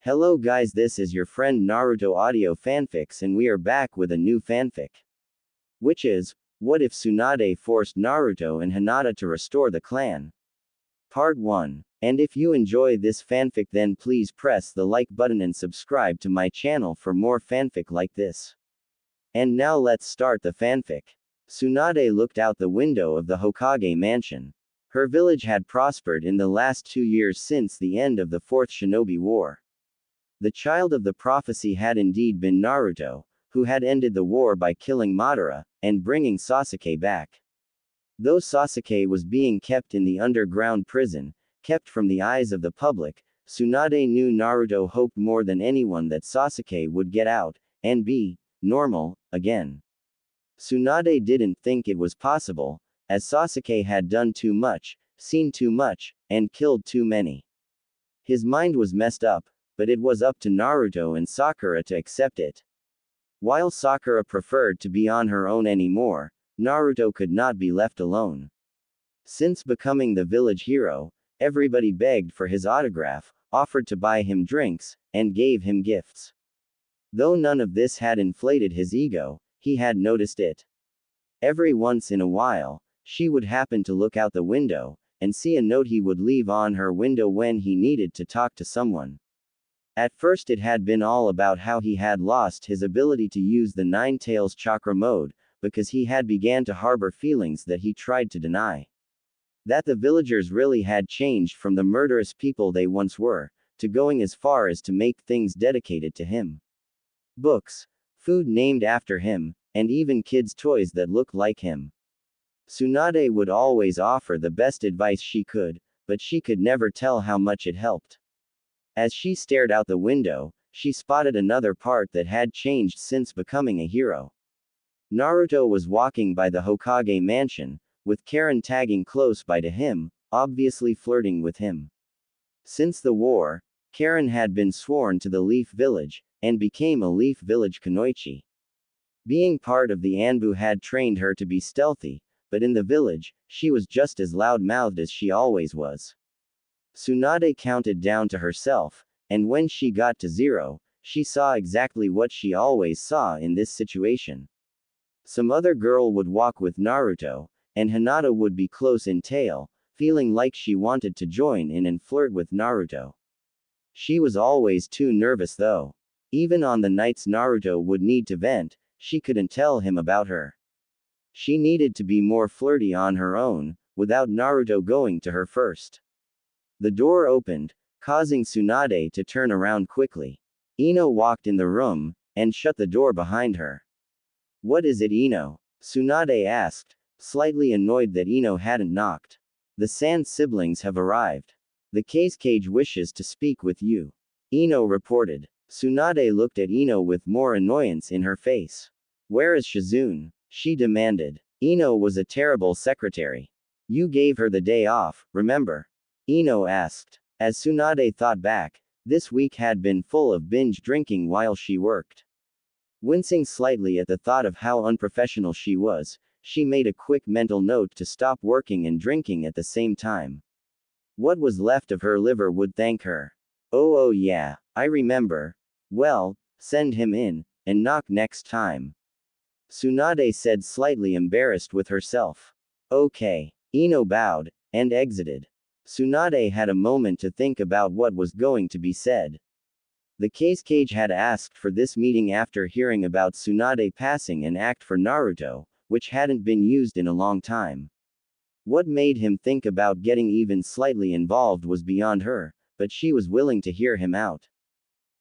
Hello guys, this is your friend Naruto Audio Fanfics and we are back with a new fanfic. Which is, what if Tsunade forced Naruto and Hinata to restore the clan? Part 1. And if you enjoy this fanfic then please press the like button and subscribe to my channel for more fanfic like this. And now let's start the fanfic. Tsunade looked out the window of the Hokage mansion. Her village had prospered in the last 2 years since the end of the Fourth Shinobi War. The child of the prophecy had indeed been Naruto, who had ended the war by killing Madara, and bringing Sasuke back. Though Sasuke was being kept in the underground prison, kept from the eyes of the public, Tsunade knew Naruto hoped more than anyone that Sasuke would get out, and be normal again. Tsunade didn't think it was possible, as Sasuke had done too much, seen too much, and killed too many. His mind was messed up, but it was up to Naruto and Sakura to accept it. While Sakura preferred to be on her own anymore, Naruto could not be left alone. Since becoming the village hero, everybody begged for his autograph, offered to buy him drinks, and gave him gifts. Though none of this had inflated his ego, he had noticed it. Every once in a while, she would happen to look out the window, and see a note he would leave on her window when he needed to talk to someone. At first it had been all about how he had lost his ability to use the Nine Tails chakra mode, because he had began to harbor feelings that he tried to deny. That the villagers really had changed from the murderous people they once were, to going as far as to make things dedicated to him. Books, food named after him, and even kids' toys that looked like him. Tsunade would always offer the best advice she could, but she could never tell how much it helped. As she stared out the window, she spotted another part that had changed since becoming a hero. Naruto was walking by the Hokage mansion, with Karen tagging close by to him, obviously flirting with him. Since the war, Karen had been sworn to the Leaf Village, and became a Leaf Village Kunoichi. Being part of the Anbu had trained her to be stealthy, but in the village, she was just as loud-mouthed as she always was. Tsunade counted down to herself, and when she got to 0, she saw exactly what she always saw in this situation. Some other girl would walk with Naruto, and Hinata would be close in tail, feeling like she wanted to join in and flirt with Naruto. She was always too nervous though. Even on the nights Naruto would need to vent, she couldn't tell him about her. She needed to be more flirty on her own, without Naruto going to her first. The door opened, causing Tsunade to turn around quickly. Ino walked in the room, and shut the door behind her. "What is it, Ino?" Tsunade asked, slightly annoyed that Ino hadn't knocked. "The Sand siblings have arrived. The Cage wishes to speak with you," Ino reported. Tsunade looked at Ino with more annoyance in her face. "Where is Shizune?" she demanded. "Ino was a terrible secretary. You gave her the day off, remember?" Ino asked. As Tsunade thought back, this week had been full of binge drinking while she worked. Wincing slightly at the thought of how unprofessional she was, she made a quick mental note to stop working and drinking at the same time. What was left of her liver would thank her. Oh yeah, I remember. Well, send him in, and knock next time," Tsunade said, slightly embarrassed with herself. "Okay." Ino bowed, and exited. Tsunade had a moment to think about what was going to be said. The Cage had asked for this meeting after hearing about Tsunade passing an act for Naruto, which hadn't been used in a long time. What made him think about getting even slightly involved was beyond her, but she was willing to hear him out.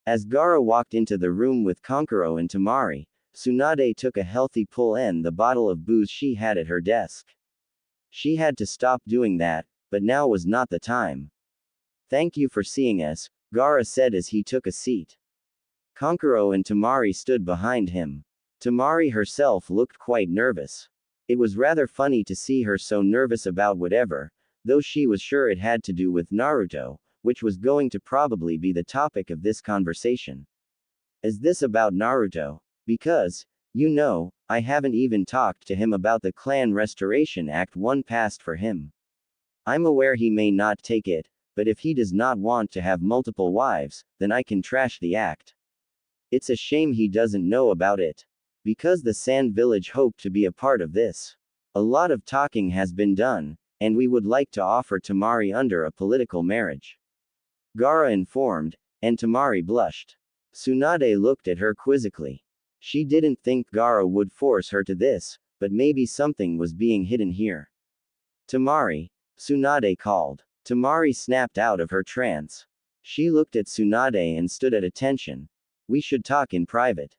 As Gaara walked into the room with Kankuro and Temari, Tsunade took a healthy pull and the bottle of booze she had at her desk. She had to stop doing that, but now was not the time. "Thank you for seeing us," Gaara said as he took a seat. Kankuro and Temari stood behind him. Temari herself looked quite nervous. It was rather funny to see her so nervous about whatever, though she was sure it had to do with Naruto, which was going to probably be the topic of this conversation. "Is this about Naruto? Because, you know, I haven't even talked to him about the Clan Restoration Act 1 passed for him. I'm aware he may not take it, but if he does not want to have multiple wives, then I can trash the act. It's a shame he doesn't know about it. Because the Sand Village hoped to be a part of this. A lot of talking has been done, and we would like to offer Tamari under a political marriage. Gaara informed, and Tamari blushed. Tsunade looked at her quizzically. She didn't think Gaara would force her to this, but maybe something was being hidden here. Tamari, Tsunade called. Tamari snapped out of her trance. She looked at Tsunade and stood at attention. We should talk in private.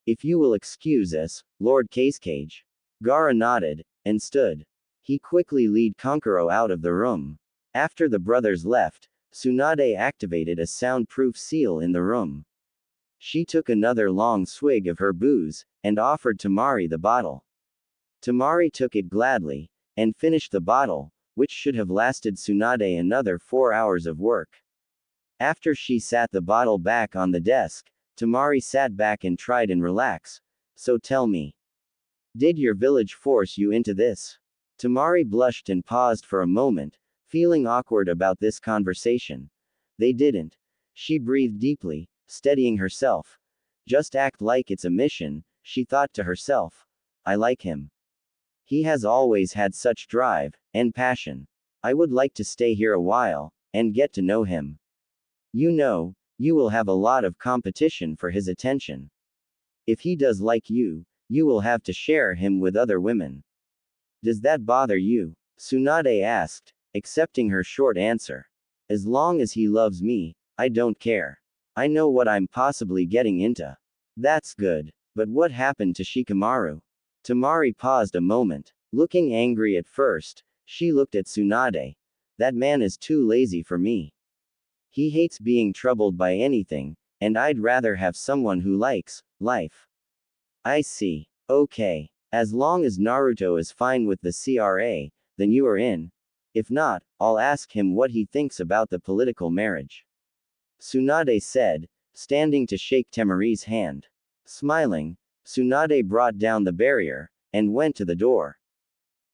If you will excuse us, Lord Casecage. Gaara nodded, and stood. He quickly led Konkuro out of the room. After the brothers left, Tsunade activated a soundproof seal in the room. She took another long swig of her booze, and offered Tamari the bottle. Tamari took it gladly, and finished the bottle, which should have lasted Tsunade another 4 hours of work. After she sat the bottle back on the desk, Tamari sat back and tried and relax. So tell me. Did your village force you into this? Tamari blushed and paused for a moment, feeling awkward about this conversation. They didn't. She breathed deeply, steadying herself. Just act like it's a mission, she thought to herself. I like him. He has always had such drive and passion. I would like to stay here a while and get to know him. You know, you will have a lot of competition for his attention. If he does like you, you will have to share him with other women. Does that bother you? Tsunade asked, accepting her short answer. As long as he loves me, I don't care. I know what I'm possibly getting into. That's good. But what happened to Shikamaru? Tamari paused a moment. Looking angry at first, she looked at Tsunade. That man is too lazy for me. He hates being troubled by anything, and I'd rather have someone who likes life. I see. Okay. As long as Naruto is fine with the CRA, then you are in. If not, I'll ask him what he thinks about the political marriage. Tsunade said, standing to shake Tamari's hand. Smiling, Tsunade brought down the barrier, and went to the door.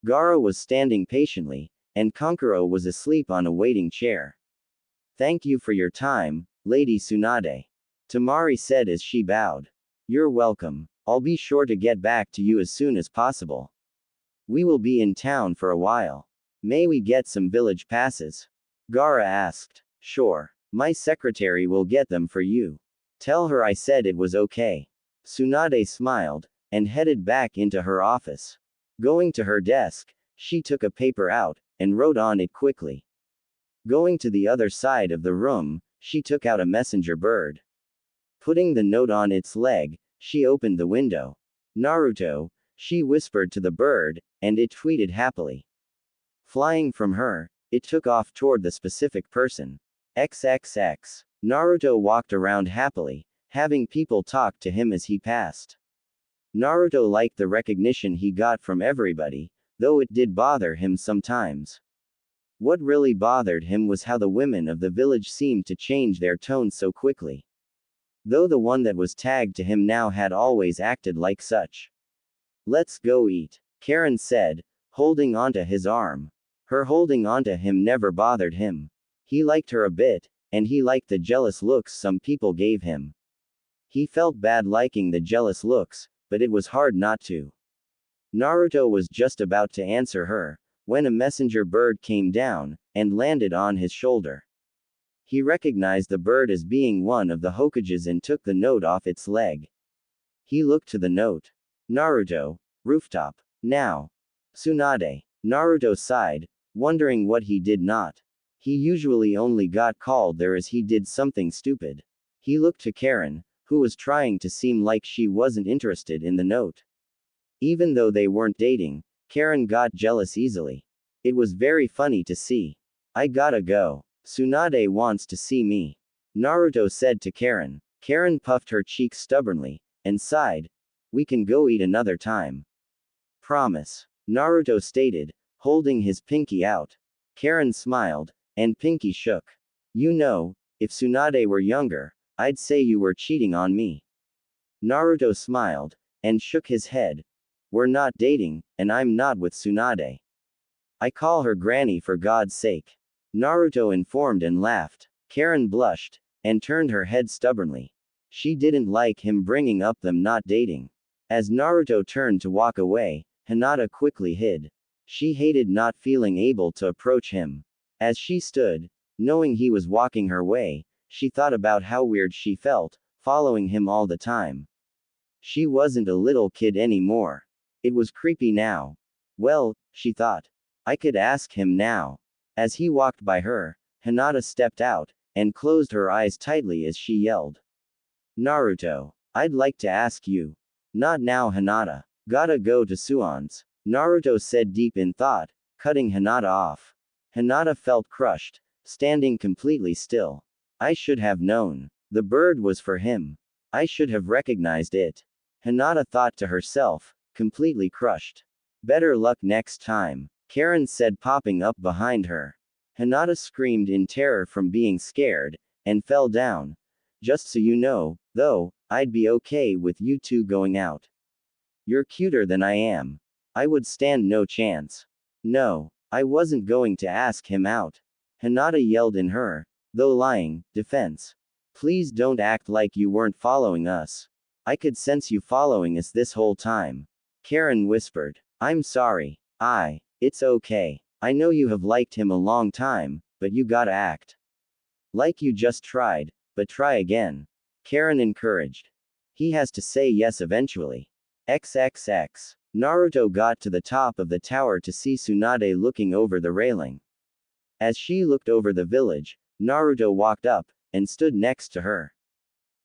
Gaara was standing patiently, and Konkuro was asleep on a waiting chair. Thank you for your time, Lady Tsunade. Tamari said as she bowed. You're welcome. I'll be sure to get back to you as soon as possible. We will be in town for a while. May we get some village passes? Gaara asked. Sure. My secretary will get them for you. Tell her I said it was okay. Tsunade smiled, and headed back into her office. Going to her desk, she took a paper out, and wrote on it quickly. Going to the other side of the room, she took out a messenger bird. Putting the note on its leg, she opened the window. Naruto, she whispered to the bird, and it tweeted happily. Flying from her, it took off toward the specific person. XXX. Naruto walked around happily, having people talk to him as he passed. Naruto liked the recognition he got from everybody, though it did bother him sometimes. What really bothered him was how the women of the village seemed to change their tone so quickly. Though the one that was tagged to him now had always acted like such. Let's go eat, Karen said, holding onto his arm. Her holding onto him never bothered him. He liked her a bit, and he liked the jealous looks some people gave him. He felt bad liking the jealous looks, but it was hard not to. Naruto was just about to answer her, when a messenger bird came down, and landed on his shoulder. He recognized the bird as being one of the Hokages and took the note off its leg. He looked to the note. Naruto, rooftop. Now. Tsunade. Naruto sighed, wondering what he did not. He usually only got called there as he did something stupid. He looked to Karen, who was trying to seem like she wasn't interested in the note. Even though they weren't dating, Karen got jealous easily. It was very funny to see. I gotta go. Tsunade wants to see me. Naruto said to Karen. Karen puffed her cheeks stubbornly, and sighed. We can go eat another time. Promise. Naruto stated, holding his pinky out. Karen smiled, and pinky shook. You know, if Tsunade were younger, I'd say you were cheating on me. Naruto smiled, and shook his head. We're not dating, and I'm not with Tsunade. I call her Granny for God's sake. Naruto informed and laughed. Karen blushed, and turned her head stubbornly. She didn't like him bringing up them not dating. As Naruto turned to walk away, Hinata quickly hid. She hated not feeling able to approach him. As she stood, knowing he was walking her way, she thought about how weird she felt, following him all the time. She wasn't a little kid anymore. It was creepy now. Well, she thought. I could ask him now. As he walked by her, Hinata stepped out, and closed her eyes tightly as she yelled. Naruto. I'd like to ask you. Not now, Hinata. Gotta go to Suon's. Naruto said deep in thought, cutting Hinata off. Hinata felt crushed, standing completely still. I should have known. The bird was for him. I should have recognized it. Hinata thought to herself, completely crushed. Better luck next time, Karen said, popping up behind her. Hinata screamed in terror from being scared, and fell down. Just so you know, though, I'd be okay with you two going out. You're cuter than I am. I would stand no chance. No, I wasn't going to ask him out. Hinata yelled in her, though lying, defense. Please don't act like you weren't following us. I could sense you following us this whole time. Karen whispered. I'm sorry. It's okay. I know you have liked him a long time, but you gotta act like you just tried, but try again. Karen encouraged. He has to say yes eventually. XXX. Naruto got to the top of the tower to see Tsunade looking over the railing. As she looked over the village, Naruto walked up, and stood next to her.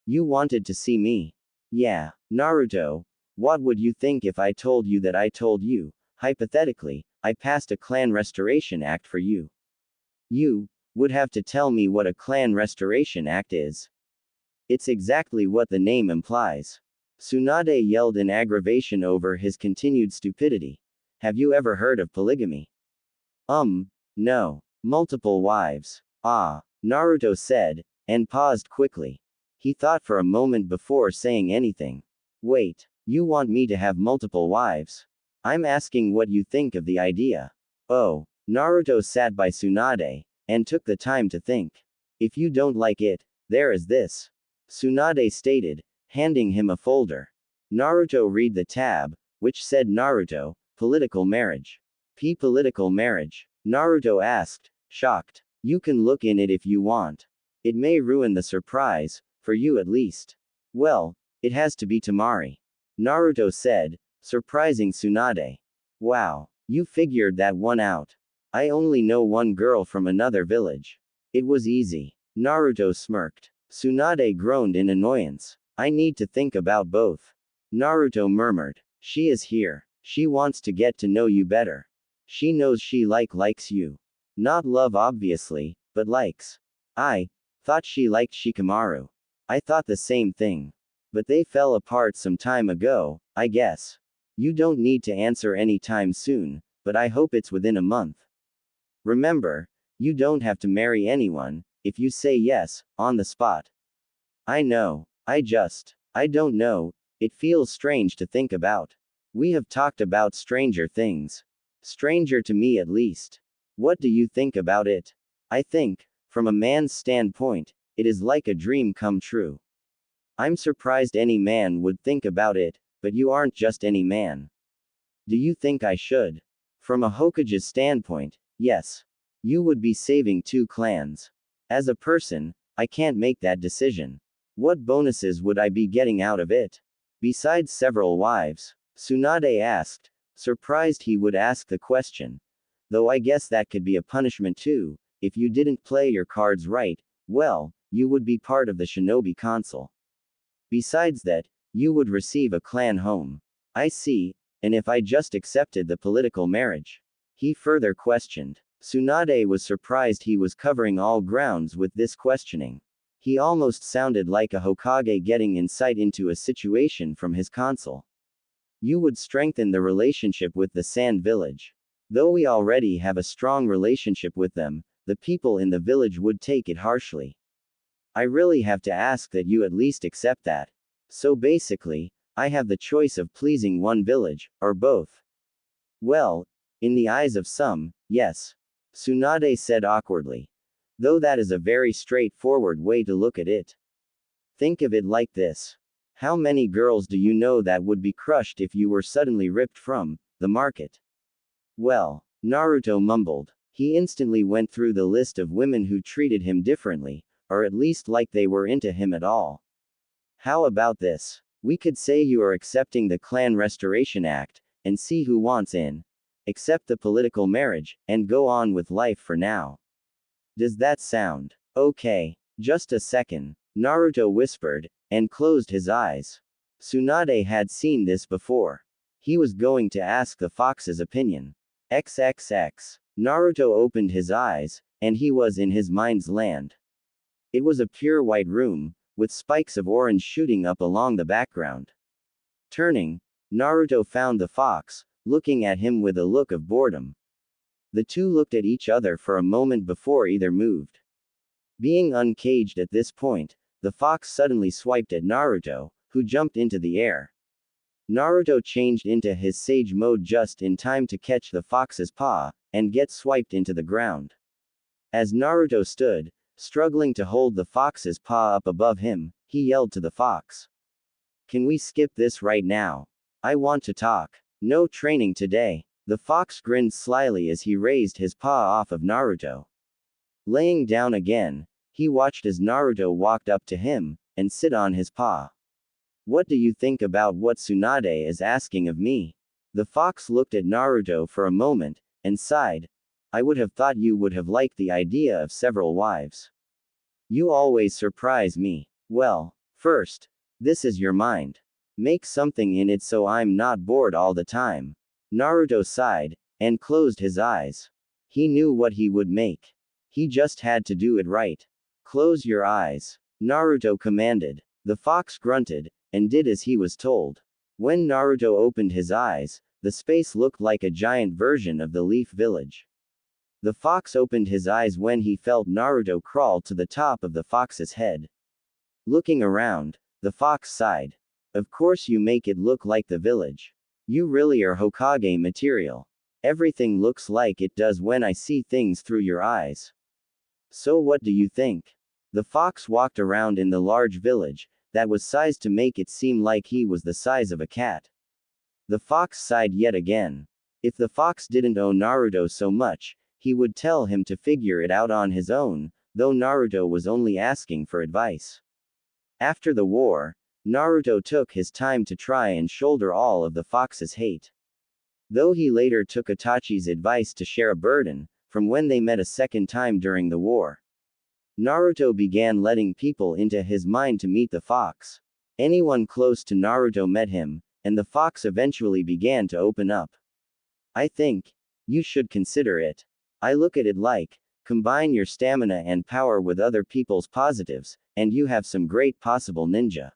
You wanted to see me? Yeah. Naruto, what would you think if I told you that I told you, hypothetically, I passed a clan restoration act for you? You would have to tell me what a clan restoration act is. It's exactly what the name implies. Tsunade yelled in aggravation over his continued stupidity. Have you ever heard of polygamy? No. Multiple wives. Ah, Naruto said, and paused quickly. He thought for a moment before saying anything. Wait, you want me to have multiple wives? I'm asking what you think of the idea. Oh, Naruto sat by Tsunade, and took the time to think. If you don't like it, there is this. Tsunade stated, handing him a folder. Naruto read the tab, which said Naruto, political marriage. Political marriage? Naruto asked, shocked. You can look in it if you want. It may ruin the surprise, for you at least. Well, it has to be Tamari. Naruto said, surprising Tsunade. Wow, you figured that one out. I only know one girl from another village. It was easy. Naruto smirked. Tsunade groaned in annoyance. I need to think about both. Naruto murmured. She is here. She wants to get to know you better. She knows she likes you. Not love obviously, but likes. I thought she liked Shikamaru. I thought the same thing. But they fell apart some time ago, I guess. You don't need to answer anytime soon, but I hope it's within a month. Remember, you don't have to marry anyone, if you say yes, on the spot. I know. I don't know, it feels strange to think about. We have talked about stranger things. Stranger to me at least. What do you think about it? I think, from a man's standpoint, it is like a dream come true. I'm surprised any man would think about it, but you aren't just any man. Do you think I should? From a Hokage's standpoint, yes. You would be saving two clans. As a person, I can't make that decision. What bonuses would I be getting out of it? Besides several wives? Tsunade asked, surprised he would ask the question. Though I guess that could be a punishment too, if you didn't play your cards right, well, you would be part of the Shinobi Council. Besides that, you would receive a clan home. I see, and if I just accepted the political marriage? He further questioned. Tsunade was surprised he was covering all grounds with this questioning. He almost sounded like a Hokage getting insight into a situation from his council. You would strengthen the relationship with the Sand Village. Though we already have a strong relationship with them, the people in the village would take it harshly. I really have to ask that you at least accept that. So basically, I have the choice of pleasing one village, or both. Well, in the eyes of some, yes. Tsunade said awkwardly. Though that is a very straightforward way to look at it. Think of it like this. How many girls do you know that would be crushed if you were suddenly ripped from the market? Well, Naruto mumbled. He instantly went through the list of women who treated him differently, or at least like they were into him at all. How about this? We could say you are accepting the Clan Restoration Act, and see who wants in. Accept the political marriage, and go on with life for now. Does that sound okay? Just a second, Naruto whispered, and closed his eyes. Tsunade had seen this before. He was going to ask the fox's opinion. XXX. Naruto opened his eyes, and he was in his mind's land. It was a pure white room, with spikes of orange shooting up along the background. Turning, Naruto found the fox, looking at him with a look of boredom. The two looked at each other for a moment before either moved. Being uncaged at this point, the fox suddenly swiped at Naruto, who jumped into the air. Naruto changed into his sage mode just in time to catch the fox's paw, and get swiped into the ground. As Naruto stood, struggling to hold the fox's paw up above him, he yelled to the fox. Can we skip this right now? I want to talk. No training today. The fox grinned slyly as he raised his paw off of Naruto. Laying down again, he watched as Naruto walked up to him, and sit on his paw. What do you think about what Tsunade is asking of me? The fox looked at Naruto for a moment, and sighed. I would have thought you would have liked the idea of several wives. You always surprise me. Well, first, this is your mind. Make something in it so I'm not bored all the time. Naruto sighed, and closed his eyes. He knew what he would make. He just had to do it right. Close your eyes, Naruto commanded. The fox grunted, and did as he was told. When Naruto opened his eyes, the space looked like a giant version of the Leaf Village. The fox opened his eyes when he felt Naruto crawl to the top of the fox's head. Looking around, the fox sighed. Of course you make it look like the village. You really are Hokage material. Everything looks like it does when I see things through your eyes. So what do you think? The fox walked around in the large village, that was sized to make it seem like he was the size of a cat. The fox sighed yet again. If the fox didn't owe Naruto so much, he would tell him to figure it out on his own, though Naruto was only asking for advice. After the war, Naruto took his time to try and shoulder all of the fox's hate. Though he later took Itachi's advice to share a burden, from when they met a second time during the war. Naruto began letting people into his mind to meet the fox. Anyone close to Naruto met him, and the fox eventually began to open up. I think you should consider it. I look at it like, combine your stamina and power with other people's positives, and you have some great possible ninja.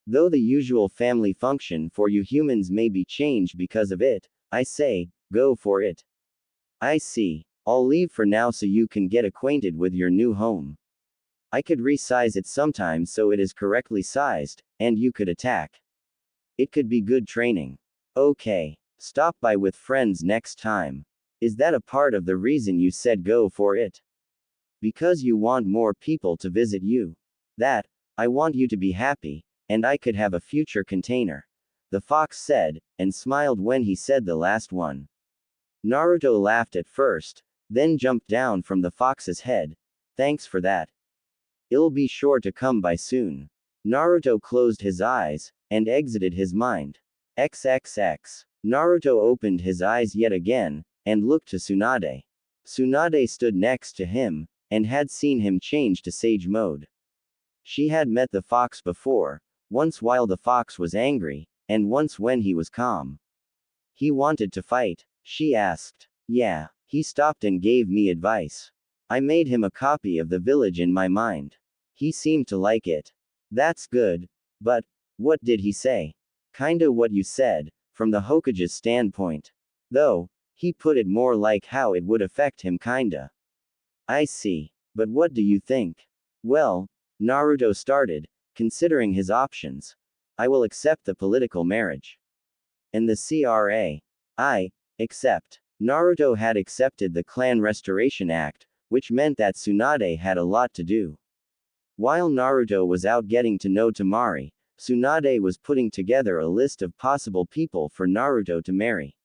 Though the usual family function for you humans may be changed because of it, I say, go for it. I see. I'll leave for now so you can get acquainted with your new home. I could resize it sometimes so it is correctly sized, and you could attack. It could be good training. Okay. Stop by with friends next time. Is that a part of the reason you said go for it? Because you want more people to visit you. That, I want you to be happy, and I could have a future container. The fox said, and smiled when he said the last one. Naruto laughed at first, then jumped down from the fox's head. Thanks for that. It'll be sure to come by soon. Naruto closed his eyes, and exited his mind. XXX. Naruto opened his eyes yet again, and looked to Tsunade. Tsunade stood next to him, and had seen him change to sage mode. She had met the fox before, once while the fox was angry, and once when he was calm. He wanted to fight, she asked. Yeah. He stopped and gave me advice. I made him a copy of the village in my mind. He seemed to like it. That's good. But, what did he say? Kinda what you said, from the Hokage's standpoint. Though, he put it more like how it would affect him kinda. I see. But what do you think? Well, Naruto started, considering his options. I will accept the political marriage. And the CRA. I accept. Naruto had accepted the Clan Restoration Act, which meant that Tsunade had a lot to do. While Naruto was out getting to know Temari, Tsunade was putting together a list of possible people for Naruto to marry.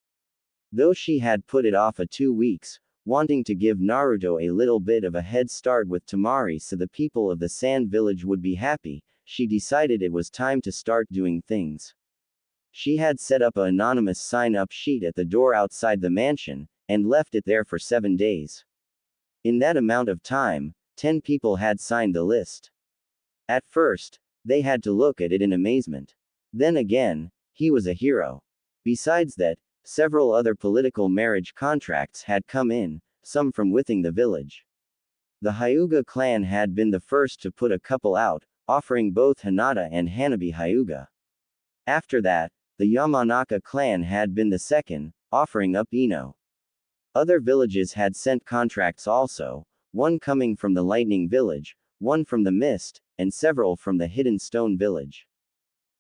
Though she had put it off 2 weeks, wanting to give Naruto a little bit of a head start with Temari so the people of the Sand Village would be happy, she decided it was time to start doing things. She had set up an anonymous sign-up sheet at the door outside the mansion, and left it there for 7 days. In that amount of time, 10 people had signed the list. At first, they had to look at it in amazement. Then again, he was a hero. Besides that, several other political marriage contracts had come in, some from within the village. The Hyuga clan had been the first to put a couple out, offering both Hinata and Hanabi Hyuga. After that, the Yamanaka clan had been the second, offering up Ino. Other villages had sent contracts also, one coming from the Lightning Village, one from the Mist, and several from the Hidden Stone Village.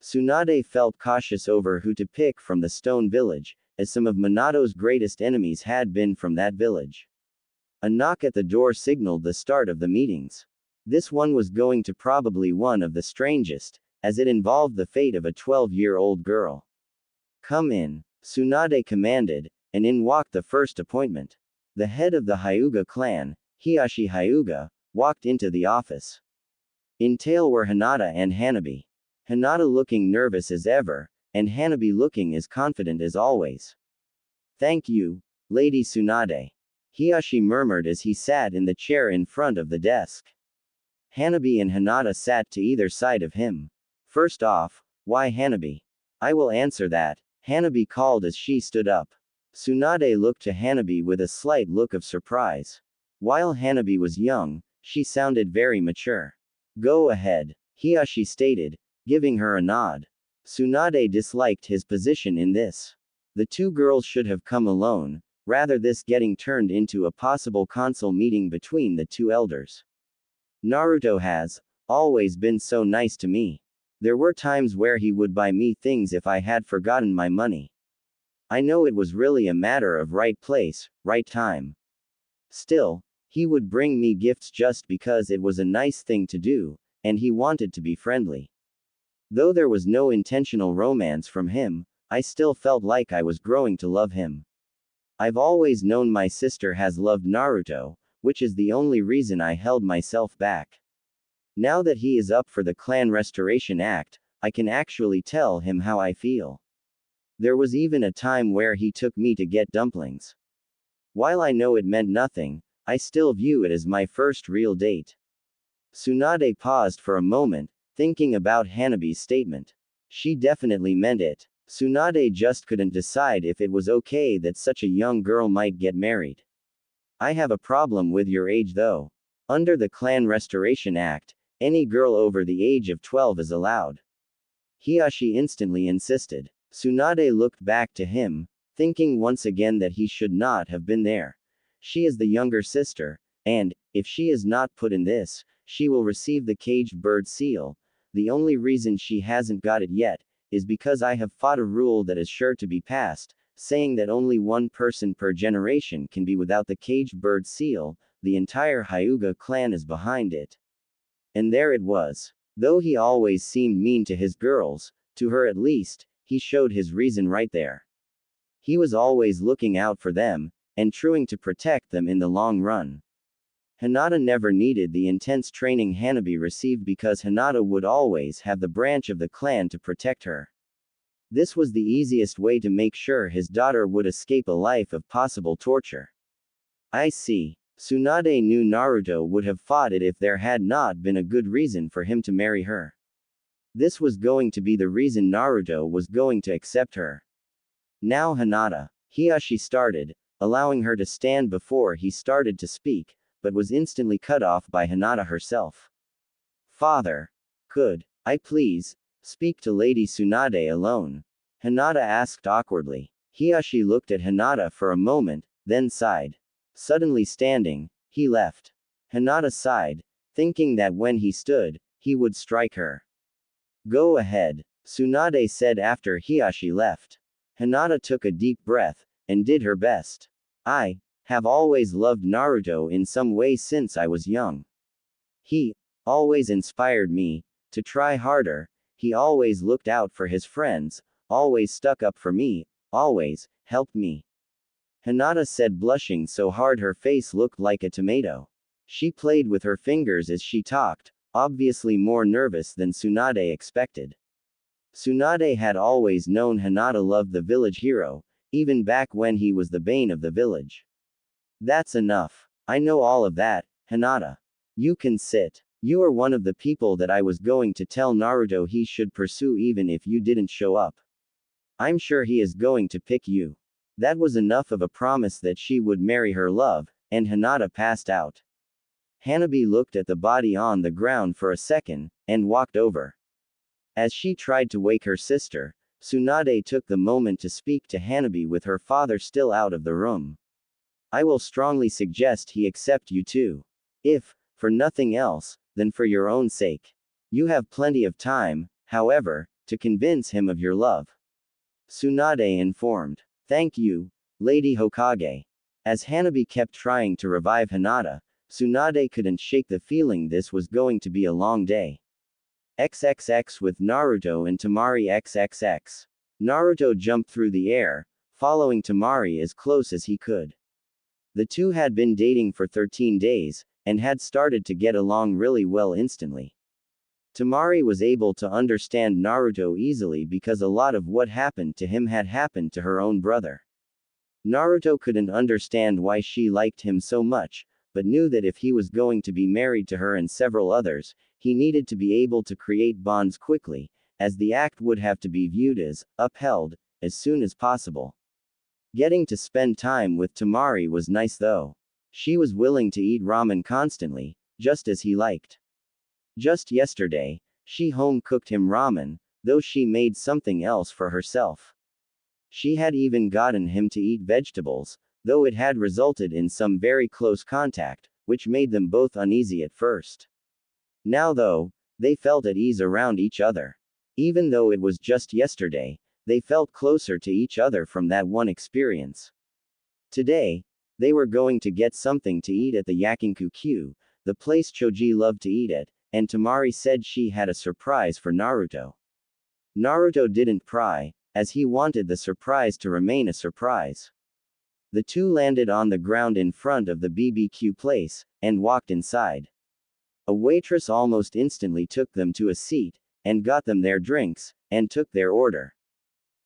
Tsunade felt cautious over who to pick from the Stone Village, as some of Minato's greatest enemies had been from that village. A knock at the door signaled the start of the meetings. This one was going to probably one of the strangest, as it involved the fate of a 12-year-old girl. Come in, Tsunade commanded, and in walked the first appointment. The head of the Hyuga clan, Hiashi Hyuga, walked into the office. In tail were Hinata and Hanabi. Hinata looking nervous as ever, and Hanabi looking as confident as always. Thank you, Lady Tsunade. Hiashi murmured as he sat in the chair in front of the desk. Hanabi and Hinata sat to either side of him. First off, why Hanabi? I will answer that, Hanabi called as she stood up. Tsunade looked to Hanabi with a slight look of surprise. While Hanabi was young, she sounded very mature. Go ahead, Hiashi stated, giving her a nod. Tsunade disliked his position in this. The two girls should have come alone, rather this getting turned into a possible council meeting between the two elders. Naruto has always been so nice to me. There were times where he would buy me things if I had forgotten my money. I know it was really a matter of right place, right time. Still, he would bring me gifts just because it was a nice thing to do, and he wanted to be friendly. Though there was no intentional romance from him, I still felt like I was growing to love him. I've always known my sister has loved Naruto, which is the only reason I held myself back. Now that he is up for the Clan Restoration Act, I can actually tell him how I feel. There was even a time where he took me to get dumplings. While I know it meant nothing, I still view it as my first real date. Tsunade paused for a moment, thinking about Hanabi's statement. She definitely meant it. Tsunade just couldn't decide if it was okay that such a young girl might get married. I have a problem with your age though. Under the Clan Restoration Act, any girl over the age of 12 is allowed. Hiashi instantly insisted. Tsunade looked back to him, thinking once again that he should not have been there. She is the younger sister, and, if she is not put in this, she will receive the caged bird seal. The only reason she hasn't got it yet, is because I have fought a rule that is sure to be passed, saying that only one person per generation can be without the caged bird seal. The entire Hyuga clan is behind it. And there it was. Though he always seemed mean to his girls, to her at least, he showed his reason right there. He was always looking out for them, and trying to protect them in the long run. Hinata never needed the intense training Hanabi received because Hinata would always have the branch of the clan to protect her. This was the easiest way to make sure his daughter would escape a life of possible torture. I see. Tsunade knew Naruto would have fought it if there had not been a good reason for him to marry her. This was going to be the reason Naruto was going to accept her. Now Hinata. Hiashi started, allowing her to stand before he started to speak, but was instantly cut off by Hinata herself. Father. Could I please speak to Lady Tsunade alone? Hinata asked awkwardly. Hiashi looked at Hinata for a moment, then sighed. Suddenly standing, he left. Hinata sighed, thinking that when he stood, he would strike her. Go ahead, Tsunade said after Hiashi left. Hinata took a deep breath, and did her best. I have always loved Naruto in some way since I was young. He always inspired me to try harder, he always looked out for his friends, always stuck up for me, always helped me. Hinata said, blushing so hard her face looked like a tomato. She played with her fingers as she talked, obviously more nervous than Tsunade expected. Tsunade had always known Hinata loved the village hero, even back when he was the bane of the village. That's enough. I know all of that, Hinata. You can sit. You are one of the people that I was going to tell Naruto he should pursue even if you didn't show up. I'm sure he is going to pick you. That was enough of a promise that she would marry her love, and Hinata passed out. Hanabi looked at the body on the ground for a second, and walked over. As she tried to wake her sister, Tsunade took the moment to speak to Hanabi with her father still out of the room. I will strongly suggest he accept you too. If, for nothing else, then for your own sake. You have plenty of time, however, to convince him of your love. Tsunade informed. Thank you, Lady Hokage. As Hanabi kept trying to revive Hinata, Tsunade couldn't shake the feeling this was going to be a long day. XXX with Naruto and Temari XXX. Naruto jumped through the air, following Temari as close as he could. The two had been dating for 13 days, and had started to get along really well instantly. Temari was able to understand Naruto easily because a lot of what happened to him had happened to her own brother. Naruto couldn't understand why she liked him so much, but knew that if he was going to be married to her and several others, he needed to be able to create bonds quickly, as the act would have to be viewed as upheld as soon as possible. Getting to spend time with Temari was nice though. She was willing to eat ramen constantly, just as he liked. Just yesterday, she home cooked him ramen, though she made something else for herself. She had even gotten him to eat vegetables, though it had resulted in some very close contact, which made them both uneasy at first. Now though, they felt at ease around each other. Even though it was just yesterday, they felt closer to each other from that one experience. Today, they were going to get something to eat at the Yakinkyu, the place Choji loved to eat at, and Temari said she had a surprise for Naruto. Naruto didn't pry, as he wanted the surprise to remain a surprise. The two landed on the ground in front of the BBQ place, and walked inside. A waitress almost instantly took them to a seat, and got them their drinks, and took their order.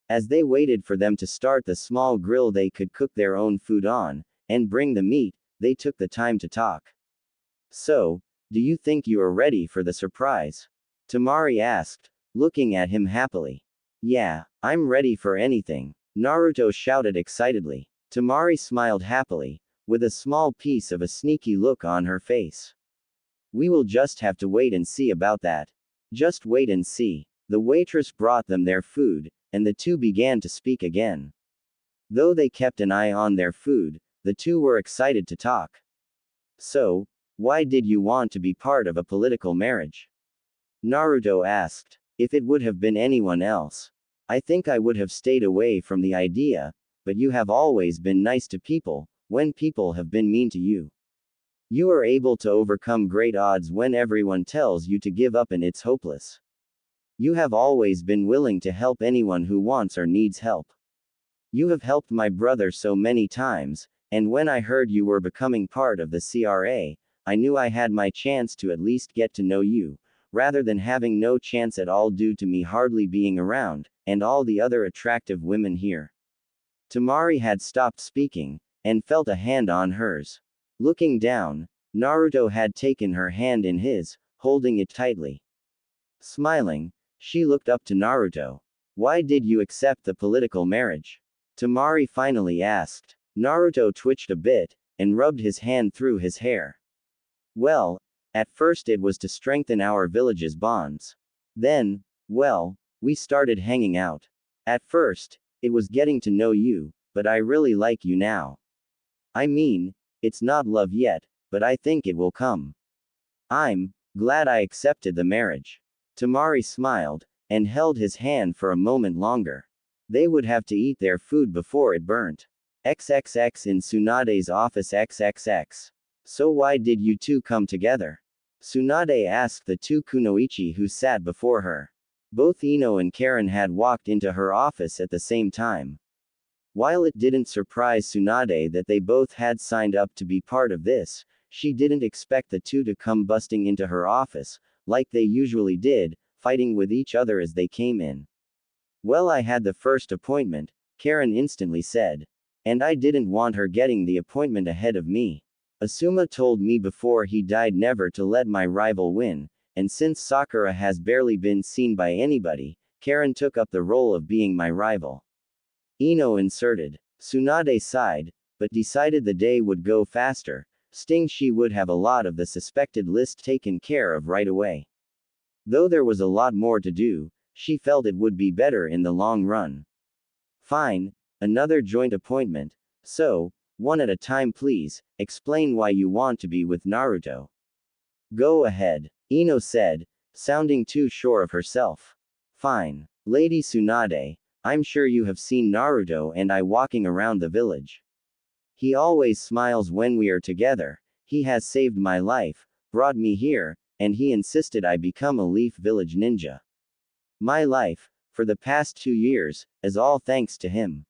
As they waited for them to start the small grill they could cook their own food on, and bring the meat, they took the time to talk. So, do you think you are ready for the surprise? Temari asked, looking at him happily. Yeah, I'm ready for anything, Naruto shouted excitedly. Temari smiled happily, with a small piece of a sneaky look on her face. We will just have to wait and see about that. Just wait and see. The waitress brought them their food, and the two began to speak again. Though they kept an eye on their food, the two were excited to talk. So, why did you want to be part of a political marriage? Naruto asked. If it would have been anyone else, I think I would have stayed away from the idea, but you have always been nice to people, when people have been mean to you. You are able to overcome great odds when everyone tells you to give up and it's hopeless. You have always been willing to help anyone who wants or needs help. You have helped my brother so many times, and when I heard you were becoming part of the CRA, I knew I had my chance to at least get to know you, rather than having no chance at all due to me hardly being around, and all the other attractive women here. Temari had stopped speaking, and felt a hand on hers. Looking down, Naruto had taken her hand in his, holding it tightly. Smiling, she looked up to Naruto. Why did you accept the political marriage? Temari finally asked. Naruto twitched a bit, and rubbed his hand through his hair. Well, at first it was to strengthen our village's bonds. Then, well, we started hanging out. At first, it was getting to know you, but I really like you now. I mean, it's not love yet, but I think it will come. I'm glad I accepted the marriage. Temari smiled, and held his hand for a moment longer. They would have to eat their food before it burnt. XXX in Tsunade's office XXX. So why did you two come together? Tsunade asked the two kunoichi who sat before her. Both Ino and Karen had walked into her office at the same time. While it didn't surprise Tsunade that they both had signed up to be part of this, she didn't expect the two to come busting into her office, like they usually did, fighting with each other as they came in. Well, I had the first appointment, Karen instantly said. And I didn't want her getting the appointment ahead of me. Asuma told me before he died never to let my rival win, and since Sakura has barely been seen by anybody, Karen took up the role of being my rival. Ino inserted. Tsunade sighed, but decided the day would go faster, stating she would have a lot of the suspected list taken care of right away. Though there was a lot more to do, she felt it would be better in the long run. Fine, another joint appointment, so, one at a time please, explain why you want to be with Naruto. Go ahead, Ino said, sounding too sure of herself. Fine. Lady Tsunade, I'm sure you have seen Naruto and I walking around the village. He always smiles when we are together, he has saved my life, brought me here, and he insisted I become a Leaf Village ninja. My life, for the past 2 years, is all thanks to him.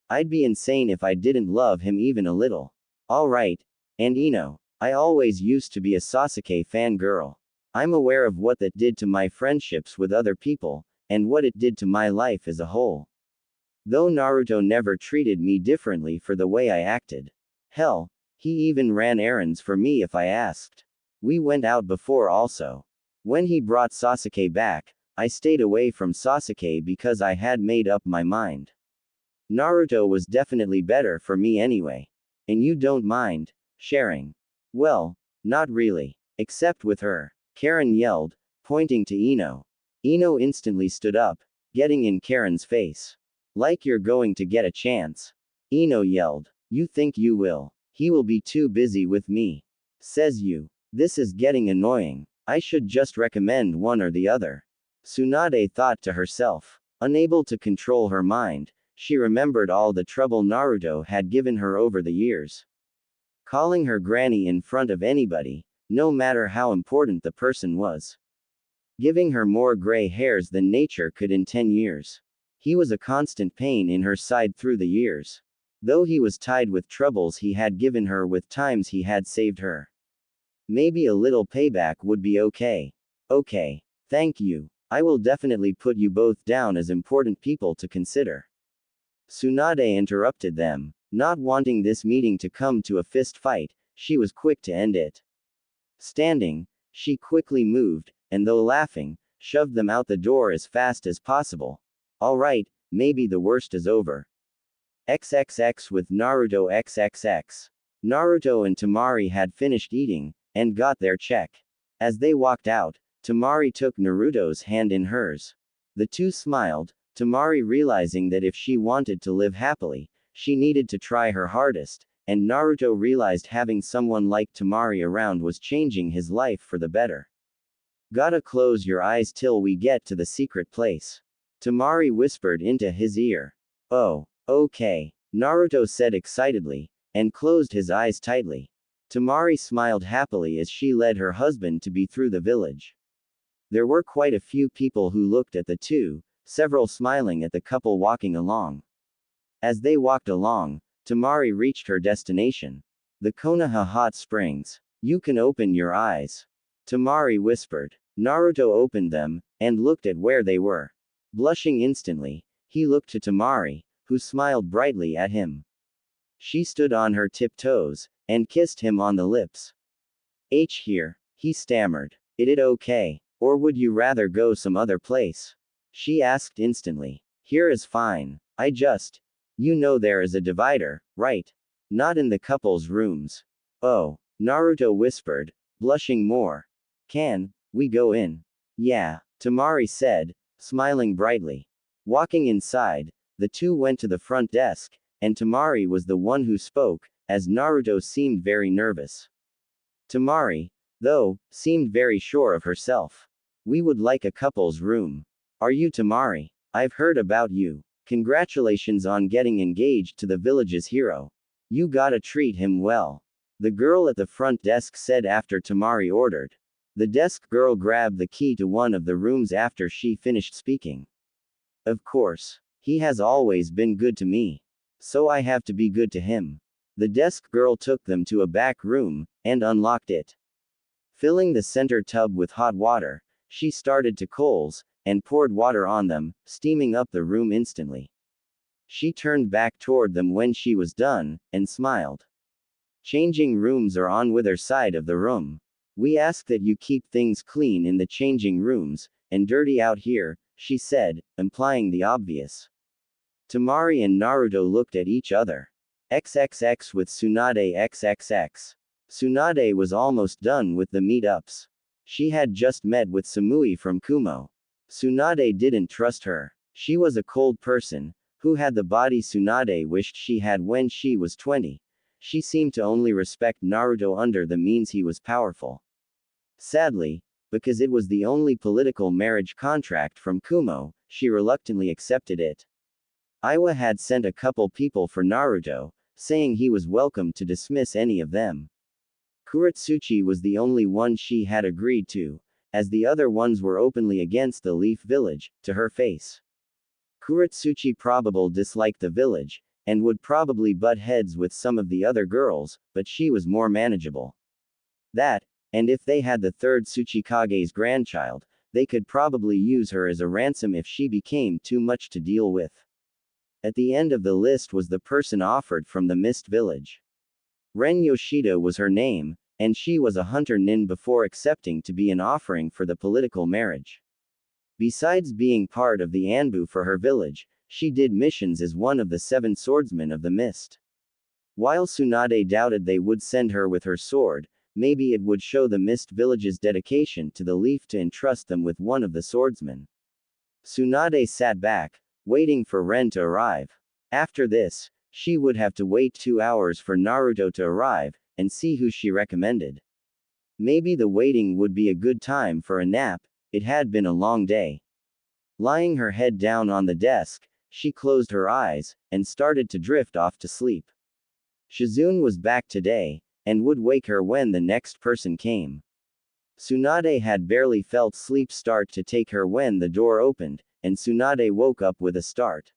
I'd be insane if I didn't love him even a little. Alright. And Ino, I always used to be a Sasuke fangirl. I'm aware of what that did to my friendships with other people, and what it did to my life as a whole. Though Naruto never treated me differently for the way I acted. Hell, he even ran errands for me if I asked. We went out before also. When he brought Sasuke back, I stayed away from Sasuke because I had made up my mind. Naruto was definitely better for me anyway. And you don't mind sharing? Well, not really. Except with her. Karen yelled, pointing to Ino. Ino instantly stood up, getting in Karen's face. Like you're going to get a chance. Ino yelled. You think you will? He will be too busy with me. Says you. This is getting annoying. I should just recommend one or the other. Tsunade thought to herself. Unable to control her mind, she remembered all the trouble Naruto had given her over the years. Calling her granny in front of anybody, no matter how important the person was. Giving her more gray hairs than nature could in 10 years. He was a constant pain in her side through the years. Though he was tied with troubles he had given her with times he had saved her. Maybe a little payback would be okay. Okay. Thank you. I will definitely put you both down as important people to consider. Tsunade interrupted them. Not wanting this meeting to come to a fist fight, she was quick to end it. Standing, she quickly moved, and though laughing, shoved them out the door as fast as possible. Alright, maybe the worst is over. XXX with Naruto XXX. Naruto and Temari had finished eating, and got their check. As they walked out, Temari took Naruto's hand in hers. The two smiled, Temari realizing that if she wanted to live happily, she needed to try her hardest, and Naruto realized having someone like Temari around was changing his life for the better. Gotta close your eyes till we get to the secret place. Temari whispered into his ear. Oh, okay, Naruto said excitedly, and closed his eyes tightly. Temari smiled happily as she led her husband-to-be through the village. There were quite a few people who looked at the two, several smiling at the couple walking along. As they walked along, Temari reached her destination. The Konoha Hot Springs. You can open your eyes. Temari whispered. Naruto opened them, and looked at where they were. Blushing instantly, he looked to Temari, who smiled brightly at him. She stood on her tiptoes, and kissed him on the lips. Here, he stammered. Is it okay? Or would you rather go some other place? She asked instantly. Here is fine. You know there is a divider, right? Not in the couple's rooms. Oh, Naruto whispered, blushing more. Can we go in? Yeah, Temari said, smiling brightly. Walking inside, the two went to the front desk, and Temari was the one who spoke, as Naruto seemed very nervous. Temari, though, seemed very sure of herself. We would like a couple's room. Are you Temari? I've heard about you. Congratulations on getting engaged to the village's hero. You gotta treat him well. The girl at the front desk said after Tamari ordered. The desk girl grabbed the key to one of the rooms after she finished speaking. Of course. He has always been good to me. So I have to be good to him. The desk girl took them to a back room, and unlocked it. Filling the center tub with hot water, she started to coals, and poured water on them, steaming up the room instantly. She turned back toward them when she was done, and smiled. Changing rooms are on either side of the room. We ask that you keep things clean in the changing rooms, and dirty out here, she said, implying the obvious. Tamari and Naruto looked at each other. XXX with Tsunade XXX. Tsunade was almost done with the meetups. She had just met with Samui from Kumo. Tsunade didn't trust her. She was a cold person, who had the body Tsunade wished she had when she was 20. She seemed to only respect Naruto under the means he was powerful. Sadly, because it was the only political marriage contract from Kumo, she reluctantly accepted it. Iwa had sent a couple people for Naruto, saying he was welcome to dismiss any of them. Kuretsuchi was the only one she had agreed to, as the other ones were openly against the Leaf Village, to her face. Kuretsuchi probably disliked the village, and would probably butt heads with some of the other girls, but she was more manageable. That, and if they had the third Tsuchikage's grandchild, they could probably use her as a ransom if she became too much to deal with. At the end of the list was the person offered from the Mist Village. Ren Yoshida was her name, and she was a hunter nin before accepting to be an offering for the political marriage. Besides being part of the Anbu for her village, she did missions as one of the 7 swordsmen of the Mist. While Tsunade doubted they would send her with her sword, maybe it would show the Mist Village's dedication to the Leaf to entrust them with one of the swordsmen. Tsunade sat back, waiting for Ren to arrive. After this, she would have to wait 2 hours for Naruto to arrive, and see who she recommended. Maybe the waiting would be a good time for a nap, it had been a long day. Lying her head down on the desk, she closed her eyes, and started to drift off to sleep. Shizune was back today, and would wake her when the next person came. Tsunade had barely felt sleep start to take her when the door opened, and Tsunade woke up with a start.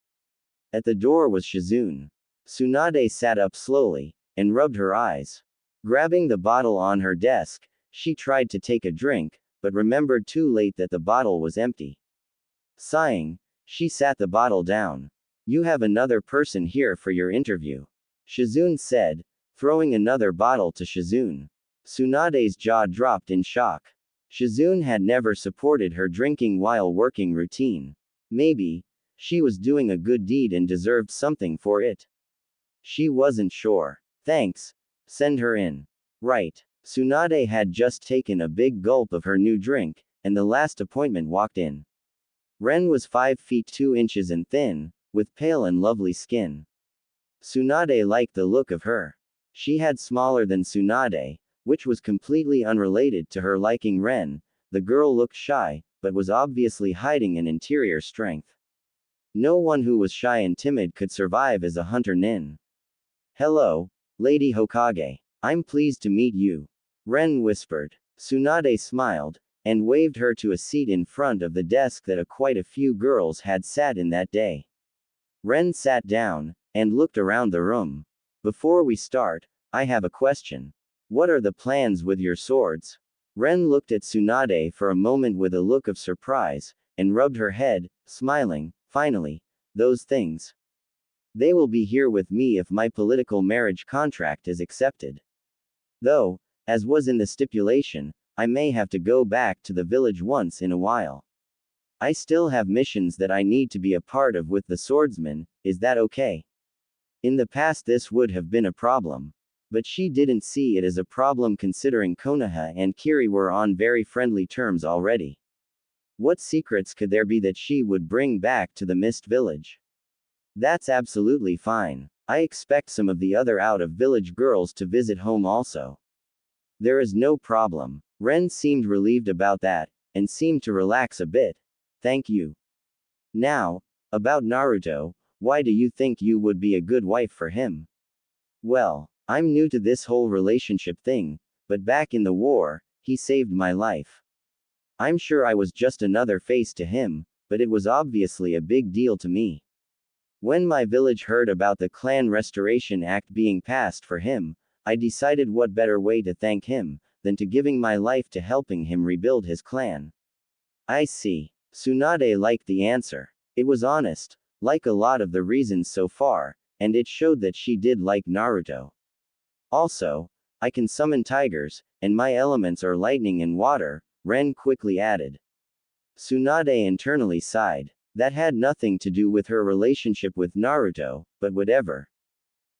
At the door was Shizune. Tsunade sat up slowly, and rubbed her eyes. Grabbing the bottle on her desk, she tried to take a drink, but remembered too late that the bottle was empty. Sighing, she sat the bottle down. You have another person here for your interview, Shizune said, throwing another bottle to Shizune. Tsunade's jaw dropped in shock. Shizune had never supported her drinking while working routine. Maybe, she was doing a good deed and deserved something for it. She wasn't sure. Thanks. Send her in. Right. Tsunade had just taken a big gulp of her new drink, and the last appointment walked in. Ren was 5 feet 2 inches and thin, with pale and lovely skin. Tsunade liked the look of her. She had smaller than Tsunade, which was completely unrelated to her liking Ren. The girl looked shy, but was obviously hiding an interior strength. No one who was shy and timid could survive as a hunter nin. Hello, Lady Hokage. I'm pleased to meet you. Ren whispered. Tsunade smiled, and waved her to a seat in front of the desk that quite a few girls had sat in that day. Ren sat down, and looked around the room. Before we start, I have a question. What are the plans with your swords? Ren looked at Tsunade for a moment with a look of surprise, and rubbed her head, smiling. Finally, those things. They will be here with me if my political marriage contract is accepted. Though, as was in the stipulation, I may have to go back to the village once in a while. I still have missions that I need to be a part of with the swordsman, is that okay? In the past this would have been a problem. But she didn't see it as a problem considering Konoha and Kiri were on very friendly terms already. What secrets could there be that she would bring back to the Mist Village? That's absolutely fine. I expect some of the other out-of-village girls to visit home also. There is no problem. Ren seemed relieved about that, and seemed to relax a bit. Thank you. Now, about Naruto, Why do you think you would be a good wife for him? Well, I'm new to this whole relationship thing, but back in the war, he saved my life. I'm sure I was just another face to him, but it was obviously a big deal to me. When my village heard about the Clan Restoration Act being passed for him, I decided what better way to thank him than to giving my life to helping him rebuild his clan. I see. Tsunade liked the answer. It was honest, like a lot of the reasons so far, and it showed that she did like Naruto. Also, I can summon tigers, and my elements are lightning and water, Ren quickly added. Tsunade internally sighed. That had nothing to do with her relationship with Naruto, but whatever.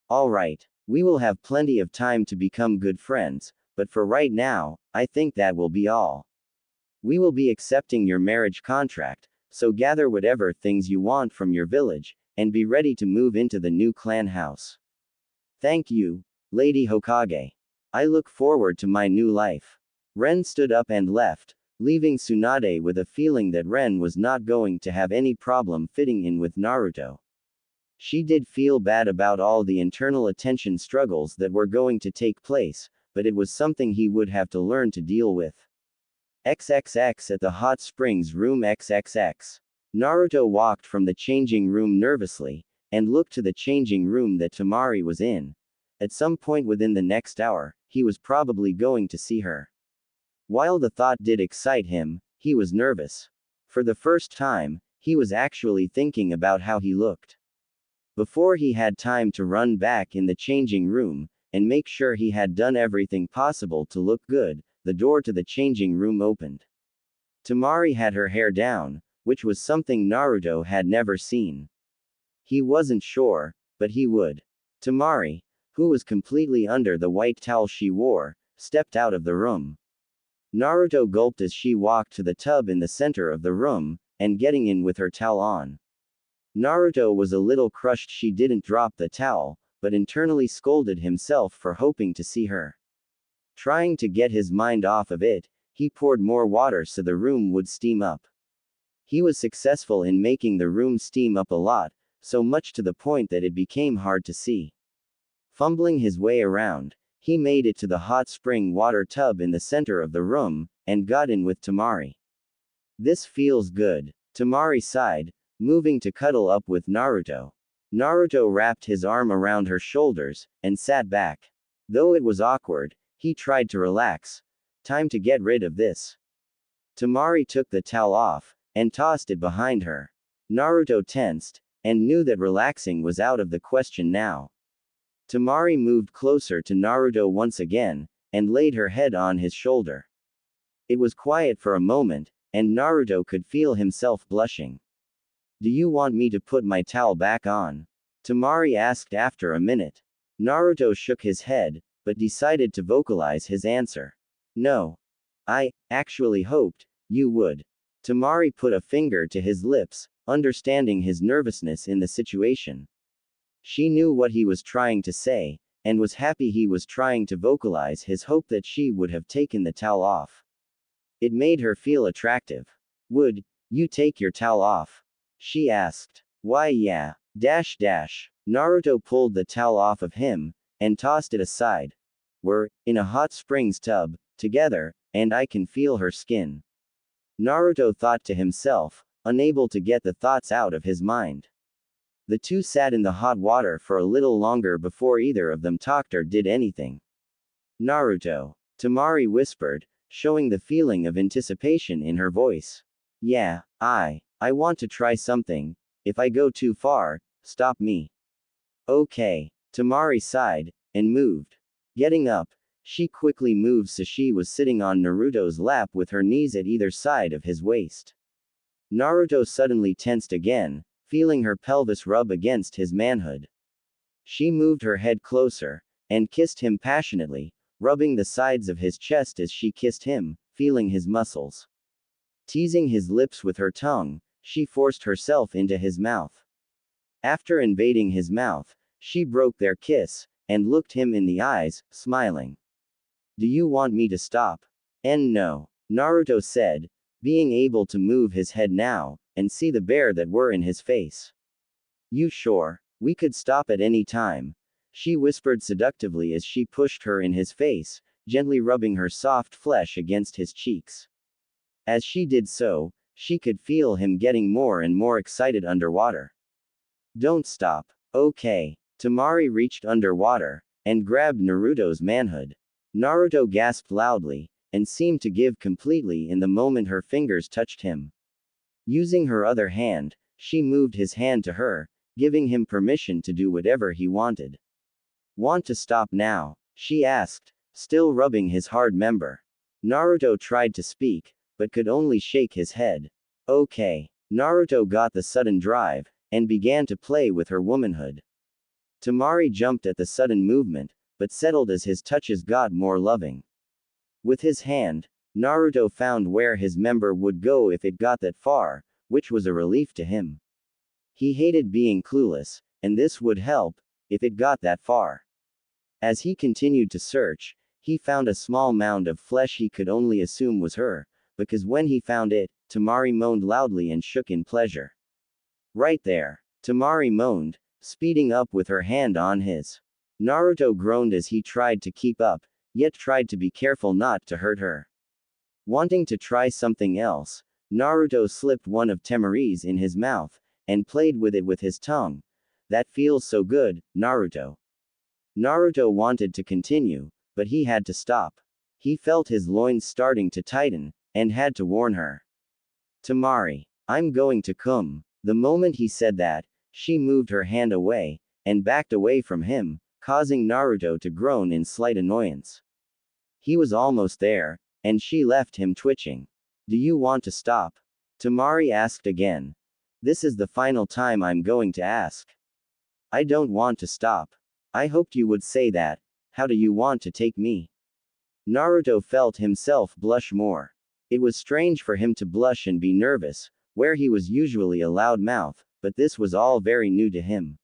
Alright, we will have plenty of time to become good friends, but for right now, I think that will be all. We will be accepting your marriage contract, so gather whatever things you want from your village, and be ready to move into the new clan house. Thank you, Lady Hokage. I look forward to my new life. Ren stood up and left, leaving Tsunade with a feeling that Ren was not going to have any problem fitting in with Naruto. She did feel bad about all the internal attention struggles that were going to take place, but it was something he would have to learn to deal with. XXX at the hot springs room XXX. Naruto walked from the changing room nervously, and looked to the changing room that Temari was in. At some point within the next hour, he was probably going to see her. While the thought did excite him, he was nervous. For the first time, he was actually thinking about how he looked. Before he had time to run back in the changing room, and make sure he had done everything possible to look good, the door to the changing room opened. Temari had her hair down, which was something Naruto had never seen. He wasn't sure, but he would. Temari, who was completely under the white towel she wore, stepped out of the room. Naruto gulped as she walked to the tub in the center of the room, and getting in with her towel on. Naruto was a little crushed she didn't drop the towel, but internally scolded himself for hoping to see her. Trying to get his mind off of it, he poured more water so the room would steam up. He was successful in making the room steam up a lot, so much to the point that it became hard to see. Fumbling his way around, he made it to the hot spring water tub in the center of the room, and got in with Temari. This feels good. Temari sighed, moving to cuddle up with Naruto. Naruto wrapped his arm around her shoulders, and sat back. Though it was awkward, he tried to relax. Time to get rid of this. Temari took the towel off, and tossed it behind her. Naruto tensed, and knew that relaxing was out of the question now. Temari moved closer to Naruto once again, and laid her head on his shoulder. It was quiet for a moment, and Naruto could feel himself blushing. Do you want me to put my towel back on? Temari asked after a minute. Naruto shook his head, but decided to vocalize his answer. No. I actually hoped you would. Temari put a finger to his lips, understanding his nervousness in the situation. She knew what he was trying to say, and was happy he was trying to vocalize his hope that she would have taken the towel off. It made her feel attractive. Would you take your towel off? She asked. Why yeah. Naruto pulled the towel off of him, and tossed it aside. We're in a hot springs tub, together, and I can feel her skin. Naruto thought to himself, unable to get the thoughts out of his mind. The two sat in the hot water for a little longer before either of them talked or did anything. Naruto. Temari whispered, showing the feeling of anticipation in her voice. Yeah, I want to try something. If I go too far, stop me. Okay. Temari sighed, and moved. Getting up, she quickly moved so she was sitting on Naruto's lap with her knees at either side of his waist. Naruto suddenly tensed again, feeling her pelvis rub against his manhood. She moved her head closer, and kissed him passionately, rubbing the sides of his chest as she kissed him, feeling his muscles. Teasing his lips with her tongue, she forced herself into his mouth. After invading his mouth, she broke their kiss, and looked him in the eyes, smiling. Do you want me to stop? No. Naruto said, being able to move his head now, and see the bear that were in his face. You sure? We could stop at any time. She whispered seductively as she pushed her in his face, gently rubbing her soft flesh against his cheeks. As she did so, she could feel him getting more and more excited underwater. Don't stop. Okay. Tamari reached underwater and grabbed Naruto's manhood. Naruto gasped loudly and seemed to give completely in the moment her fingers touched him. Using her other hand, she moved his hand to her, giving him permission to do whatever he wanted. Want to stop now? She asked, still rubbing his hard member. Naruto tried to speak, but could only shake his head. Okay. Naruto got the sudden drive and began to play with her womanhood. Tamari jumped at the sudden movement, but settled as his touches got more loving. With his hand, Naruto found where his member would go if it got that far, which was a relief to him. He hated being clueless, and this would help if it got that far. As he continued to search, he found a small mound of flesh he could only assume was her, because when he found it, Tamari moaned loudly and shook in pleasure. Right there. Tamari moaned, speeding up with her hand on his. Naruto groaned as he tried to keep up, yet tried to be careful not to hurt her. Wanting to try something else, Naruto slipped one of Tamari's in his mouth, and played with it with his tongue. That feels so good, Naruto. Naruto wanted to continue, but he had to stop. He felt his loins starting to tighten, and had to warn her. Tamari, I'm going to come. The moment he said that, she moved her hand away, and backed away from him, causing Naruto to groan in slight annoyance. He was almost there, and she left him twitching. Do you want to stop? Tamari asked again. This is the final time I'm going to ask. I don't want to stop. I hoped you would say that. How do you want to take me? Naruto felt himself blush more. It was strange for him to blush and be nervous, where he was usually a loud mouth, but this was all very new to him.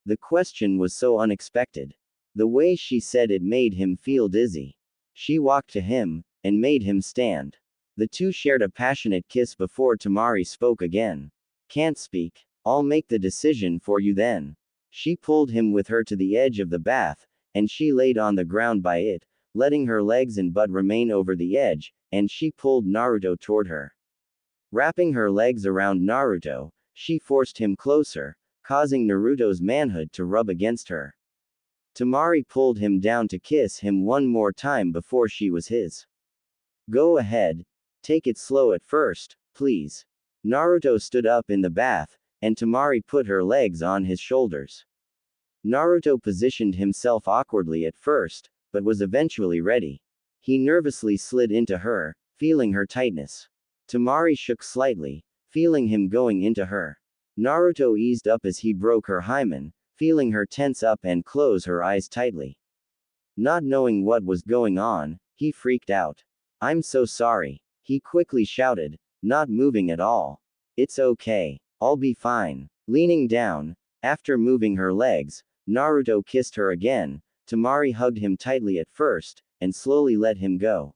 The question was so unexpected. The way she said it made him feel dizzy. She walked to him, and made him stand. The two shared a passionate kiss before Tamari spoke again. Can't speak. I'll make the decision for you then. She pulled him with her to the edge of the bath, and she laid on the ground by it, letting her legs and butt remain over the edge, and she pulled Naruto toward her. Wrapping her legs around Naruto, she forced him closer, causing Naruto's manhood to rub against her. Tamari pulled him down to kiss him one more time before she was his. Go ahead. Take it slow at first, please. Naruto stood up in the bath, and Tamari put her legs on his shoulders. Naruto positioned himself awkwardly at first, but was eventually ready. He nervously slid into her, feeling her tightness. Tamari shook slightly, feeling him going into her. Naruto eased up as he broke her hymen, feeling her tense up and close her eyes tightly. Not knowing what was going on, he freaked out. I'm so sorry, he quickly shouted, not moving at all. It's okay. I'll be fine. Leaning down, after moving her legs, Naruto kissed her again. Tamari hugged him tightly at first, and slowly let him go.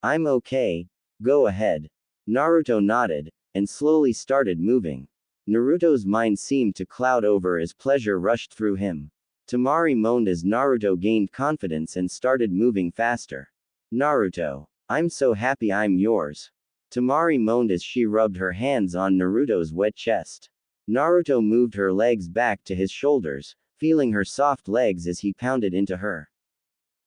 I'm okay. Go ahead. Naruto nodded, and slowly started moving. Naruto's mind seemed to cloud over as pleasure rushed through him. Tamari moaned as Naruto gained confidence and started moving faster. Naruto, I'm so happy I'm yours. Tamari moaned as she rubbed her hands on Naruto's wet chest. Naruto moved her legs back to his shoulders, feeling her soft legs as he pounded into her.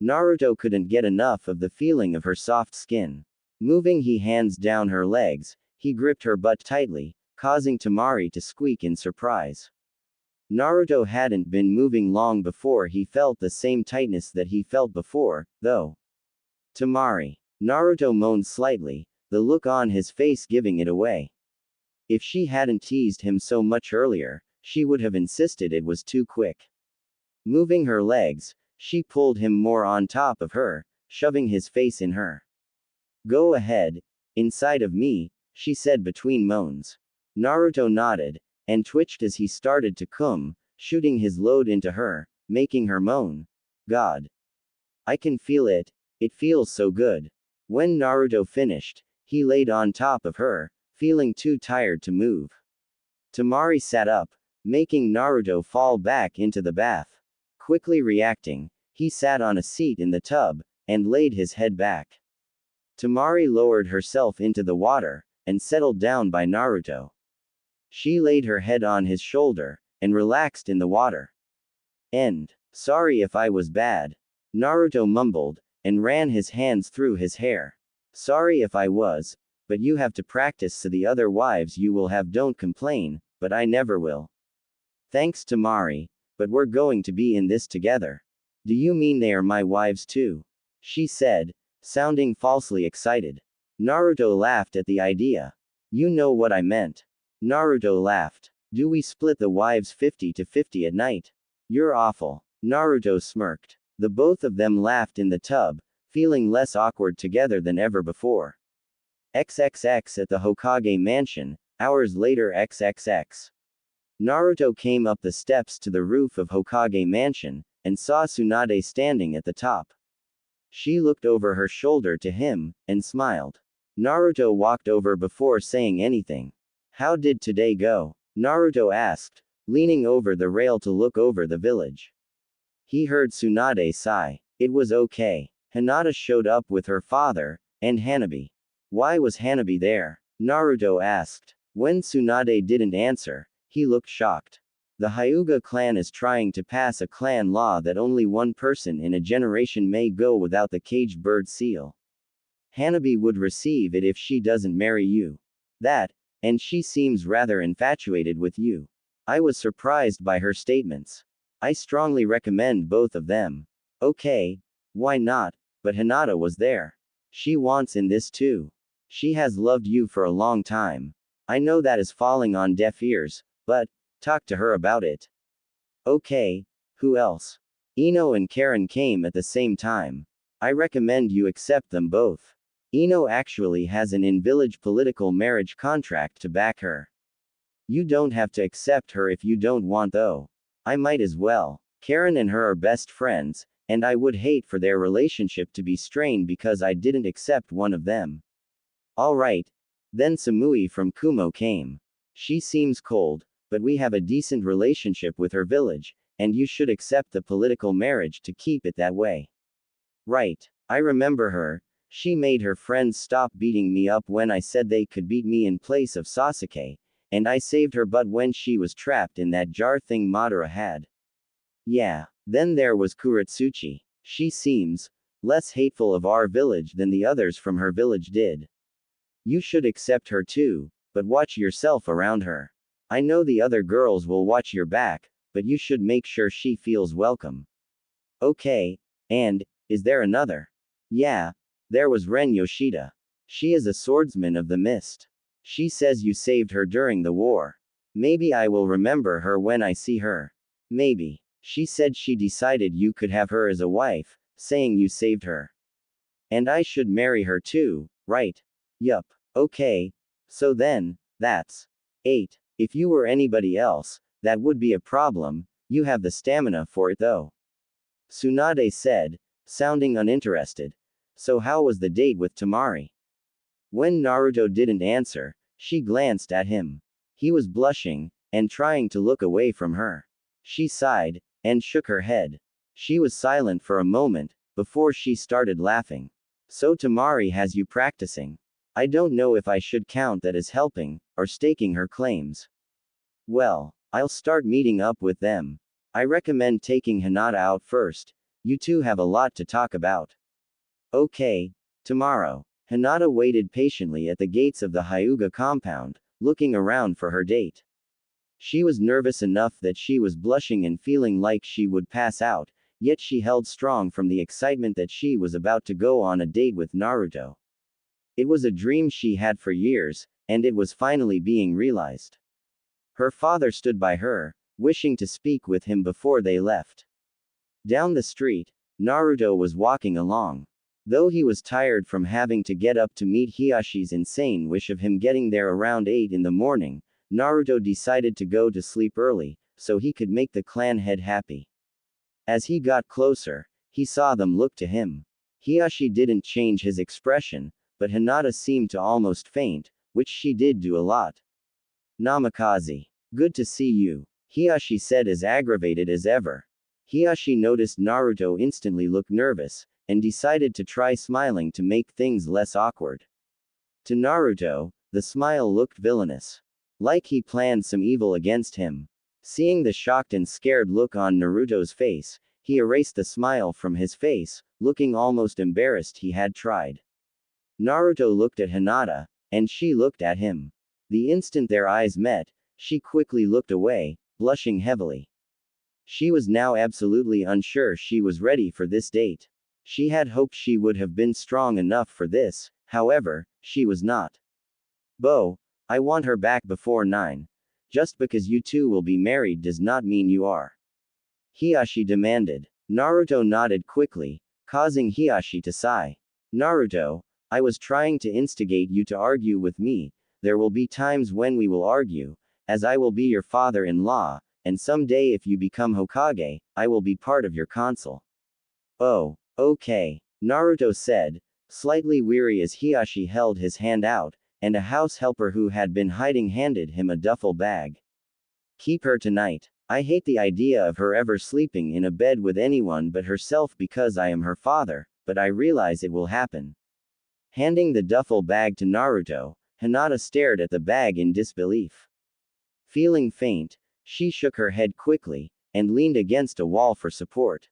Naruto couldn't get enough of the feeling of her soft skin. Moving his hands down her legs, he gripped her butt tightly, causing Tamari to squeak in surprise. Naruto hadn't been moving long before he felt the same tightness that he felt before, though. Tamari. Naruto moaned slightly, the look on his face giving it away. If she hadn't teased him so much earlier, she would have insisted it was too quick. Moving her legs, she pulled him more on top of her, shoving his face in her. Go ahead, inside of me, she said between moans. Naruto nodded, and twitched as he started to come, shooting his load into her, making her moan. God. I can feel it. It feels so good. When Naruto finished, he laid on top of her, feeling too tired to move. Tamari sat up, making Naruto fall back into the bath. Quickly reacting, he sat on a seat in the tub, and laid his head back. Temari lowered herself into the water, and settled down by Naruto. She laid her head on his shoulder, and relaxed in the water. End. Sorry if I was bad. Naruto mumbled, and ran his hands through his hair. Sorry if I was, but you have to practice so the other wives you will have don't complain, but I never will. Thanks Temari, but we're going to be in this together. Do you mean they are my wives too? She said, sounding falsely excited. Naruto laughed at the idea. You know what I meant. Naruto laughed. Do we split the wives 50-50 at night? You're awful. Naruto smirked. The both of them laughed in the tub, feeling less awkward together than ever before. XXX at the Hokage mansion, hours later XXX. Naruto came up the steps to the roof of Hokage mansion, and saw Tsunade standing at the top. She looked over her shoulder to him, and smiled. Naruto walked over before saying anything. How did today go? Naruto asked, leaning over the rail to look over the village. He heard Tsunade sigh. It was okay. Hinata showed up with her father, and Hanabi. Why was Hanabi there? Naruto asked. When Tsunade didn't answer, he looked shocked. The Hyuga clan is trying to pass a clan law that only one person in a generation may go without the caged bird seal. Hanabi would receive it if she doesn't marry you. That, and she seems rather infatuated with you. I was surprised by her statements. I strongly recommend both of them. Okay, why not? But Hinata was there. She wants in this too. She has loved you for a long time. I know that is falling on deaf ears, but talk to her about it. Okay, who else? Ino and Karen came at the same time. I recommend you accept them both. Ino actually has an in-village political marriage contract to back her. You don't have to accept her if you don't want though. I might as well. Karen and her are best friends, and I would hate for their relationship to be strained because I didn't accept one of them. Alright. Then Samui from Kumo came. She seems cold, but we have a decent relationship with her village, and you should accept the political marriage to keep it that way. Right. I remember her. She made her friends stop beating me up when I said they could beat me in place of Sasuke, and I saved her butt when she was trapped in that jar thing Madara had. Yeah. Then there was Kuratsuchi. She seems less hateful of our village than the others from her village did. You should accept her too, but watch yourself around her. I know the other girls will watch your back, but you should make sure she feels welcome. Okay, and, is there another? Yeah, there was Ren Yoshida. She is a swordsman of the mist. She says you saved her during the war. Maybe I will remember her when I see her. Maybe. She said she decided you could have her as a wife, saying you saved her. And I should marry her too, right? Yup. Okay. So then, that's 8. If you were anybody else, that would be a problem. You have the stamina for it though. Tsunade said, sounding uninterested. So how was the date with Temari? When Naruto didn't answer, she glanced at him. He was blushing, and trying to look away from her. She sighed, and shook her head. She was silent for a moment, before she started laughing. So Temari has you practicing. I don't know if I should count that as helping, or staking her claims. Well, I'll start meeting up with them. I recommend taking Hinata out first. You two have a lot to talk about. Okay, tomorrow. Hinata waited patiently at the gates of the Hyuga compound, looking around for her date. She was nervous enough that she was blushing and feeling like she would pass out, yet she held strong from the excitement that she was about to go on a date with Naruto. It was a dream she had for years, and it was finally being realized. Her father stood by her, wishing to speak with him before they left. Down the street, Naruto was walking along. Though he was tired from having to get up to meet Hiyashi's insane wish of him getting there around 8 in the morning, Naruto decided to go to sleep early, so he could make the clan head happy. As he got closer, he saw them look to him. Hiyashi didn't change his expression, but Hinata seemed to almost faint, which she did do a lot. Namikaze. Good to see you. Hiashi said as aggravated as ever. Hiashi noticed Naruto instantly look nervous, and decided to try smiling to make things less awkward. To Naruto, the smile looked villainous. Like he planned some evil against him. Seeing the shocked and scared look on Naruto's face, he erased the smile from his face, looking almost embarrassed he had tried. Naruto looked at Hinata, and she looked at him. The instant their eyes met, she quickly looked away, blushing heavily. She was now absolutely unsure she was ready for this date. She had hoped she would have been strong enough for this, however, she was not. Bo, I want her back before 9. Just because you two will be married does not mean you are. Hiashi demanded. Naruto nodded quickly, causing Hiashi to sigh. Naruto, I was trying to instigate you to argue with me. There will be times when we will argue, as I will be your father-in-law, and someday if you become Hokage, I will be part of your council. Oh, okay, Naruto said, slightly weary as Hiashi held his hand out, and a house helper who had been hiding handed him a duffel bag. Keep her tonight. I hate the idea of her ever sleeping in a bed with anyone but herself because I am her father, but I realize it will happen. Handing the duffel bag to Naruto, Hinata stared at the bag in disbelief. Feeling faint, she shook her head quickly, and leaned against a wall for support.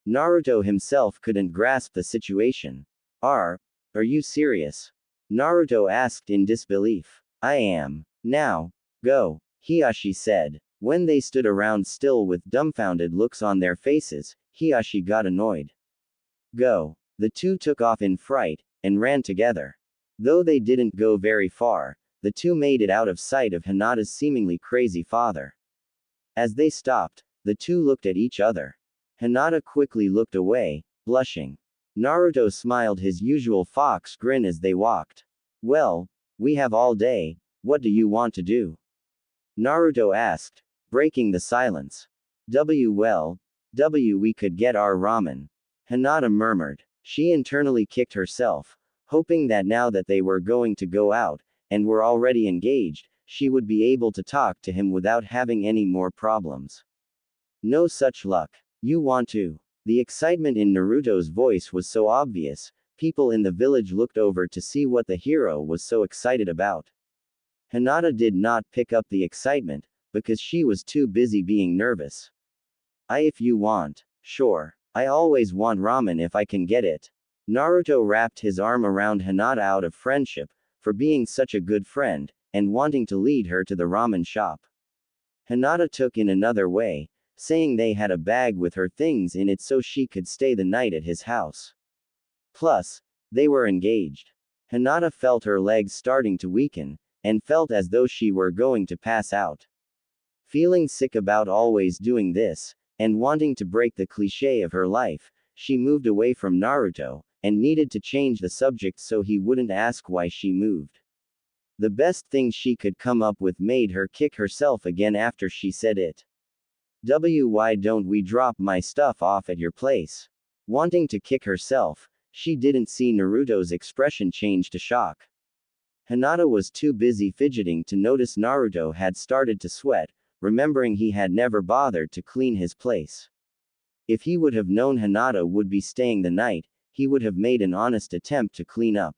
Naruto himself couldn't grasp the situation. Are you serious? Naruto asked in disbelief. I am. Now, go, Hiashi said. When they stood around still with dumbfounded looks on their faces, Hiashi got annoyed. Go. The two took off in fright, and ran together. Though they didn't go very far, the two made it out of sight of Hinata's seemingly crazy father. As they stopped, the two looked at each other. Hinata quickly looked away, blushing. Naruto smiled his usual fox grin as they walked. Well, we have all day, what do you want to do? Naruto asked, breaking the silence. Well, we could get our ramen. Hinata murmured. She internally kicked herself, hoping that now that they were going to go out, and were already engaged, she would be able to talk to him without having any more problems. No such luck. You want to? The excitement in Naruto's voice was so obvious, people in the village looked over to see what the hero was so excited about. Hinata did not pick up the excitement, because she was too busy being nervous. If you want. Sure. I always want ramen if I can get it. Naruto wrapped his arm around Hinata out of friendship, for being such a good friend, and wanting to lead her to the ramen shop. Hinata took in another way, saying they had a bag with her things in it so she could stay the night at his house. Plus, they were engaged. Hinata felt her legs starting to weaken, and felt as though she were going to pass out. Feeling sick about always doing this, and wanting to break the cliché of her life, she moved away from Naruto, and needed to change the subject so he wouldn't ask why she moved. The best thing she could come up with made her kick herself again after she said it. Why don't we drop my stuff off at your place? Wanting to kick herself, she didn't see Naruto's expression change to shock. Hinata was too busy fidgeting to notice Naruto had started to sweat, remembering he had never bothered to clean his place. If he would have known Hinata would be staying the night, he would have made an honest attempt to clean up.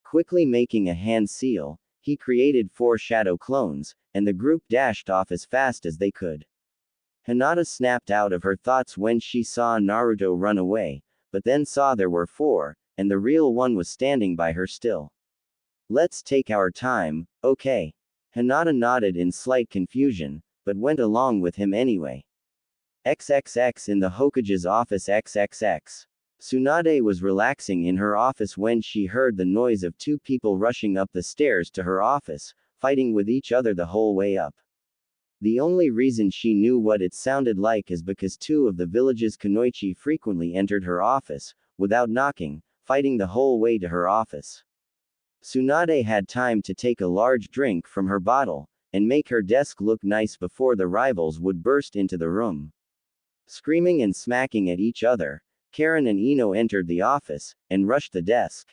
Quickly making a hand seal, he created 4 shadow clones, and the group dashed off as fast as they could. Hinata snapped out of her thoughts when she saw Naruto run away, but then saw there were 4, and the real one was standing by her still. Let's take our time, okay? Hinata nodded in slight confusion, but went along with him anyway. XXX in the Hokage's office XXX. Tsunade was relaxing in her office when she heard the noise of 2 people rushing up the stairs to her office, fighting with each other the whole way up. The only reason she knew what it sounded like is because 2 of the village's kunoichi frequently entered her office, without knocking, fighting the whole way to her office. Tsunade had time to take a large drink from her bottle, and make her desk look nice before the rivals would burst into the room. Screaming and smacking at each other, Karen and Ino entered the office, and rushed the desk.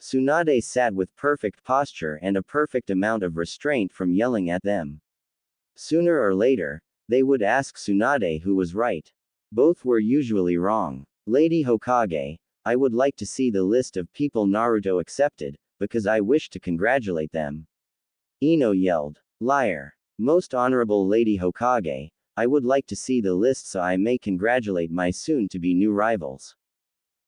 Tsunade sat with perfect posture and a perfect amount of restraint from yelling at them. Sooner or later, they would ask Tsunade who was right. Both were usually wrong. Lady Hokage, I would like to see the list of people Naruto accepted, because I wish to congratulate them. Ino yelled. Liar. Most honorable Lady Hokage, I would like to see the list so I may congratulate my soon-to-be new rivals.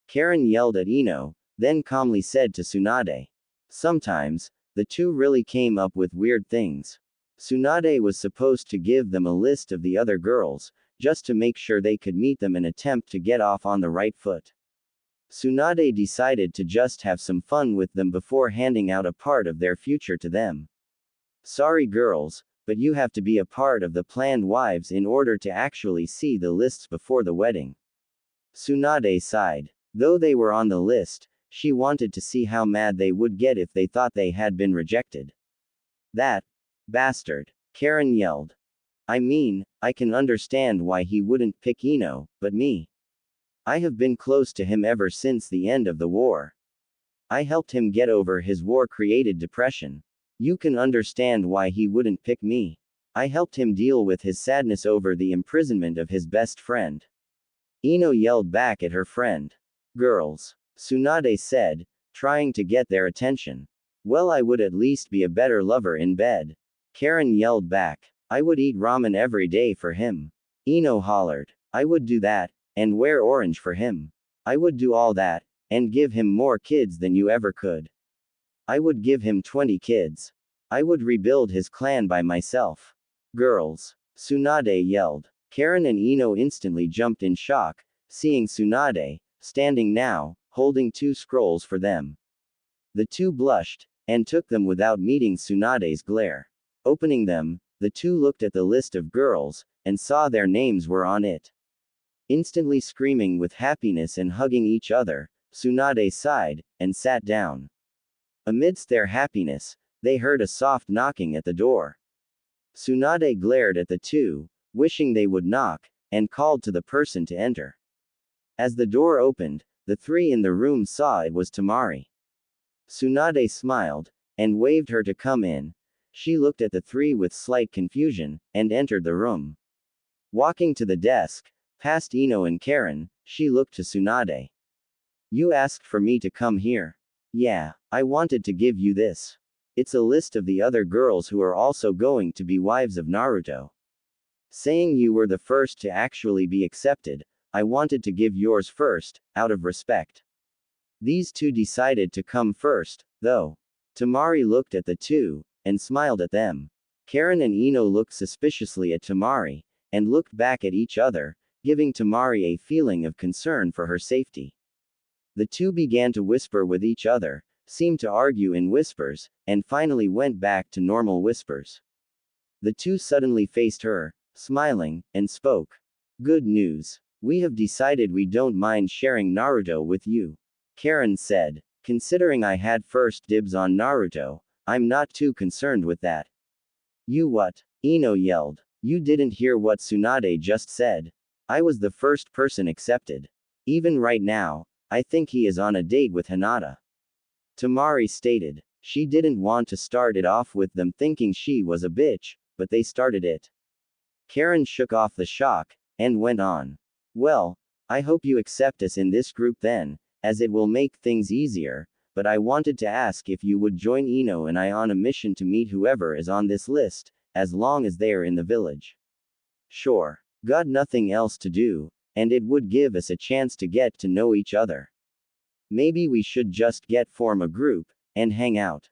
Karen yelled at Ino, then calmly said to Tsunade. Sometimes, the two really came up with weird things. Tsunade was supposed to give them a list of the other girls, just to make sure they could meet them and attempt to get off on the right foot. Tsunade decided to just have some fun with them before handing out a part of their future to them. Sorry girls, but you have to be a part of the planned wives in order to actually see the lists before the wedding. Tsunade sighed. Though they were on the list, she wanted to see how mad they would get if they thought they had been rejected. That bastard, Karen yelled. I mean, I can understand why he wouldn't pick Ino, but me. I have been close to him ever since the end of the war. I helped him get over his war-created depression. You can understand why he wouldn't pick me. I helped him deal with his sadness over the imprisonment of his best friend. Ino yelled back at her friend. Girls, Tsunade said, trying to get their attention. Well, I would at least be a better lover in bed. Karen yelled back. I would eat ramen every day for him. Ino hollered. I would do that, and wear orange for him. I would do all that, and give him more kids than you ever could. I would give him 20 kids. I would rebuild his clan by myself. Girls, Tsunade yelled. Karen and Ino instantly jumped in shock, seeing Tsunade, standing now, holding 2 scrolls for them. The two blushed, and took them without meeting Tsunade's glare. Opening them, the two looked at the list of girls, and saw their names were on it. Instantly screaming with happiness and hugging each other, Tsunade sighed, and sat down. Amidst their happiness, they heard a soft knocking at the door. Tsunade glared at the two, wishing they would knock, and called to the person to enter. As the door opened, the 3 in the room saw it was Tamari. Tsunade smiled, and waved her to come in. She looked at the 3 with slight confusion, and entered the room. Walking to the desk, past Ino and Karen, she looked to Tsunade. You asked for me to come here. Yeah, I wanted to give you this. It's a list of the other girls who are also going to be wives of Naruto. Saying you were the first to actually be accepted, I wanted to give yours first, out of respect. These two decided to come first, though. Tamari looked at the two, and smiled at them. Karen and Ino looked suspiciously at Tamari, and looked back at each other, giving Tamari a feeling of concern for her safety. The two began to whisper with each other, seemed to argue in whispers, and finally went back to normal whispers. The two suddenly faced her, smiling, and spoke. Good news. We have decided we don't mind sharing Naruto with you. Karen said. Considering I had first dibs on Naruto, I'm not too concerned with that. You what? Ino yelled. You didn't hear what Tsunade just said. I was the first person accepted. Even right now, I think he is on a date with Hinata. Tamari stated. She didn't want to start it off with them thinking she was a bitch, but they started it. Karen shook off the shock, and went on. Well, I hope you accept us in this group then, as it will make things easier, but I wanted to ask if you would join Ino and I on a mission to meet whoever is on this list, as long as they are in the village. Sure. Got nothing else to do, and it would give us a chance to get to know each other. Maybe we should just form a group, and hang out.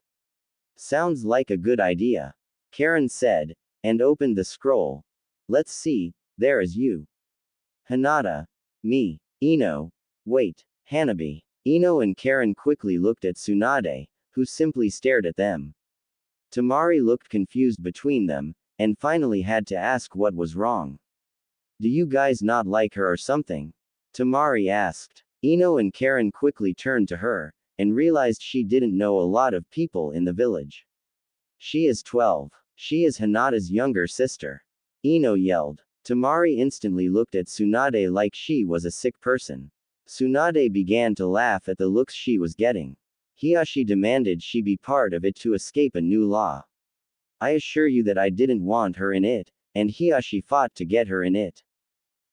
Sounds like a good idea. Karen said, and opened the scroll. Let's see, there is you. Hinata. Me. Ino. Wait. Hanabi. Ino and Karen quickly looked at Tsunade, who simply stared at them. Tamari looked confused between them, and finally had to ask what was wrong. Do you guys not like her or something? Tamari asked. Ino and Karen quickly turned to her, and realized she didn't know a lot of people in the village. She is 12. She is Hinata's younger sister. Ino yelled. Tamari instantly looked at Tsunade like she was a sick person. Tsunade began to laugh at the looks she was getting. Hiyashi demanded she be part of it to escape a new law. I assure you that I didn't want her in it, and Hiashi fought to get her in it.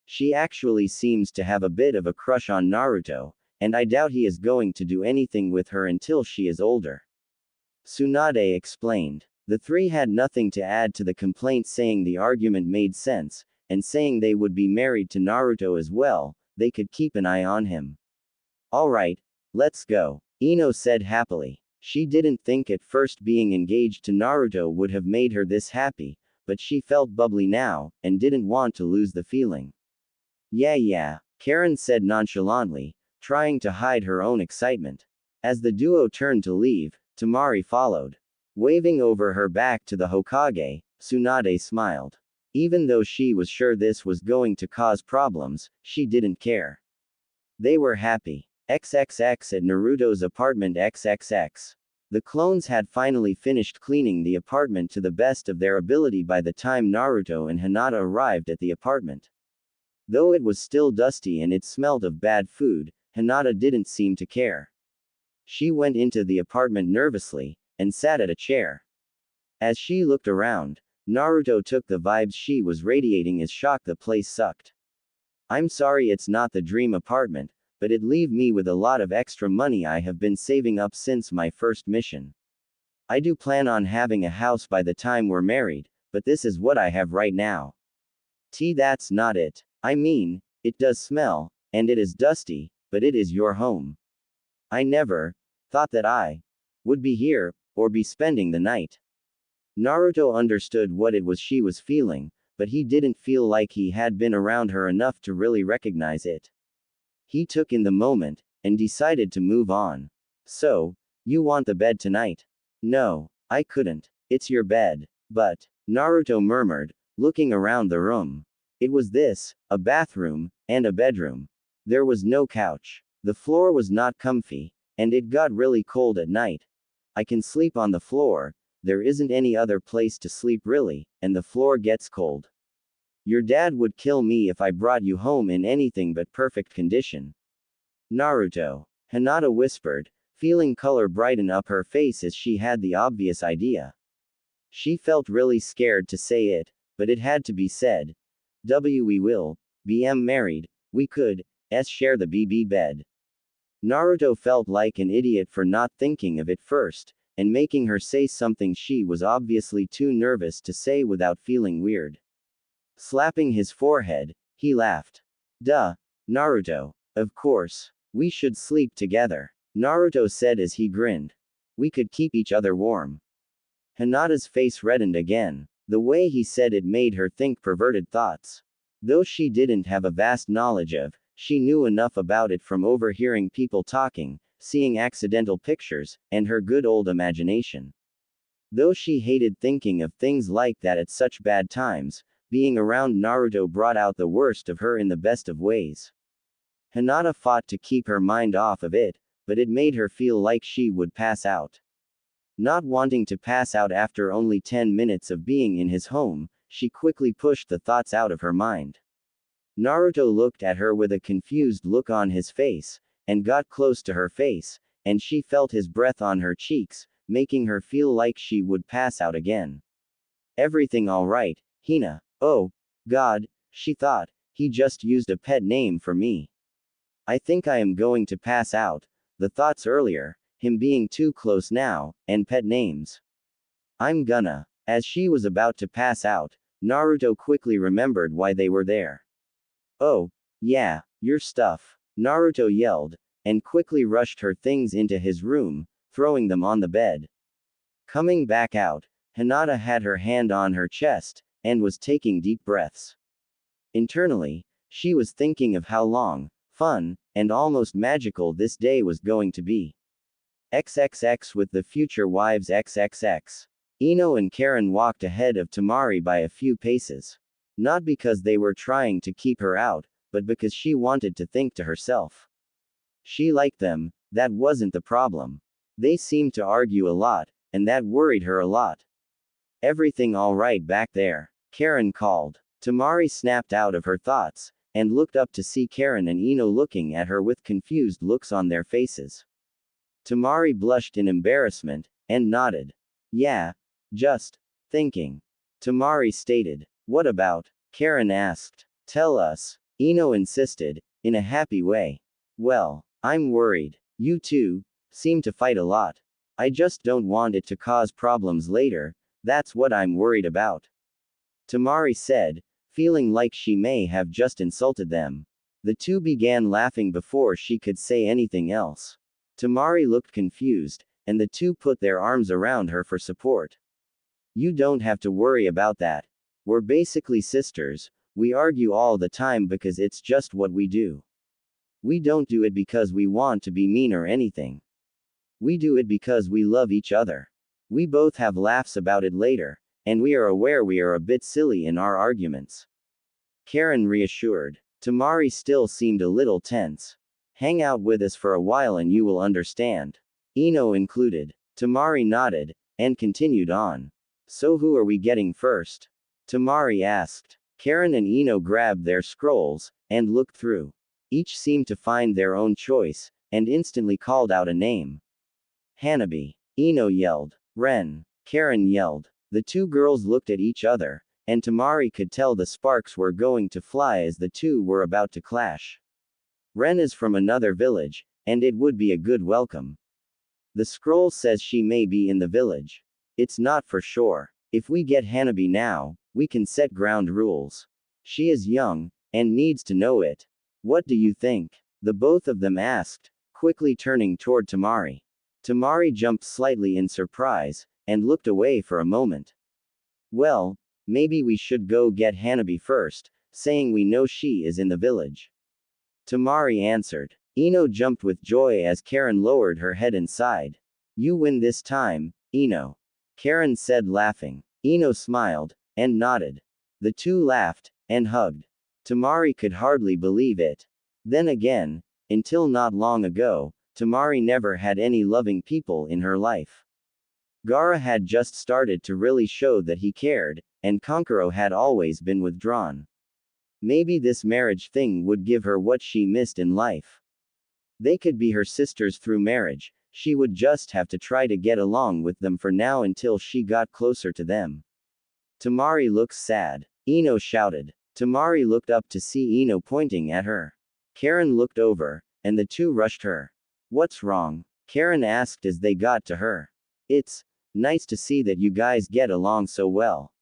She actually seems to have a bit of a crush on Naruto, and I doubt he is going to do anything with her until she is older. Tsunade explained. The three had nothing to add to the complaint, saying the argument made sense, and saying they would be married to Naruto as well, they could keep an eye on him. Alright, let's go, Ino said happily. She didn't think at first being engaged to Naruto would have made her this happy, but she felt bubbly now, and didn't want to lose the feeling. Yeah, Karen said nonchalantly, trying to hide her own excitement. As the duo turned to leave, Temari followed. Waving over her back to the Hokage, Tsunade smiled. Even though she was sure this was going to cause problems, she didn't care. They were happy. XXX at Naruto's apartment XXX. The clones had finally finished cleaning the apartment to the best of their ability by the time Naruto and Hinata arrived at the apartment. Though it was still dusty and it smelled of bad food, Hinata didn't seem to care. She went into the apartment nervously, and sat at a chair. As she looked around, Naruto took the vibes she was radiating as shock the place sucked. I'm sorry it's not the dream apartment, but it leave me with a lot of extra money I have been saving up since my first mission. I do plan on having a house by the time we're married, but this is what I have right now. That's not it. I mean, it does smell, and it is dusty, but it is your home. I never thought that I would be here, or be spending the night. Naruto understood what it was she was feeling, but he didn't feel like he had been around her enough to really recognize it. He took in the moment, and decided to move on. So, you want the bed tonight? No, I couldn't. It's your bed. But, Naruto murmured, looking around the room. It was this, a bathroom, and a bedroom. There was no couch. The floor was not comfy, and it got really cold at night. I can sleep on the floor, there isn't any other place to sleep really, and the floor gets cold. Your dad would kill me if I brought you home in anything but perfect condition. Naruto. Hinata whispered, feeling color brighten up her face as she had the obvious idea. She felt really scared to say it, but it had to be said. We will be married, we could share the BB bed. Naruto felt like an idiot for not thinking of it first, and making her say something she was obviously too nervous to say without feeling weird. Slapping his forehead, he laughed. Duh, Naruto. Of course. We should sleep together. Naruto said as he grinned. We could keep each other warm. Hinata's face reddened again. The way he said it made her think perverted thoughts. Though she didn't have a vast knowledge of, she knew enough about it from overhearing people talking, seeing accidental pictures, and her good old imagination. Though she hated thinking of things like that at such bad times, being around Naruto brought out the worst of her in the best of ways. Hinata fought to keep her mind off of it, but it made her feel like she would pass out. Not wanting to pass out after only 10 minutes of being in his home, she quickly pushed the thoughts out of her mind. Naruto looked at her with a confused look on his face, and got close to her face, and she felt his breath on her cheeks, making her feel like she would pass out again. Everything alright, Hina? Oh, God, she thought, he just used a pet name for me. I think I am going to pass out. The thoughts earlier, him being too close now, and pet names. I'm gonna. As she was about to pass out, Naruto quickly remembered why they were there. Oh, yeah, your stuff. Naruto yelled, and quickly rushed her things into his room, throwing them on the bed. Coming back out, Hinata had her hand on her chest, and was taking deep breaths. Internally, she was thinking of how long, fun, and almost magical this day was going to be. XXX with the future wives XXX. Ino and Karen walked ahead of Temari by a few paces. Not because they were trying to keep her out, but because she wanted to think to herself. She liked them, that wasn't the problem. They seemed to argue a lot, and that worried her a lot. Everything alright back there? Karen called. Temari snapped out of her thoughts, and looked up to see Karen and Ino looking at her with confused looks on their faces. Temari blushed in embarrassment, and nodded. Yeah, just Thinking. Tamari stated. What about? Karen asked. Tell us. Ino insisted, in a happy way. Well, I'm worried. You two seem to fight a lot. I just don't want it to cause problems later, that's what I'm worried about. Tamari said, feeling like she may have just insulted them. The two began laughing before she could say anything else. Tamari looked confused, and the two put their arms around her for support. You don't have to worry about that. We're basically sisters, we argue all the time because it's just what we do. We don't do it because we want to be mean or anything. We do it because we love each other. We both have laughs about it later, and we are aware we are a bit silly in our arguments. Karen reassured. Tamari still seemed a little tense. Hang out with us for a while and you will understand. Ino included. Tamari nodded, and continued on. So who are we getting first? Tamari asked. Karen and Ino grabbed their scrolls, and looked through. Each seemed to find their own choice, and instantly called out a name. Hanabi. Ino yelled. Ren. Karen yelled. The two girls looked at each other, and Tamari could tell the sparks were going to fly as the two were about to clash. Ren is from another village, and it would be a good welcome. The scroll says she may be in the village. It's not for sure. If we get Hanabi now, we can set ground rules. She is young, and needs to know it. What do you think? The both of them asked, quickly turning toward Tamari. Tamari jumped slightly in surprise, and looked away for a moment. Well, maybe we should go get Hanabi first, saying we know she is in the village. Tamari answered. Ino jumped with joy as Karen lowered her head and sighed. You win this time, Ino. Karen said laughing. Ino smiled, and nodded. The two laughed, and hugged. Tamari could hardly believe it. Then again, until not long ago, Tamari never had any loving people in her life. Gaara had just started to really show that he cared, and Kankuro had always been withdrawn. Maybe this marriage thing would give her what she missed in life. They could be her sisters through marriage, she would just have to try to get along with them for now until she got closer to them. Tamari looks sad. Ino shouted. Tamari looked up to see Ino pointing at her. Karen looked over, and the two rushed her. What's wrong? Karen asked as they got to her. It's nice to see that you guys get along so well.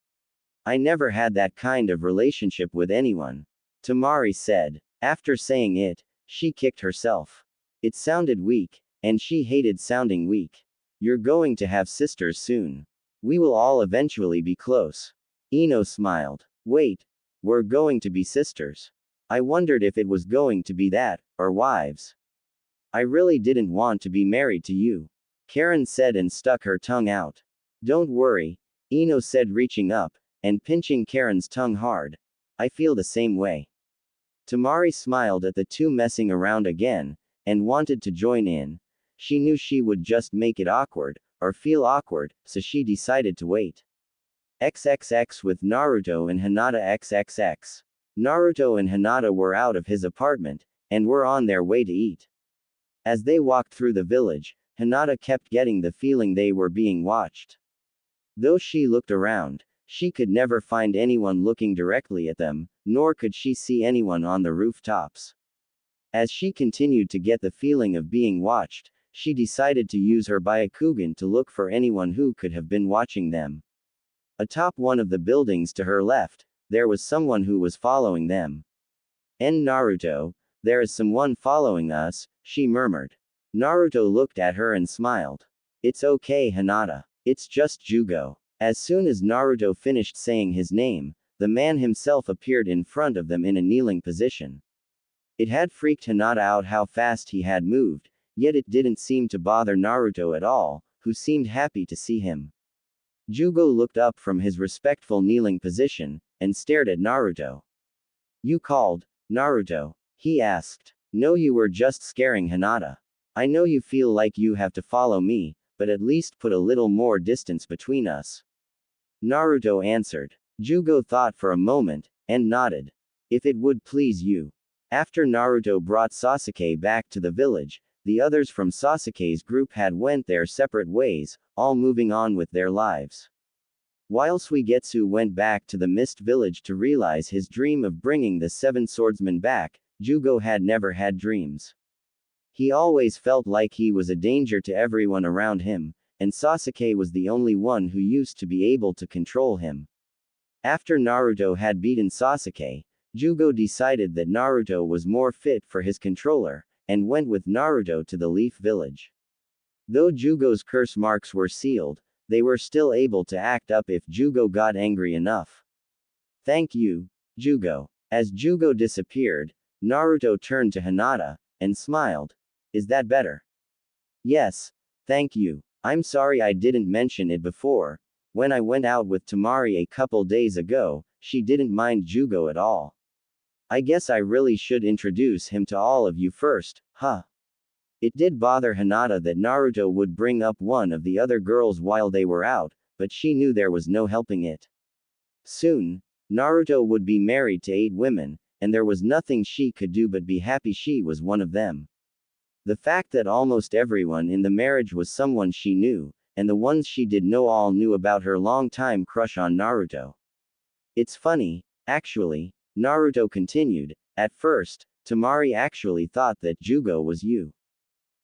I never had that kind of relationship with anyone. Tamari said. After saying it, she kicked herself. It sounded weak, and she hated sounding weak. You're going to have sisters soon. We will all eventually be close. Ino smiled. Wait. We're going to be sisters. I wondered if it was going to be that, or wives. I really didn't want to be married to you. Karen said and stuck her tongue out. Don't worry, Ino said reaching up, and pinching Karen's tongue hard. I feel the same way. Tamari smiled at the two messing around again, and wanted to join in. She knew she would just make it awkward, or feel awkward, so she decided to wait. XXX with Naruto and Hinata XXX. Naruto and Hinata were out of his apartment, and were on their way to eat. As they walked through the village, Hinata kept getting the feeling they were being watched. Though she looked around, she could never find anyone looking directly at them, nor could she see anyone on the rooftops. As she continued to get the feeling of being watched, she decided to use her Byakugan to look for anyone who could have been watching them. Atop one of the buildings to her left, there was someone who was following them. Naruto, there is someone following us, she murmured. Naruto looked at her and smiled. It's okay, Hinata. It's just Jugo. As soon as Naruto finished saying his name, the man himself appeared in front of them in a kneeling position. It had freaked Hinata out how fast he had moved, yet it didn't seem to bother Naruto at all, who seemed happy to see him. Jugo looked up from his respectful kneeling position, and stared at Naruto. You called, Naruto? He asked. No, you were just scaring Hinata. I know you feel like you have to follow me, but at least put a little more distance between us. Naruto answered. Jugo thought for a moment, and nodded. If it would please you. After Naruto brought Sasuke back to the village, the others from Sasuke's group had went their separate ways, all moving on with their lives. While Suigetsu went back to the Mist Village to realize his dream of bringing the seven swordsmen back, Jugo had never had dreams. He always felt like he was a danger to everyone around him, and Sasuke was the only one who used to be able to control him. After Naruto had beaten Sasuke, Jugo decided that Naruto was more fit for his controller, and went with Naruto to the Leaf Village. Though Jugo's curse marks were sealed, they were still able to act up if Jugo got angry enough. Thank you, Jugo. As Jugo disappeared, Naruto turned to Hinata, and smiled. Is that better? Yes, thank you. I'm sorry I didn't mention it before. When I went out with Tamari a couple days ago, she didn't mind Jugo at all. I guess I really should introduce him to all of you first, huh? It did bother Hinata that Naruto would bring up one of the other girls while they were out, but she knew there was no helping it. Soon, Naruto would be married to 8 women, and there was nothing she could do but be happy she was one of them. The fact that almost everyone in the marriage was someone she knew, and the ones she did know all knew about her long-time crush on Naruto. It's funny, actually, Naruto continued, at first, Tamari actually thought that Jugo was you.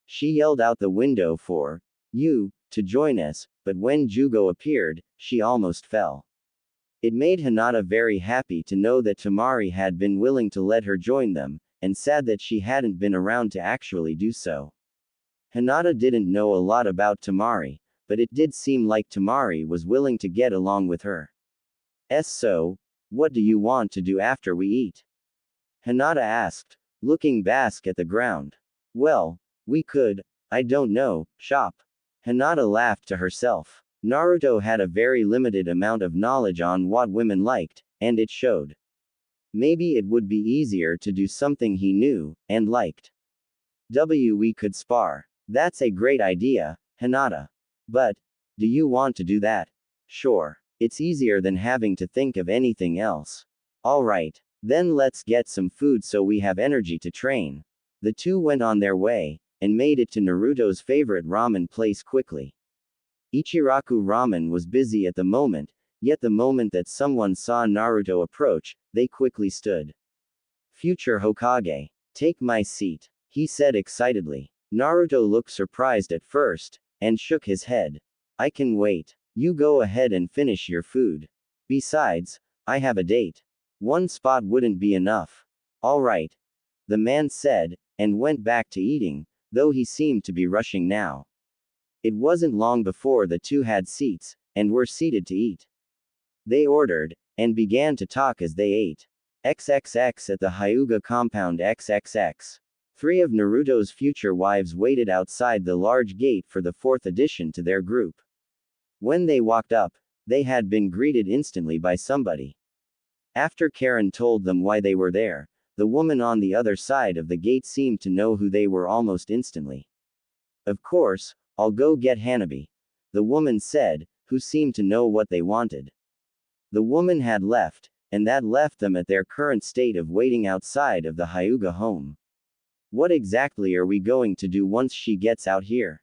She yelled out the window for you to join us, but when Jugo appeared, she almost fell. It made Hinata very happy to know that Tamari had been willing to let her join them, and sad that she hadn't been around to actually do so. Hinata didn't know a lot about Tamari, but it did seem like Tamari was willing to get along with her. So, what do you want to do after we eat? Hinata asked, looking back at the ground. Well, we could, I don't know, shop. Hinata laughed to herself. Naruto had a very limited amount of knowledge on what women liked, and it showed. Maybe it would be easier to do something he knew and liked. We could spar. That's a great idea, Hinata. But, do you want to do that? Sure. It's easier than having to think of anything else. Alright, then let's get some food so we have energy to train. The two went on their way, and made it to Naruto's favorite ramen place quickly. Ichiraku Ramen was busy at the moment, yet the moment that someone saw Naruto approach, they quickly stood. Future Hokage, take my seat, he said excitedly. Naruto looked surprised at first, and shook his head. I can wait. You go ahead and finish your food. Besides, I have a date. One spot wouldn't be enough. Alright. The man said, and went back to eating, though he seemed to be rushing now. It wasn't long before the two had seats, and were seated to eat. They ordered, and began to talk as they ate. XXX at the Hyuga compound XXX. 3 of Naruto's future wives waited outside the large gate for the 4th addition to their group. When they walked up, they had been greeted instantly by somebody. After Karen told them why they were there, the woman on the other side of the gate seemed to know who they were almost instantly. Of course, I'll go get Hanabi, the woman said, who seemed to know what they wanted. The woman had left, and that left them at their current state of waiting outside of the Hyuga home. What exactly are we going to do once she gets out here?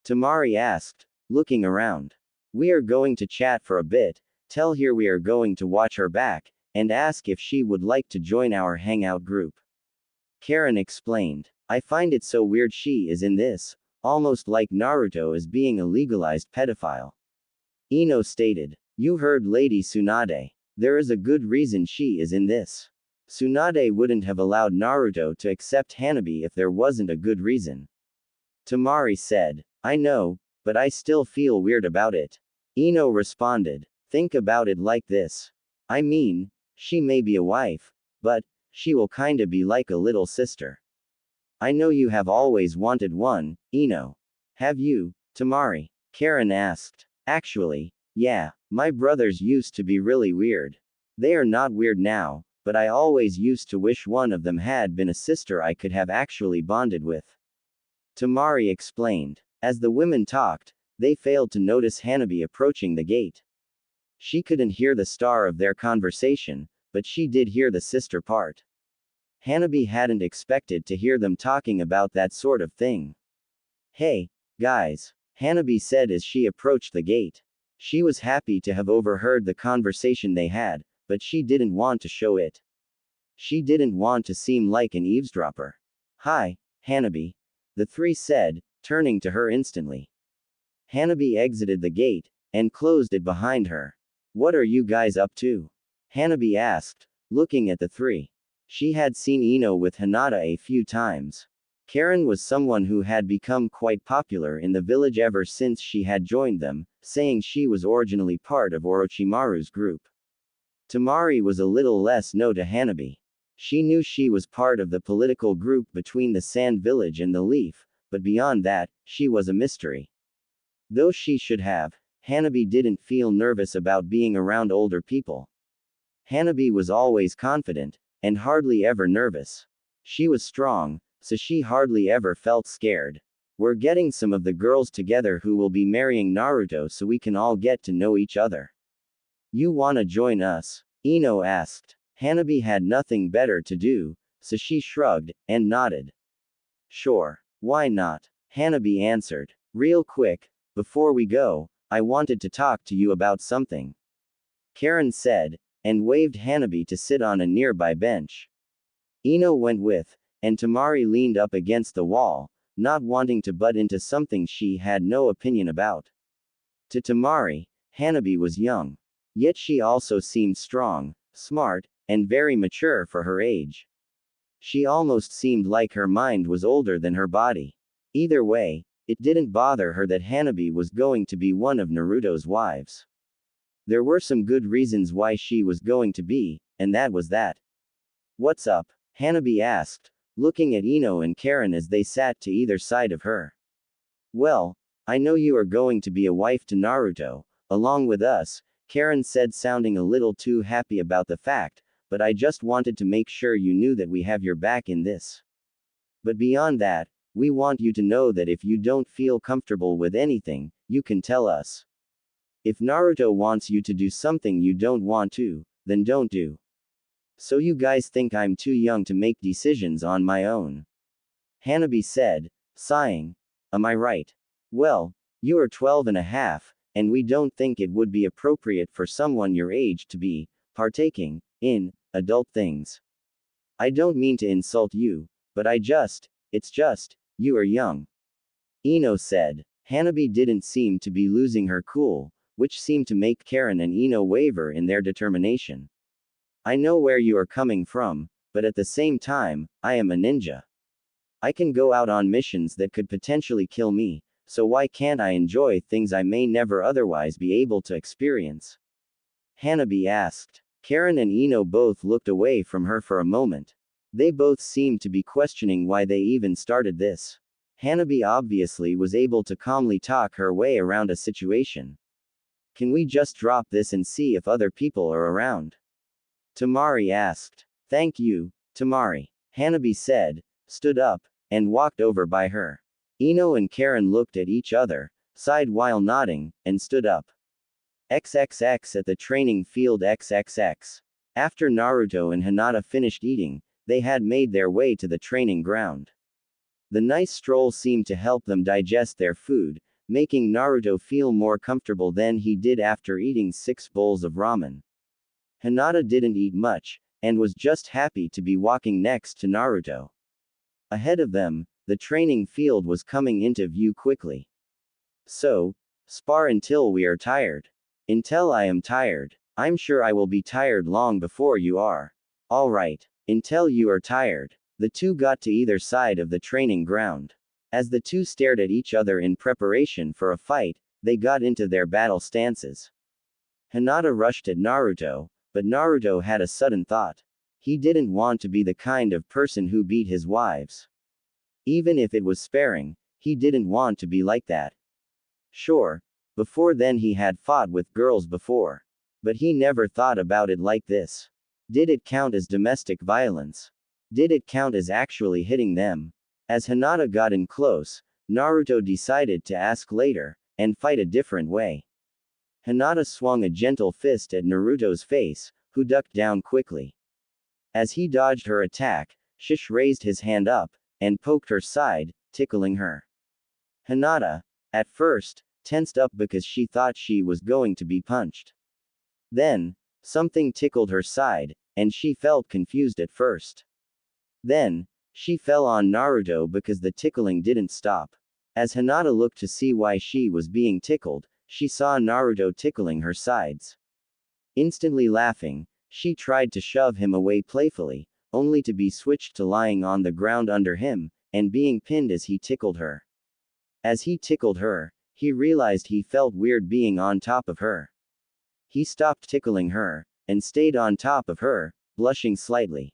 Tamari asked, looking around. We are going to chat for a bit, tell her we are going to watch her back, and ask if she would like to join our hangout group. Karen explained. I find it so weird she is in this, almost like Naruto is being a legalized pedophile. Ino stated. You heard Lady Tsunade. There is a good reason she is in this. Tsunade wouldn't have allowed Naruto to accept Hanabi if there wasn't a good reason. Tamari said. I know, but I still feel weird about it. Ino responded. Think about it like this. I mean, she may be a wife, but she will kinda be like a little sister. I know you have always wanted one, Ino. Have you, Tamari? Karen asked. Actually, yeah, my brothers used to be really weird. They are not weird now, but I always used to wish one of them had been a sister I could have actually bonded with. Tamari explained. As the women talked, they failed to notice Hanabi approaching the gate. She couldn't hear the star of their conversation, but she did hear the sister part. Hanabi hadn't expected to hear them talking about that sort of thing. Hey, guys, Hanabi said as she approached the gate. She was happy to have overheard the conversation they had, but she didn't want to show it. She didn't want to seem like an eavesdropper. Hi, Hanabi, the three said, turning to her instantly. Hanabi exited the gate, and closed it behind her. What are you guys up to? Hanabi asked, looking at the three. She had seen Ino with Hinata a few times. Karen was someone who had become quite popular in the village ever since she had joined them, saying she was originally part of Orochimaru's group. Tamari was a little less known to Hanabi. She knew she was part of the political group between the Sand Village and the Leaf, but beyond that, she was a mystery. Though she should have, Hanabi didn't feel nervous about being around older people. Hanabi was always confident, and hardly ever nervous. She was strong, so she hardly ever felt scared. We're getting some of the girls together who will be marrying Naruto so we can all get to know each other. You wanna join us? Ino asked. Hanabi had nothing better to do, so she shrugged, and nodded. Sure, why not? Hanabi answered. Real quick, before we go, I wanted to talk to you about something. Karen said, and waved Hanabi to sit on a nearby bench. Ino went with, and Tamari leaned up against the wall, not wanting to butt into something she had no opinion about. To Tamari, Hanabi was young. Yet she also seemed strong, smart, and very mature for her age. She almost seemed like her mind was older than her body. Either way, it didn't bother her that Hanabi was going to be one of Naruto's wives. There were some good reasons why she was going to be, and that was that. What's up? Hanabi asked, looking at Ino and Karen as they sat to either side of her. Well, I know you are going to be a wife to Naruto, along with us, Karen said, sounding a little too happy about the fact, but I just wanted to make sure you knew that we have your back in this. But beyond that, we want you to know that if you don't feel comfortable with anything, you can tell us. If Naruto wants you to do something you don't want to, then don't do. So you guys think I'm too young to make decisions on my own? Hanabi said, sighing. Am I right? Well, you are 12 and a half, and we don't think it would be appropriate for someone your age to be partaking in adult things. I don't mean to insult you, but it's just, you are young. Ino said. Hanabi didn't seem to be losing her cool, which seemed to make Karen and Ino waver in their determination. I know where you are coming from, but at the same time, I am a ninja. I can go out on missions that could potentially kill me, so why can't I enjoy things I may never otherwise be able to experience? Hanabi asked. Karen and Ino both looked away from her for a moment. They both seemed to be questioning why they even started this. Hanabi obviously was able to calmly talk her way around a situation. Can we just drop this and see if other people are around? Tamari asked. Thank you, Tamari. Hanabi said, stood up, and walked over by her. Ino and Karen looked at each other, sighed while nodding, and stood up. XXX at the training field XXX. After Naruto and Hinata finished eating, they had made their way to the training ground. The nice stroll seemed to help them digest their food, making Naruto feel more comfortable than he did after eating 6 bowls of ramen. Hinata didn't eat much, and was just happy to be walking next to Naruto. Ahead of them, the training field was coming into view quickly. So, spar until we are tired. Until I am tired. I'm sure I will be tired long before you are. Alright. Until you are tired. The two got to either side of the training ground. As the two stared at each other in preparation for a fight, they got into their battle stances. Hinata rushed at Naruto, but Naruto had a sudden thought. He didn't want to be the kind of person who beat his wives. Even if it was sparing, he didn't want to be like that. Sure, before then he had fought with girls before. But he never thought about it like this. Did it count as domestic violence? Did it count as actually hitting them? As Hinata got in close, Naruto decided to ask later, and fight a different way. Hinata swung a gentle fist at Naruto's face, who ducked down quickly. As he dodged her attack, Shish raised his hand up, and poked her side, tickling her. Hinata, at first, tensed up because she thought she was going to be punched. Then, something tickled her side, and she felt confused at first. Then, she fell on Naruto because the tickling didn't stop. As Hinata looked to see why she was being tickled, she saw Naruto tickling her sides. Instantly laughing, she tried to shove him away playfully, only to be switched to lying on the ground under him, and being pinned as he tickled her. As he tickled her, he realized he felt weird being on top of her. He stopped tickling her, and stayed on top of her, blushing slightly.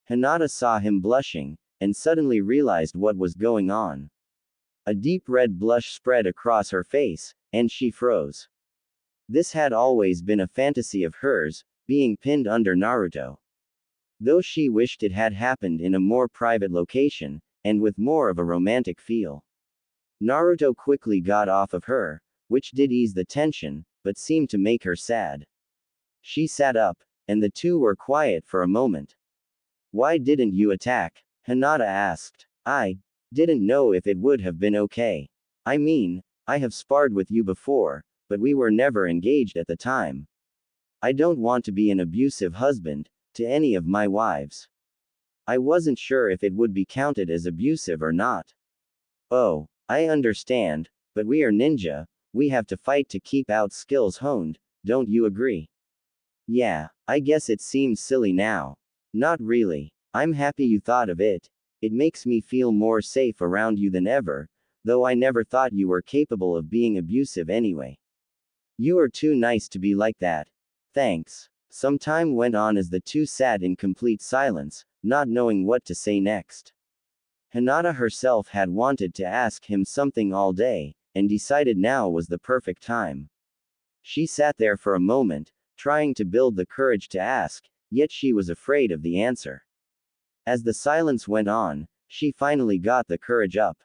Hinata saw him blushing, and suddenly realized what was going on. A deep red blush spread across her face, and she froze. This had always been a fantasy of hers, being pinned under Naruto. Though she wished it had happened in a more private location, and with more of a romantic feel. Naruto quickly got off of her, which did ease the tension, but seemed to make her sad. She sat up, and the two were quiet for a moment. "Why didn't you attack?" Hinata asked. "I didn't know if it would have been okay. I mean, I have sparred with you before, but we were never engaged at the time. I don't want to be an abusive husband to any of my wives. I wasn't sure if it would be counted as abusive or not." "Oh, I understand, but we are ninja, we have to fight to keep our skills honed, don't you agree?" "Yeah, I guess it seems silly now." "Not really. I'm happy you thought of it. It makes me feel more safe around you than ever, though I never thought you were capable of being abusive anyway. You are too nice to be like that." "Thanks." Some time went on as the two sat in complete silence, not knowing what to say next. Hinata herself had wanted to ask him something all day, and decided now was the perfect time. She sat there for a moment, trying to build the courage to ask, yet she was afraid of the answer. As the silence went on, she finally got the courage up.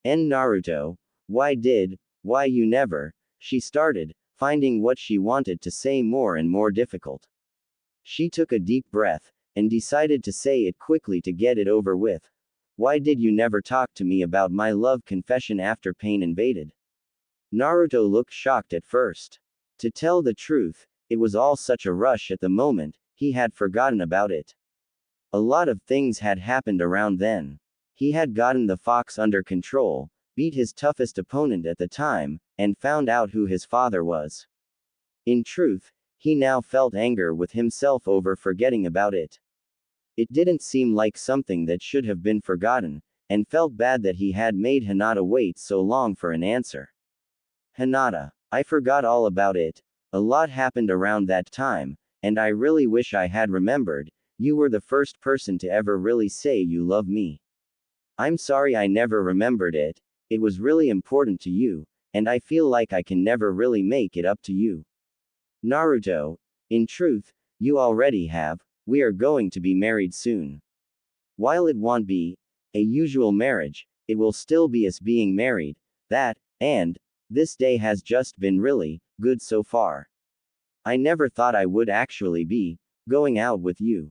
Naruto, why you never, she started, finding what she wanted to say more and more difficult. She took a deep breath, and decided to say it quickly to get it over with. "Why did you never talk to me about my love confession after pain invaded?" Naruto looked shocked at first. To tell the truth, it was all such a rush at the moment, he had forgotten about it. A lot of things had happened around then. He had gotten the fox under control, beat his toughest opponent at the time, and found out who his father was. In truth, he now felt anger with himself over forgetting about it. It didn't seem like something that should have been forgotten, and felt bad that he had made Hinata wait so long for an answer. "Hinata, I forgot all about it. A lot happened around that time, and I really wish I had remembered. You were the first person to ever really say you love me. I'm sorry I never remembered it. It was really important to you, and I feel like I can never really make it up to you. Naruto, in truth, you already have. We are going to be married soon. While it won't be a usual marriage, it will still be us being married. And this day has just been really good so far. I never thought I would actually be going out with you.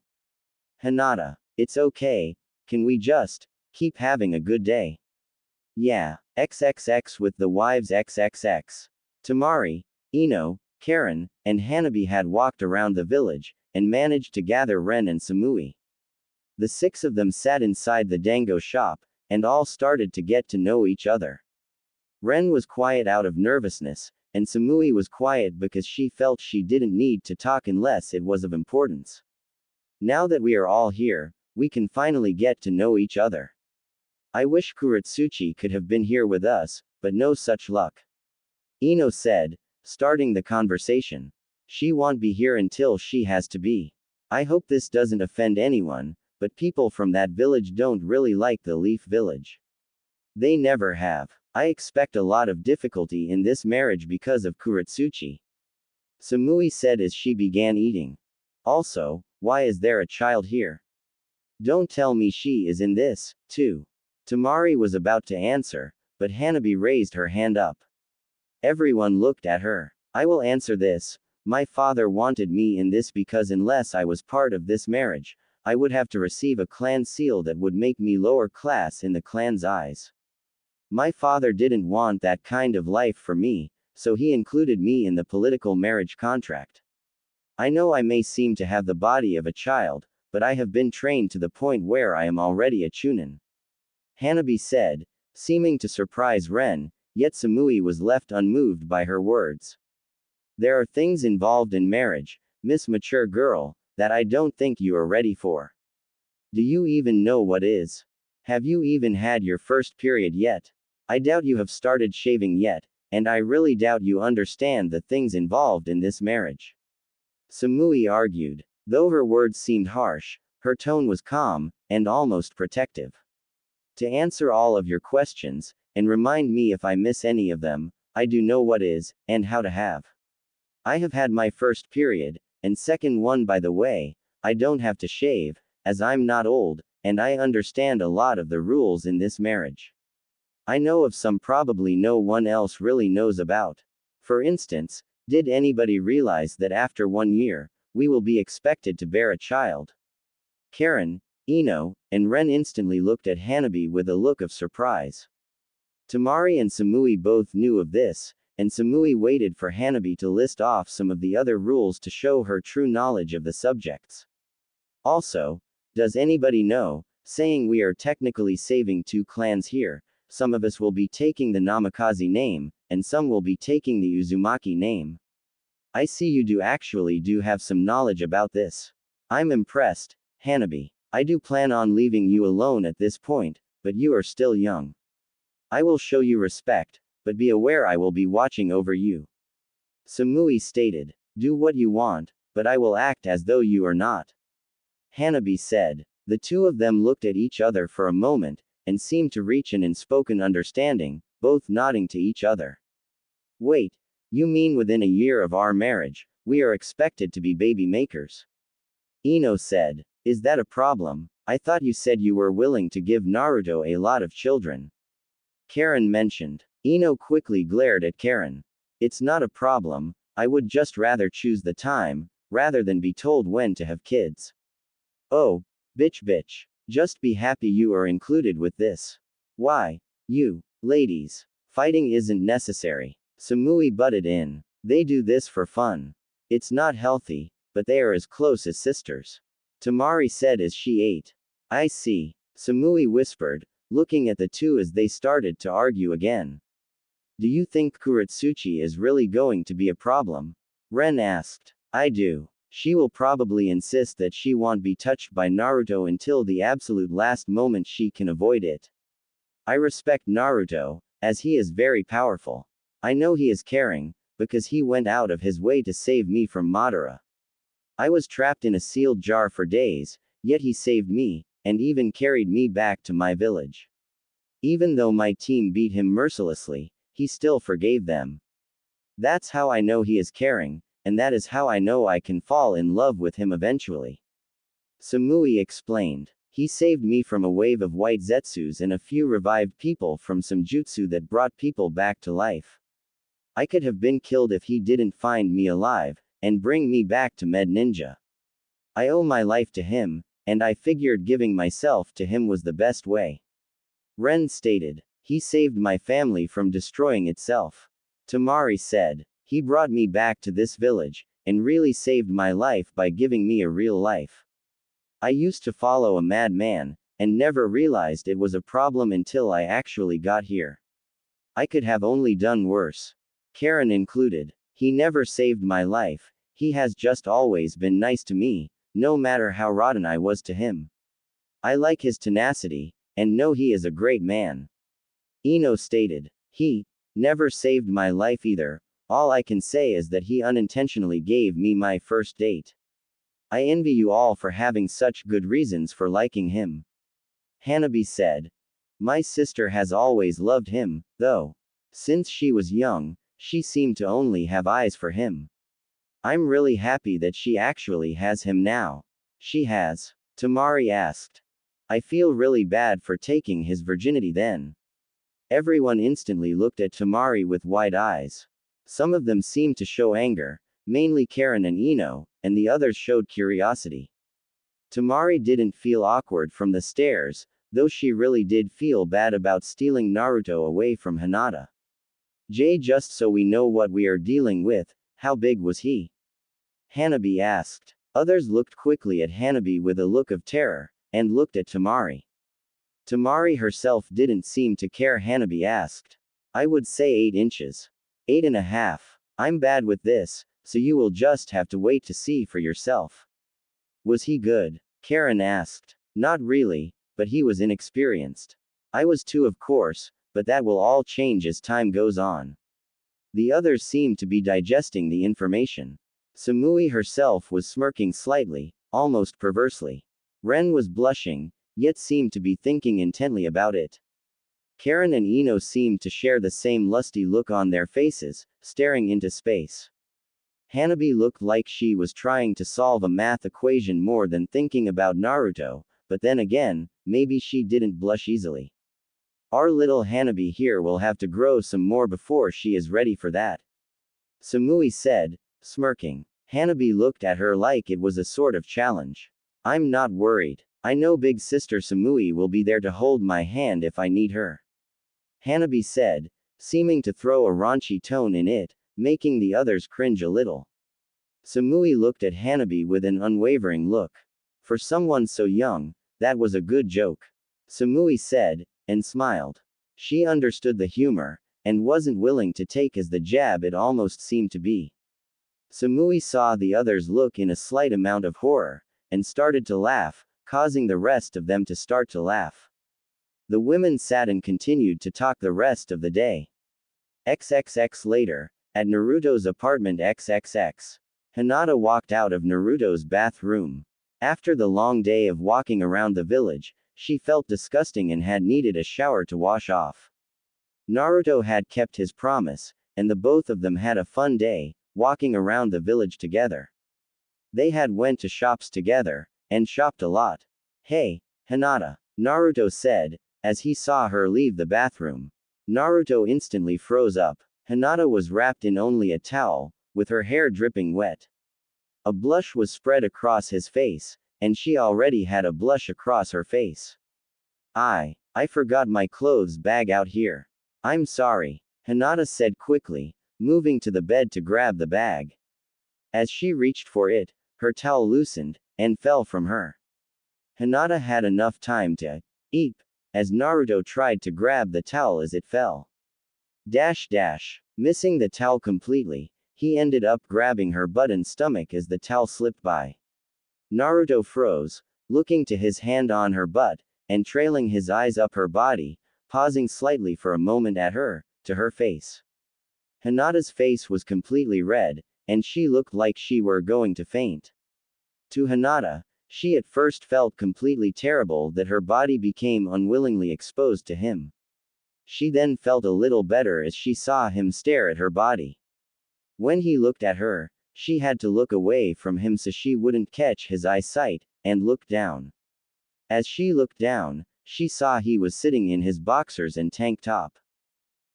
Hinata, it's okay. Can we just keep having a good day?" "Yeah, XXX with the wives XXX. Tamari, Ino, Karen, and Hanabi had walked around the village, and managed to gather Ren and Samui. The six of them sat inside the dango shop, and all started to get to know each other. Ren was quiet out of nervousness, and Samui was quiet because she felt she didn't need to talk unless it was of importance. Now that we are all here, we can finally get to know each other. I wish Kuratsuchi could have been here with us, but no such luck. Ino said, starting the conversation. She won't be here until she has to be. I hope this doesn't offend anyone, but people from that village don't really like the Leaf Village. They never have. I expect a lot of difficulty in this marriage because of Kuratsuchi. Samui said as she began eating. Also, why is there a child here? Don't tell me she is in this, too. Tamari was about to answer, but Hanabi raised her hand up. Everyone looked at her. I will answer this. My father wanted me in this because unless I was part of this marriage, I would have to receive a clan seal that would make me lower class in the clan's eyes. My father didn't want that kind of life for me, so he included me in the political marriage contract. I know I may seem to have the body of a child, but I have been trained to the point where I am already a chunin. Hanabi said, seeming to surprise Ren, yet Samui was left unmoved by her words. There are things involved in marriage, Miss Mature Girl, that I don't think you are ready for. Do you even know what is? Have you even had your first period yet? I doubt you have started shaving yet, and I really doubt you understand the things involved in this marriage. Samui argued. Though her words seemed harsh, her tone was calm, and almost protective. To answer all of your questions, and remind me if I miss any of them, I do know what is, and how to have. I have had my first period, and second one by the way, I don't have to shave, as I'm not old, and I understand a lot of the rules in this marriage. I know of some probably no one else really knows about. For instance, did anybody realize that after 1 year, we will be expected to bear a child? Karen, Ino, and Ren instantly looked at Hanabi with a look of surprise. Tamari and Samui both knew of this, and Samui waited for Hanabi to list off some of the other rules to show her true knowledge of the subjects. Also, does anybody know, saying we are technically saving two clans here, some of us will be taking the Namikaze name, and some will be taking the Uzumaki name. I see you do actually have some knowledge about this. I'm impressed, Hanabi. I do plan on leaving you alone at this point, but you are still young. I will show you respect, but be aware I will be watching over you. Samui stated. Do what you want, but I will act as though you are not. Hanabi said. The two of them looked at each other for a moment, and seemed to reach an unspoken understanding, both nodding to each other. Wait, you mean within a year of our marriage, we are expected to be baby makers? Ino said. Is that a problem? I thought you said you were willing to give Naruto a lot of children. Karen mentioned. Ino quickly glared at Karen. It's not a problem, I would just rather choose the time, rather than be told when to have kids. Oh, bitch. Just be happy you are included with this. Why? You, ladies. Fighting isn't necessary. Samui butted in. They do this for fun. It's not healthy, but they are as close as sisters. Tamari said as she ate. I see. Samui whispered, looking at the two as they started to argue again. Do you think Kuratsuchi is really going to be a problem? Ren asked. I do. She will probably insist that she won't be touched by Naruto until the absolute last moment she can avoid it. I respect Naruto, as he is very powerful. I know he is caring, because he went out of his way to save me from Madara. I was trapped in a sealed jar for days, yet he saved me, and even carried me back to my village. Even though my team beat him mercilessly, he still forgave them. That's how I know he is caring, and that is how I know I can fall in love with him eventually. Samui explained. He saved me from a wave of white zetsus and a few revived people from some jutsu that brought people back to life. I could have been killed if he didn't find me alive, and bring me back to Med Ninja. I owe my life to him, and I figured giving myself to him was the best way. Ren stated. He saved my family from destroying itself. Tamari said. He brought me back to this village, and really saved my life by giving me a real life. I used to follow a madman, and never realized it was a problem until I actually got here. I could have only done worse. Karen included. He never saved my life, he has just always been nice to me, no matter how rotten I was to him. I like his tenacity, and know he is a great man. Ino stated. He never saved my life either. All I can say is that he unintentionally gave me my first date. I envy you all for having such good reasons for liking him. Hanabi said. My sister has always loved him, though. Since she was young, she seemed to only have eyes for him. I'm really happy that she actually has him now. She has. Tamari asked. I feel really bad for taking his virginity then. Everyone instantly looked at Tamari with wide eyes. Some of them seemed to show anger, mainly Karen and Ino, and the others showed curiosity. Tamari didn't feel awkward from the stares, though she really did feel bad about stealing Naruto away from Hinata. Just so we know what we are dealing with, how big was he? Hanabi asked. Others looked quickly at Hanabi with a look of terror, and looked at Tamari. Tamari herself didn't seem to care. Hanabi asked. I would say 8 inches. 8.5. I'm bad with this, so you will just have to wait to see for yourself. Was he good? Karen asked. Not really, but he was inexperienced. I was too, of course, but that will all change as time goes on. The others seemed to be digesting the information. Samui herself was smirking slightly, almost perversely. Ren was blushing, yet seemed to be thinking intently about it. Karen and Ino seemed to share the same lusty look on their faces, staring into space. Hanabi looked like she was trying to solve a math equation more than thinking about Naruto, but then again, maybe she didn't blush easily. Our little Hanabi here will have to grow some more before she is ready for that. Samui said, smirking. Hanabi looked at her like it was a sort of challenge. I'm not worried. I know big sister Samui will be there to hold my hand if I need her. Hanabi said, seeming to throw a raunchy tone in it, making the others cringe a little. Samui looked at Hanabi with an unwavering look. For someone so young, that was a good joke. Samui said, and smiled. She understood the humor, and wasn't willing to take as the jab it almost seemed to be. Samui saw the others look in a slight amount of horror, and started to laugh, causing the rest of them to start to laugh. The women sat and continued to talk the rest of the day. XXX later, at Naruto's apartment XXX. Hinata walked out of Naruto's bathroom. After the long day of walking around the village, she felt disgusting and had needed a shower to wash off. Naruto had kept his promise, and the both of them had a fun day, walking around the village together. They had went to shops together, and shopped a lot. Hey, Hinata, Naruto said, as he saw her leave the bathroom. Naruto instantly froze up. Hinata was wrapped in only a towel, with her hair dripping wet. A blush was spread across his face, and she already had a blush across her face. I forgot my clothes bag out here. I'm sorry, Hinata said quickly, moving to the bed to grab the bag. As she reached for it, her towel loosened, and fell from her. Hinata had enough time to eep, as Naruto tried to grab the towel as it fell. Missing the towel completely, he ended up grabbing her butt and stomach as the towel slipped by. Naruto froze, looking to his hand on her butt, and trailing his eyes up her body, pausing slightly for a moment at her, to her face. Hinata's face was completely red, and she looked like she were going to faint. To Hinata, she at first felt completely terrible that her body became unwillingly exposed to him. She then felt a little better as she saw him stare at her body. When he looked at her, she had to look away from him so she wouldn't catch his eyesight, and looked down. As she looked down, she saw he was sitting in his boxers and tank top.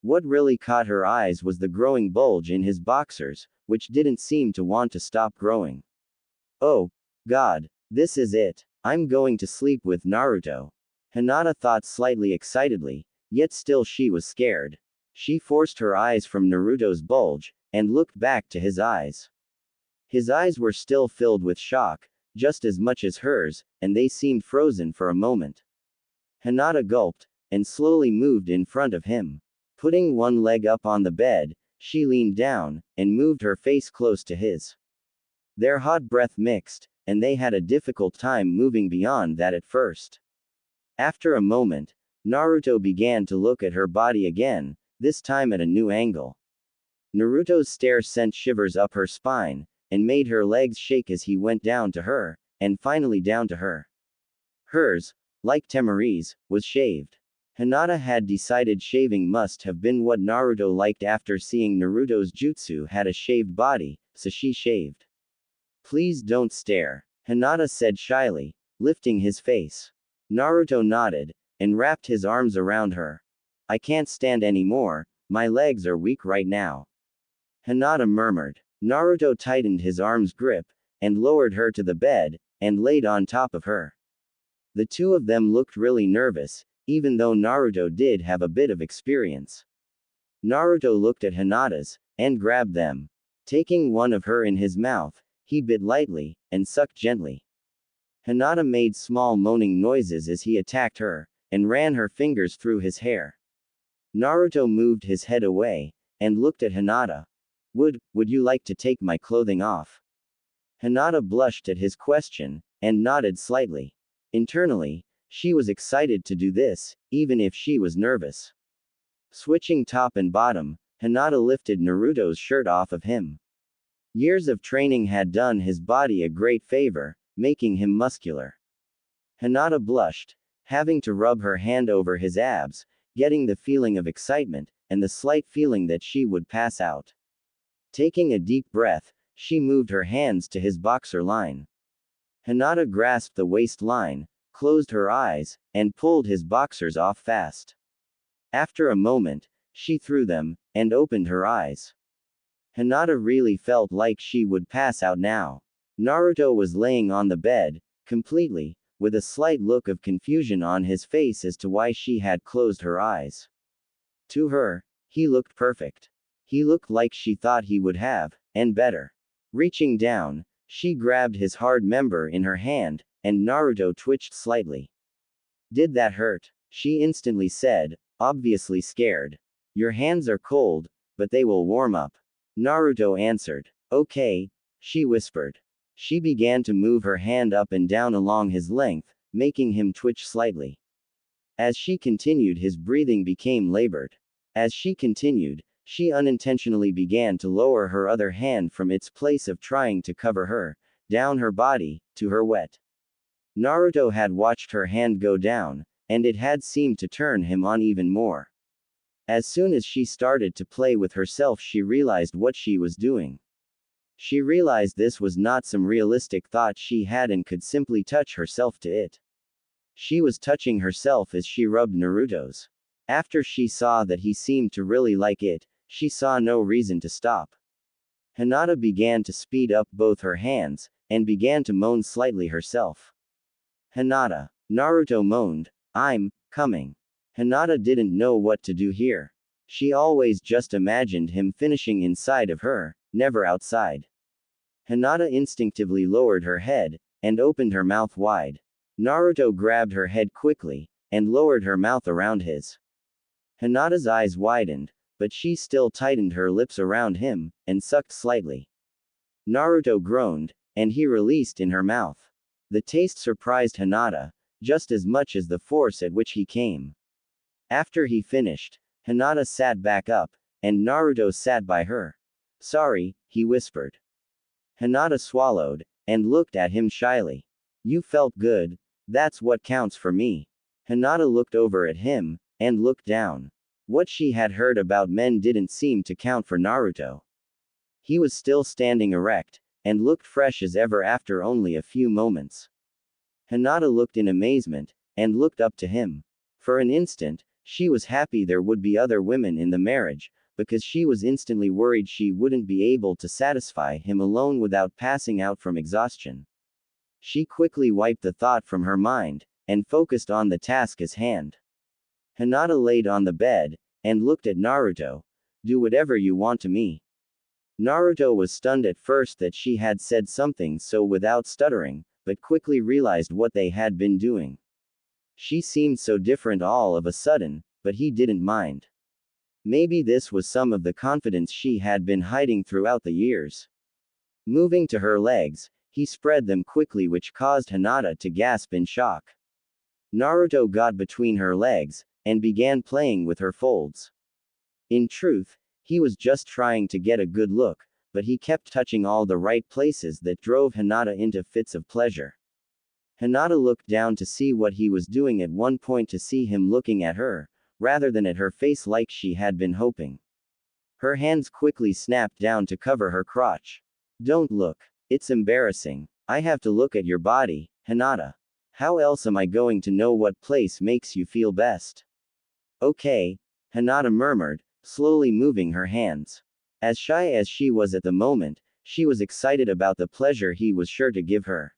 What really caught her eyes was the growing bulge in his boxers, which didn't seem to want to stop growing. Oh, God, this is it. I'm going to sleep with Naruto. Hinata thought slightly excitedly, yet still she was scared. She forced her eyes from Naruto's bulge, and looked back to his eyes. His eyes were still filled with shock, just as much as hers, and they seemed frozen for a moment. Hinata gulped, and slowly moved in front of him. Putting one leg up on the bed, she leaned down, and moved her face close to his. Their hot breath mixed, and they had a difficult time moving beyond that at first. After a moment, Naruto began to look at her body again, this time at a new angle. Naruto's stare sent shivers up her spine, and made her legs shake as he went down to her, and finally down to her. Hers, like Temari's, was shaved. Hinata had decided shaving must have been what Naruto liked after seeing Naruto's jutsu had a shaved body, so she shaved. Please don't stare, Hinata said shyly, lifting his face. Naruto nodded, and wrapped his arms around her. I can't stand anymore, my legs are weak right now. Hinata murmured. Naruto tightened his arm's grip, and lowered her to the bed, and laid on top of her. The two of them looked really nervous, even though Naruto did have a bit of experience. Naruto looked at Hinata's, and grabbed them. Taking one of her in his mouth, he bit lightly, and sucked gently. Hinata made small moaning noises as he attacked her, and ran her fingers through his hair. Naruto moved his head away, and looked at Hinata. Would you like to take my clothing off? Hinata blushed at his question, and nodded slightly. Internally, she was excited to do this, even if she was nervous. Switching top and bottom, Hinata lifted Naruto's shirt off of him. Years of training had done his body a great favor, making him muscular. Hinata blushed, having to rub her hand over his abs, getting the feeling of excitement, and the slight feeling that she would pass out. Taking a deep breath, she moved her hands to his boxer line. Hinata grasped the waistline, closed her eyes, and pulled his boxers off fast. After a moment, she threw them, and opened her eyes. Hinata really felt like she would pass out now. Naruto was laying on the bed, completely, with a slight look of confusion on his face as to why she had closed her eyes. To her, he looked perfect. He looked like she thought he would have, and better. Reaching down, she grabbed his hard member in her hand, and Naruto twitched slightly. "Did that hurt?" she instantly said, obviously scared. "Your hands are cold, but they will warm up." Naruto answered. "Okay," she whispered. She began to move her hand up and down along his length, making him twitch slightly. As she continued, his breathing became labored. As she continued, she unintentionally began to lower her other hand from its place of trying to cover her, down her body, to her wet. Naruto had watched her hand go down, and it had seemed to turn him on even more. As soon as she started to play with herself, she realized what she was doing. She realized this was not some realistic thought she had and could simply touch herself to it. She was touching herself as she rubbed Naruto's. After she saw that he seemed to really like it, she saw no reason to stop. Hinata began to speed up both her hands, and began to moan slightly herself. "Hinata." Naruto moaned, "I'm coming." Hinata didn't know what to do here. She always just imagined him finishing inside of her, never outside. Hinata instinctively lowered her head, and opened her mouth wide. Naruto grabbed her head quickly, and lowered her mouth around his. Hinata's eyes widened, but she still tightened her lips around him, and sucked slightly. Naruto groaned, and he released in her mouth. The taste surprised Hinata, just as much as the force at which he came. After he finished, Hinata sat back up, and Naruto sat by her. "Sorry," he whispered. Hinata swallowed, and looked at him shyly. "You felt good, that's what counts for me." Hinata looked over at him, and looked down. What she had heard about men didn't seem to count for Naruto. He was still standing erect, and looked fresh as ever after only a few moments. Hinata looked in amazement, and looked up to him. For an instant, she was happy there would be other women in the marriage, because she was instantly worried she wouldn't be able to satisfy him alone without passing out from exhaustion. She quickly wiped the thought from her mind, and focused on the task at hand. Hinata laid on the bed, and looked at Naruto. "Do whatever you want to me." Naruto was stunned at first that she had said something so without stuttering, but quickly realized what they had been doing. She seemed so different all of a sudden, but he didn't mind. Maybe this was some of the confidence she had been hiding throughout the years. Moving to her legs, he spread them quickly, which caused Hinata to gasp in shock. Naruto got between her legs, and began playing with her folds. In truth, he was just trying to get a good look, but he kept touching all the right places that drove Hinata into fits of pleasure. Hinata looked down to see what he was doing, at one point to see him looking at her, rather than at her face like she had been hoping. Her hands quickly snapped down to cover her crotch. "Don't look. It's embarrassing. I have to look at your body, Hinata. How else am I going to know what place makes you feel best?" "Okay," Hinata murmured, slowly moving her hands. As shy as she was at the moment, she was excited about the pleasure he was sure to give her.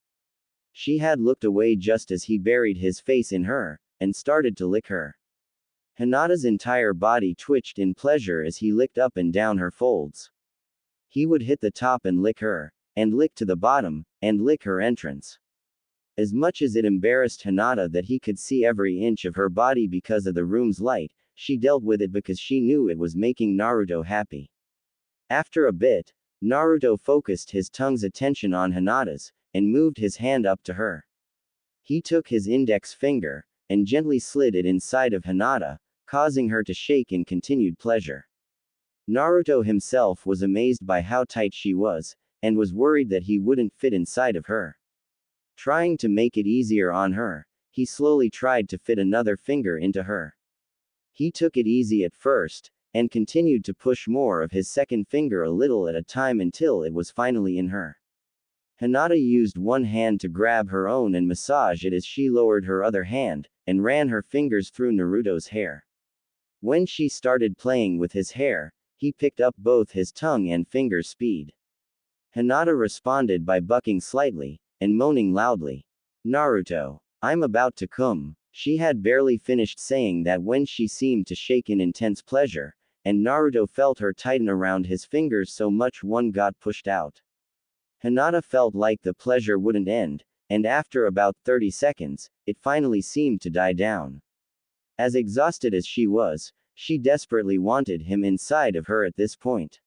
She had looked away just as he buried his face in her, and started to lick her. Hinata's entire body twitched in pleasure as he licked up and down her folds. He would hit the top and lick her, and lick to the bottom, and lick her entrance. As much as it embarrassed Hinata that he could see every inch of her body because of the room's light, she dealt with it because she knew it was making Naruto happy. After a bit, Naruto focused his tongue's attention on Hinata's, and moved his hand up to her. He took his index finger, and gently slid it inside of Hinata, causing her to shake in continued pleasure. Naruto himself was amazed by how tight she was, and was worried that he wouldn't fit inside of her. Trying to make it easier on her, he slowly tried to fit another finger into her. He took it easy at first, and continued to push more of his second finger a little at a time until it was finally in her. Hinata used one hand to grab her own and massage it as she lowered her other hand, and ran her fingers through Naruto's hair. When she started playing with his hair, he picked up both his tongue and fingers' speed. Hinata responded by bucking slightly, and moaning loudly. Naruto, I'm about to come. She had barely finished saying that when she seemed to shake in intense pleasure, and Naruto felt her tighten around his fingers so much one got pushed out. Hinata felt like the pleasure wouldn't end, and after about 30 seconds, it finally seemed to die down. As exhausted as she was, she desperately wanted him inside of her at this point.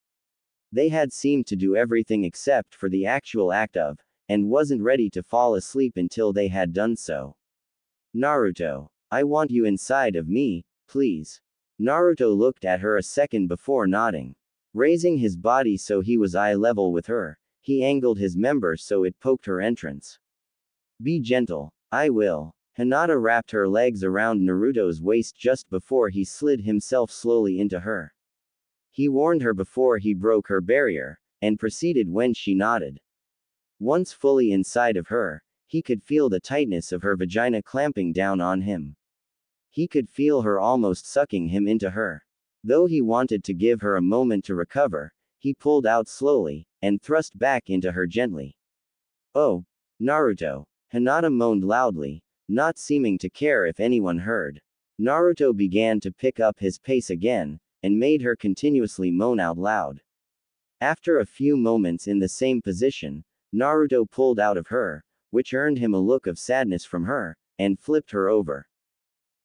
They had seemed to do everything except for the actual act of, and wasn't ready to fall asleep until they had done so. Naruto, I want you inside of me, please. Naruto looked at her a second before nodding. Raising his body so he was eye level with her, he angled his member so it poked her entrance. Be gentle, I will. Hinata wrapped her legs around Naruto's waist just before he slid himself slowly into her. He warned her before he broke her barrier, and proceeded when she nodded. Once fully inside of her, he could feel the tightness of her vagina clamping down on him. He could feel her almost sucking him into her. Though he wanted to give her a moment to recover, he pulled out slowly, and thrust back into her gently. Oh, Naruto. Hinata moaned loudly, not seeming to care if anyone heard. Naruto began to pick up his pace again, and made her continuously moan out loud. After a few moments in the same position, Naruto pulled out of her, which earned him a look of sadness from her, and flipped her over.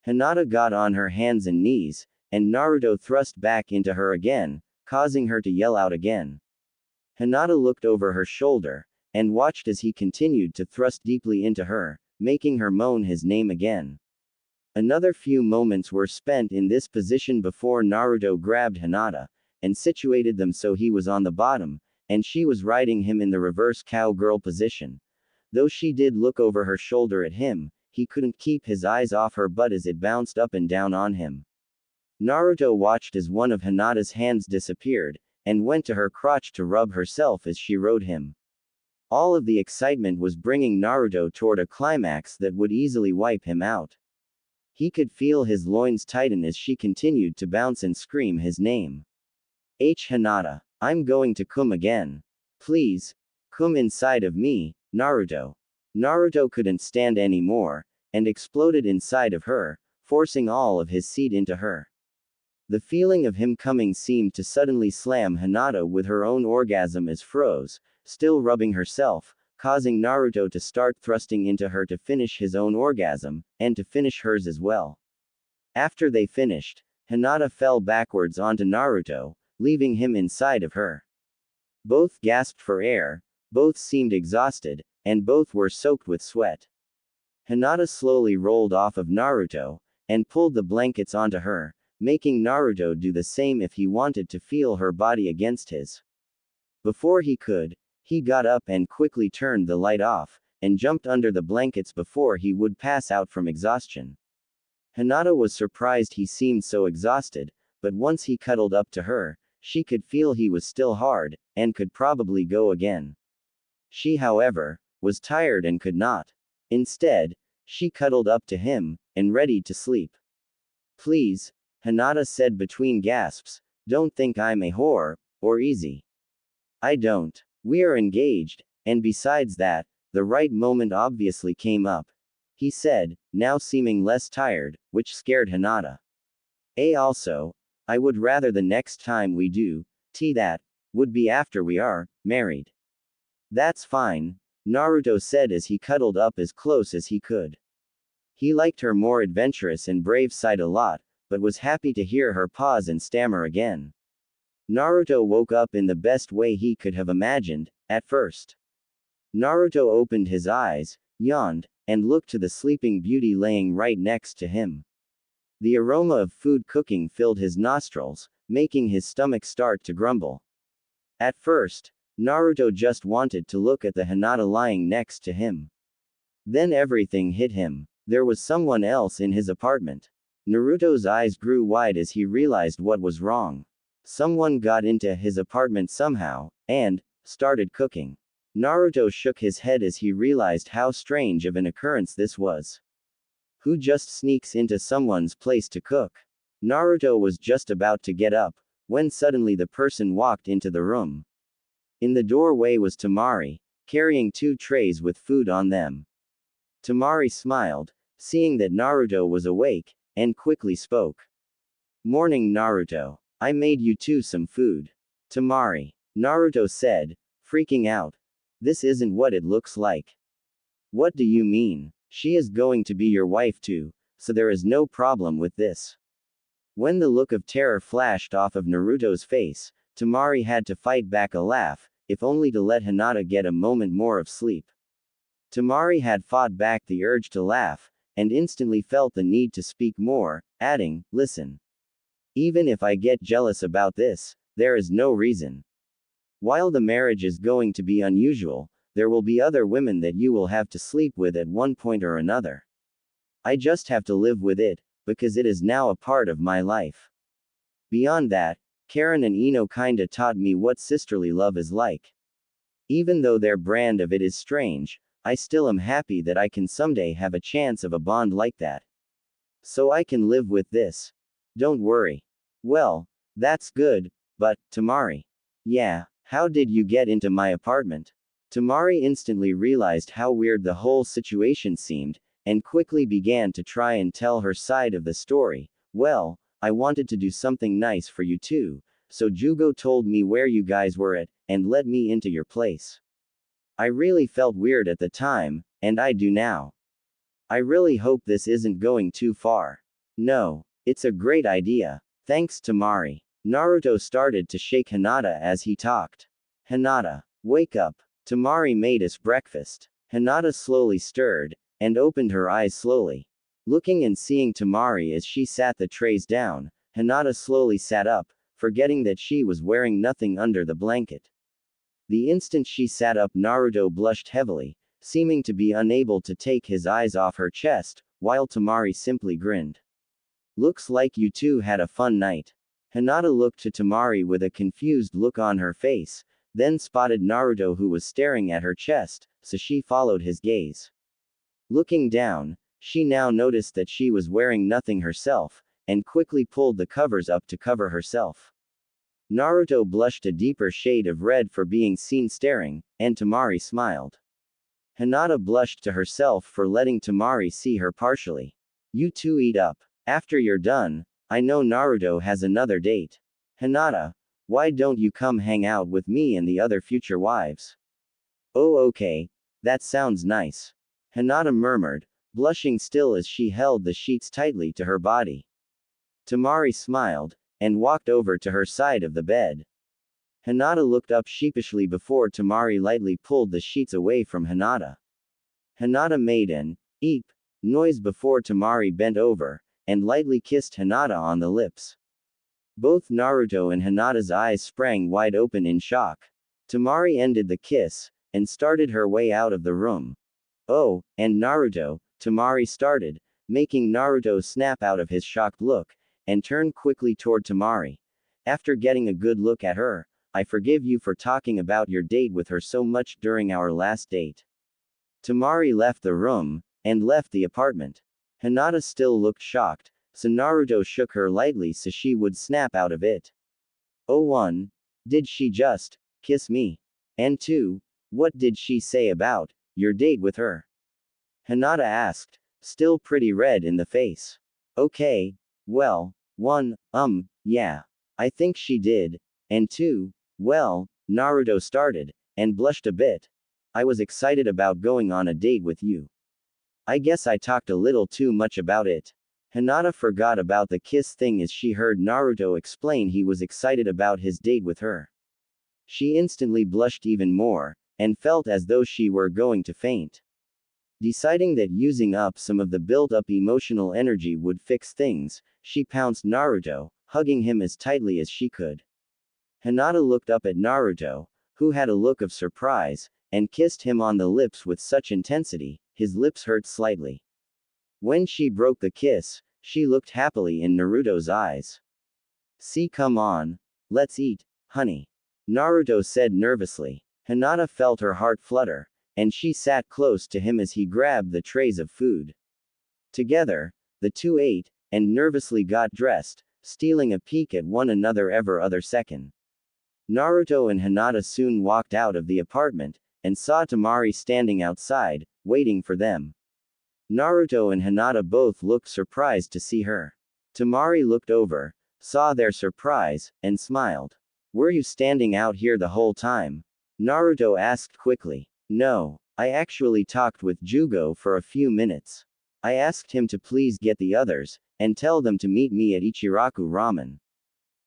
Hinata got on her hands and knees, and Naruto thrust back into her again, causing her to yell out again. Hinata looked over her shoulder, and watched as he continued to thrust deeply into her, making her moan his name again. Another few moments were spent in this position before Naruto grabbed Hinata, and situated them so he was on the bottom, and she was riding him in the reverse cowgirl position. Though she did look over her shoulder at him, he couldn't keep his eyes off her butt as it bounced up and down on him. Naruto watched as one of Hinata's hands disappeared, and went to her crotch to rub herself as she rode him. All of the excitement was bringing Naruto toward a climax that would easily wipe him out. He could feel his loins tighten as she continued to bounce and scream his name. Hinata, I'm going to come again. Please, come inside of me, Naruto. Naruto couldn't stand anymore, and exploded inside of her, forcing all of his seed into her. The feeling of him coming seemed to suddenly slam Hinata with her own orgasm as froze, still rubbing herself, causing Naruto to start thrusting into her to finish his own orgasm, and to finish hers as well. After they finished, Hinata fell backwards onto Naruto, leaving him inside of her. Both gasped for air, both seemed exhausted, and both were soaked with sweat. Hinata slowly rolled off of Naruto, and pulled the blankets onto her, making Naruto do the same if he wanted to feel her body against his. Before he could, he got up and quickly turned the light off, and jumped under the blankets before he would pass out from exhaustion. Hinata was surprised he seemed so exhausted, but once he cuddled up to her, she could feel he was still hard, and could probably go again. She, however, was tired and could not. Instead, she cuddled up to him, and ready to sleep. Please, Hinata said between gasps, don't think I'm a whore, or easy. I don't. We are engaged, and besides that, the right moment obviously came up. He said, now seeming less tired, which scared Hinata. Also, I would rather the next time we do, that, would be after we are married. That's fine, Naruto said as he cuddled up as close as he could. He liked her more adventurous and brave side a lot, but was happy to hear her pause and stammer again. Naruto woke up in the best way he could have imagined, at first. Naruto opened his eyes, yawned, and looked to the sleeping beauty laying right next to him. The aroma of food cooking filled his nostrils, making his stomach start to grumble. At first, Naruto just wanted to look at the Hinata lying next to him. Then everything hit him. There was someone else in his apartment. Naruto's eyes grew wide as he realized what was wrong. Someone got into his apartment somehow, and started cooking. Naruto shook his head as he realized how strange of an occurrence this was. Who just sneaks into someone's place to cook? Naruto was just about to get up, when suddenly the person walked into the room. In the doorway was Temari, carrying 2 trays with food on them. Temari smiled, seeing that Naruto was awake, and quickly spoke. Morning Naruto. I made you 2 some food. Temari. Naruto said, freaking out. This isn't what it looks like. What do you mean? She is going to be your wife too, so there is no problem with this. When the look of terror flashed off of Naruto's face, Temari had to fight back a laugh, if only to let Hinata get a moment more of sleep. Temari had fought back the urge to laugh, and instantly felt the need to speak more, adding, listen. Even if I get jealous about this, there is no reason. While the marriage is going to be unusual, there will be other women that you will have to sleep with at one point or another. I just have to live with it, because it is now a part of my life. Beyond that, Karen and Ino kinda taught me what sisterly love is like. Even though their brand of it is strange, I still am happy that I can someday have a chance of a bond like that. So I can live with this. Don't worry. Well, that's good, but, Temari. Yeah, how did you get into my apartment? Temari instantly realized how weird the whole situation seemed, and quickly began to try and tell her side of the story. Well, I wanted to do something nice for you too, so Jugo told me where you guys were at, and let me into your place. I really felt weird at the time, and I do now. I really hope this isn't going too far. No, it's a great idea. Thanks Temari. Naruto started to shake Hinata as he talked. Hinata, wake up. Temari made us breakfast. Hinata slowly stirred, and opened her eyes slowly. Looking and seeing Temari as she sat the trays down, Hinata slowly sat up, forgetting that she was wearing nothing under the blanket. The instant she sat up, Naruto blushed heavily, seeming to be unable to take his eyes off her chest, while Temari simply grinned. Looks like you two had a fun night. Hinata looked to Temari with a confused look on her face, then spotted Naruto who was staring at her chest, so she followed his gaze. Looking down, she now noticed that she was wearing nothing herself, and quickly pulled the covers up to cover herself. Naruto blushed a deeper shade of red for being seen staring, and Temari smiled. Hinata blushed to herself for letting Temari see her partially. You two eat up. After you're done, I know Naruto has another date. Hinata, why don't you come hang out with me and the other future wives? Oh okay, that sounds nice. Hinata murmured, blushing still as she held the sheets tightly to her body. Temari smiled, and walked over to her side of the bed. Hinata looked up sheepishly before Temari lightly pulled the sheets away from Hinata. Hinata made an eep noise before Temari bent over, and lightly kissed Hinata on the lips. Both Naruto and Hinata's eyes sprang wide open in shock. Temari ended the kiss, and started her way out of the room. Oh, and Naruto, Temari started, making Naruto snap out of his shocked look, and turn quickly toward Temari. After getting a good look at her, I forgive you for talking about your date with her so much during our last date. Temari left the room, and left the apartment. Hinata still looked shocked, so Naruto shook her lightly so she would snap out of it. Oh 1. Did she just kiss me? And 2. What did she say about your date with her? Hinata asked, still pretty red in the face. Okay, well, 1, yeah. I think she did, and 2, well, Naruto started, and blushed a bit. I was excited about going on a date with you. I guess I talked a little too much about it. Hinata forgot about the kiss thing as she heard Naruto explain he was excited about his date with her. She instantly blushed even more, and felt as though she were going to faint. Deciding that using up some of the built-up emotional energy would fix things, she pounced Naruto, hugging him as tightly as she could. Hinata looked up at Naruto, who had a look of surprise, and kissed him on the lips with such intensity, his lips hurt slightly. When she broke the kiss, she looked happily in Naruto's eyes. See, come on. Let's eat, honey. Naruto said nervously. Hinata felt her heart flutter, and she sat close to him as he grabbed the trays of food. Together, the two ate, and nervously got dressed, stealing a peek at one another every other second. Naruto and Hinata soon walked out of the apartment, and saw Temari standing outside, waiting for them. Naruto and Hinata both looked surprised to see her. Temari looked over, saw their surprise, and smiled. Were you standing out here the whole time? Naruto asked quickly. No, I actually talked with Jugo for a few minutes. I asked him to please get the others, and tell them to meet me at Ichiraku Ramen.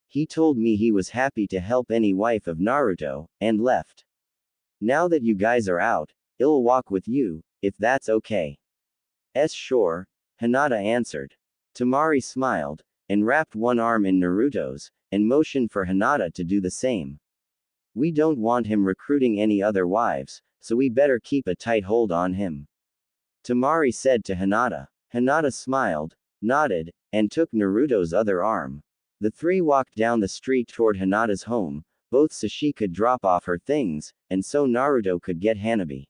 He told me he was happy to help any wife of Naruto, and left. Now that you guys are out, I'll walk with you, if that's okay. Sure, Hinata answered. Temari smiled, and wrapped one arm in Naruto's, and motioned for Hinata to do the same. We don't want him recruiting any other wives, so we better keep a tight hold on him. Temari said to Hinata. Hinata smiled, nodded, and took Naruto's other arm. The three walked down the street toward Hinata's home, both so she could drop off her things, and so Naruto could get Hanabi.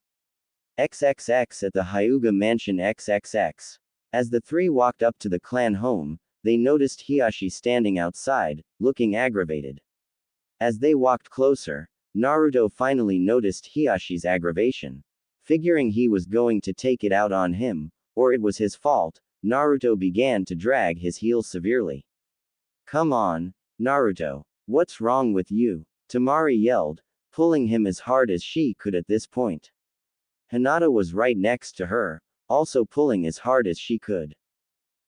XXX at the Hyuga Mansion XXX. As the three walked up to the clan home, they noticed Hiashi standing outside, looking aggravated. As they walked closer, Naruto finally noticed Hiyashi's aggravation. Figuring he was going to take it out on him, or it was his fault, Naruto began to drag his heels severely. Come on, Naruto. What's wrong with you? Temari yelled, pulling him as hard as she could at this point. Hinata was right next to her, also pulling as hard as she could.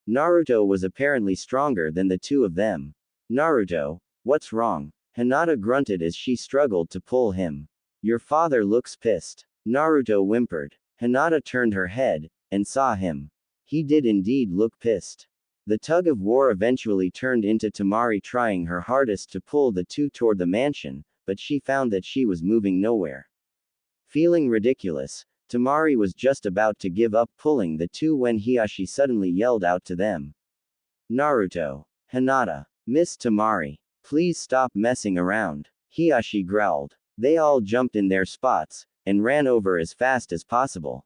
Naruto was apparently stronger than the two of them. Naruto, what's wrong? Hinata grunted as she struggled to pull him. Your father looks pissed. Naruto whimpered. Hinata turned her head, and saw him. He did indeed look pissed. The tug of war eventually turned into Temari trying her hardest to pull the two toward the mansion, but she found that she was moving nowhere. Feeling ridiculous, Temari was just about to give up pulling the two when Hiashi suddenly yelled out to them. Naruto. Hinata. Miss Temari. Please stop messing around. Hiashi growled. They all jumped in their spots, and ran over as fast as possible.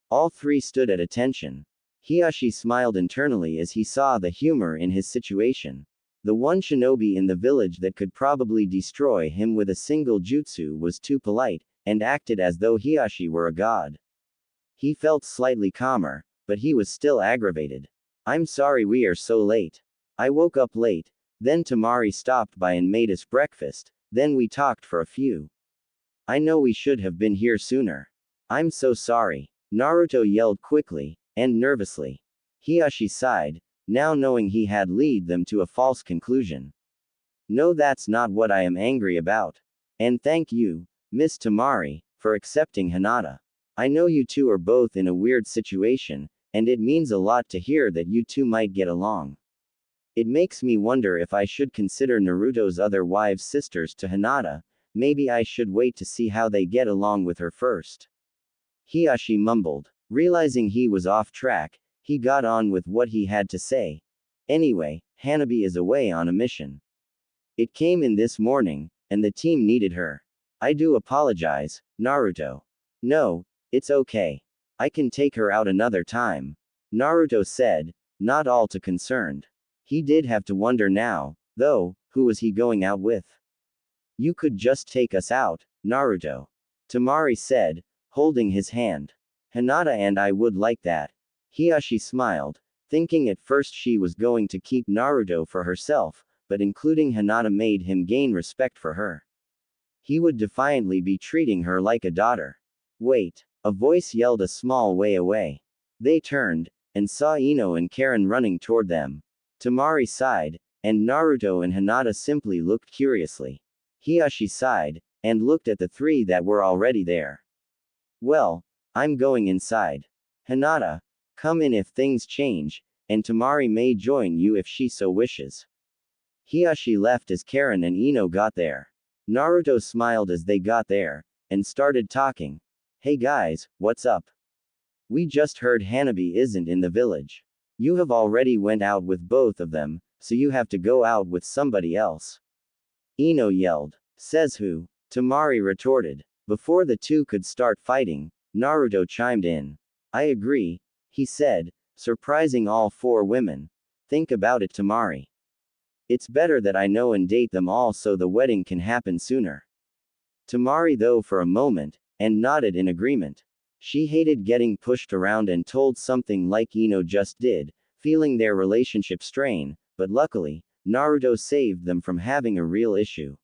All three stood at attention. Hiashi smiled internally as he saw the humor in his situation. The one shinobi in the village that could probably destroy him with a single jutsu was too polite, and acted as though Hiashi were a god. He felt slightly calmer, but he was still aggravated. I'm sorry we are so late. I woke up late, then Temari stopped by and made us breakfast, then we talked for a few. I know we should have been here sooner. I'm so sorry. Naruto yelled quickly, and nervously. Hiashi sighed, now knowing he had led them to a false conclusion. No, that's not what I am angry about. And thank you, Miss Temari, for accepting Hinata. I know you two are both in a weird situation, and it means a lot to hear that you two might get along. It makes me wonder if I should consider Naruto's other wives sisters to Hinata. Maybe I should wait to see how they get along with her first. Hiashi mumbled. Realizing he was off track, he got on with what he had to say. Anyway, Hanabi is away on a mission. It came in this morning, and the team needed her. I do apologize, Naruto. No, it's okay. I can take her out another time. Naruto said, not all too concerned. He did have to wonder now, though, who was he going out with? You could just take us out, Naruto. Temari said, holding his hand. Hinata and I would like that. Hiashi smiled, thinking at first she was going to keep Naruto for herself, but including Hinata made him gain respect for her. He would defiantly be treating her like a daughter. Wait! A voice yelled a small way away. They turned, and saw Ino and Karen running toward them. Temari sighed, and Naruto and Hinata simply looked curiously. Hiashi sighed, and looked at the three that were already there. Well, I'm going inside. Hinata, come in if things change, and Temari may join you if she so wishes. Hiashi left as Karen and Ino got there. Naruto smiled as they got there, and started talking. Hey guys, what's up? We just heard Hanabi isn't in the village. You have already went out with both of them, so you have to go out with somebody else. Ino yelled. Says who? Temari retorted. Before the two could start fighting, Naruto chimed in. I agree, he said, surprising all four women. Think about it, Temari. It's better that I know and date them all so the wedding can happen sooner. Temari though for a moment, and nodded in agreement. She hated getting pushed around and told something like Ino just did, feeling their relationship strain, but luckily, Naruto saved them from having a real issue.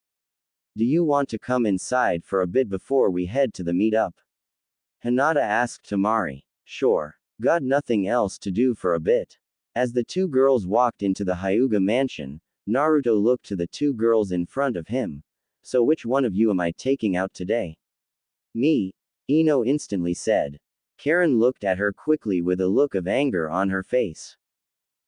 Do you want to come inside for a bit before we head to the meet-up? Hinata asked Temari. Sure. Got nothing else to do for a bit. As the two girls walked into the Hyuga mansion, Naruto looked to the two girls in front of him. So which one of you am I taking out today? Me, Ino instantly said. Karen looked at her quickly with a look of anger on her face.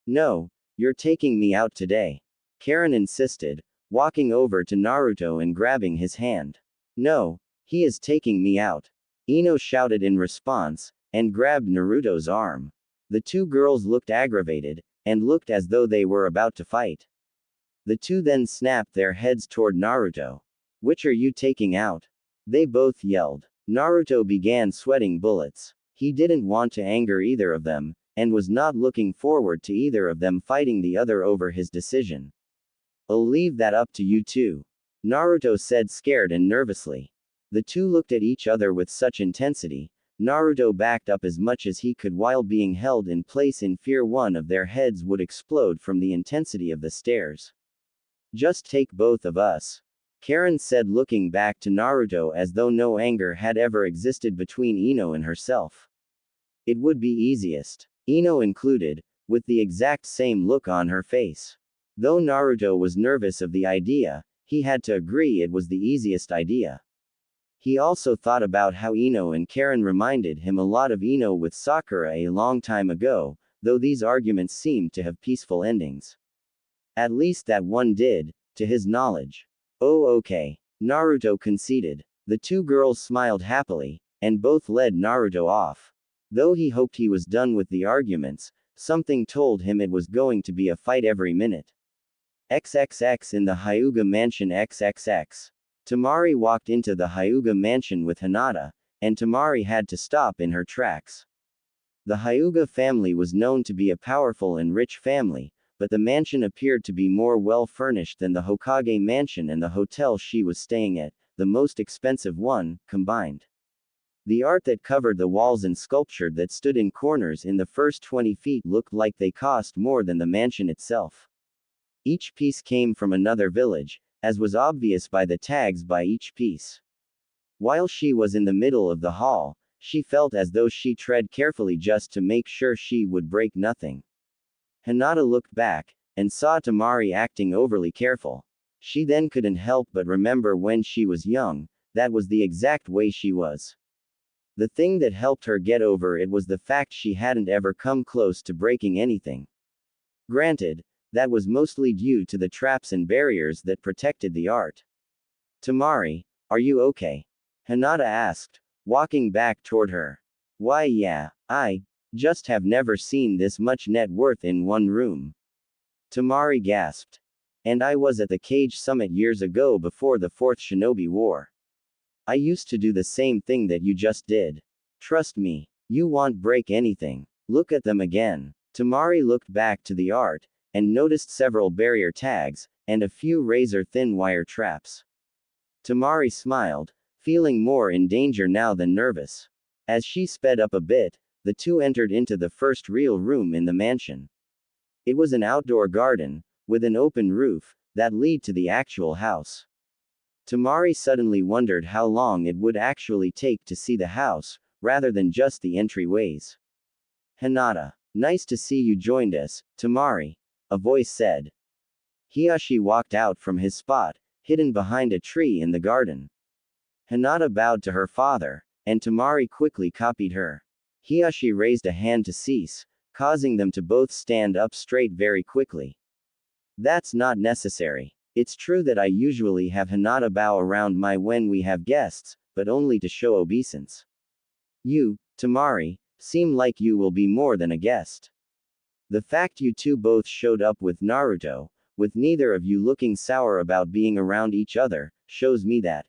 No, you're taking me out today. Karen insisted, walking over to Naruto and grabbing his hand. No, he is taking me out. Ino shouted in response, and grabbed Naruto's arm. The two girls looked aggravated, and looked as though they were about to fight. The two then snapped their heads toward Naruto. Which are you taking out? They both yelled. Naruto began sweating bullets. He didn't want to anger either of them, and was not looking forward to either of them fighting the other over his decision. I'll leave that up to you two. Naruto said scared and nervously. The two looked at each other with such intensity. Naruto backed up as much as he could while being held in place in fear one of their heads would explode from the intensity of the stares. Just take both of us. Karen said looking back to Naruto as though no anger had ever existed between Ino and herself. It would be easiest. Ino included, with the exact same look on her face. Though Naruto was nervous of the idea, he had to agree it was the easiest idea. He also thought about how Ino and Karen reminded him a lot of Ino with Sakura a long time ago, though these arguments seemed to have peaceful endings. At least that one did, to his knowledge. Oh okay. Naruto conceded. The two girls smiled happily, and both led Naruto off. Though he hoped he was done with the arguments, something told him it was going to be a fight every minute. XXX in the Hyuga mansion XXX. Temari walked into the Hyuga mansion with Hinata, and Temari had to stop in her tracks. The Hyuga family was known to be a powerful and rich family, but the mansion appeared to be more well-furnished than the Hokage mansion and the hotel she was staying at, the most expensive one, combined. The art that covered the walls and sculpture that stood in corners in the first 20 feet looked like they cost more than the mansion itself. Each piece came from another village, as was obvious by the tags by each piece. While she was in the middle of the hall, she felt as though she tread carefully just to make sure she would break nothing. Hinata looked back, and saw Temari acting overly careful. She then couldn't help but remember when she was young, that was the exact way she was. The thing that helped her get over it was the fact she hadn't ever come close to breaking anything. Granted, that was mostly due to the traps and barriers that protected the art. Temari, are you okay? Hinata asked, walking back toward her. Why yeah, I just have never seen this much net worth in one room. Temari gasped. And I was at the Cage Summit years ago before the Fourth Shinobi War. I used to do the same thing that you just did. Trust me, you won't break anything. Look at them again. Temari looked back to the art, and noticed several barrier tags, and a few razor-thin wire traps. Temari smiled, feeling more in danger now than nervous. As she sped up a bit, the two entered into the first real room in the mansion. It was an outdoor garden, with an open roof, that lead to the actual house. Tamari suddenly wondered how long it would actually take to see the house, rather than just the entryways. Hinata. Nice to see you joined us, Tamari, a voice said. Hiyashi walked out from his spot, hidden behind a tree in the garden. Hinata bowed to her father, and Tamari quickly copied her. Hiyashi raised a hand to cease, causing them to both stand up straight very quickly. That's not necessary. It's true that I usually have Hinata bow around when we have guests, but only to show obeisance. You, Tamari, seem like you will be more than a guest. The fact you two both showed up with Naruto, with neither of you looking sour about being around each other, shows me that.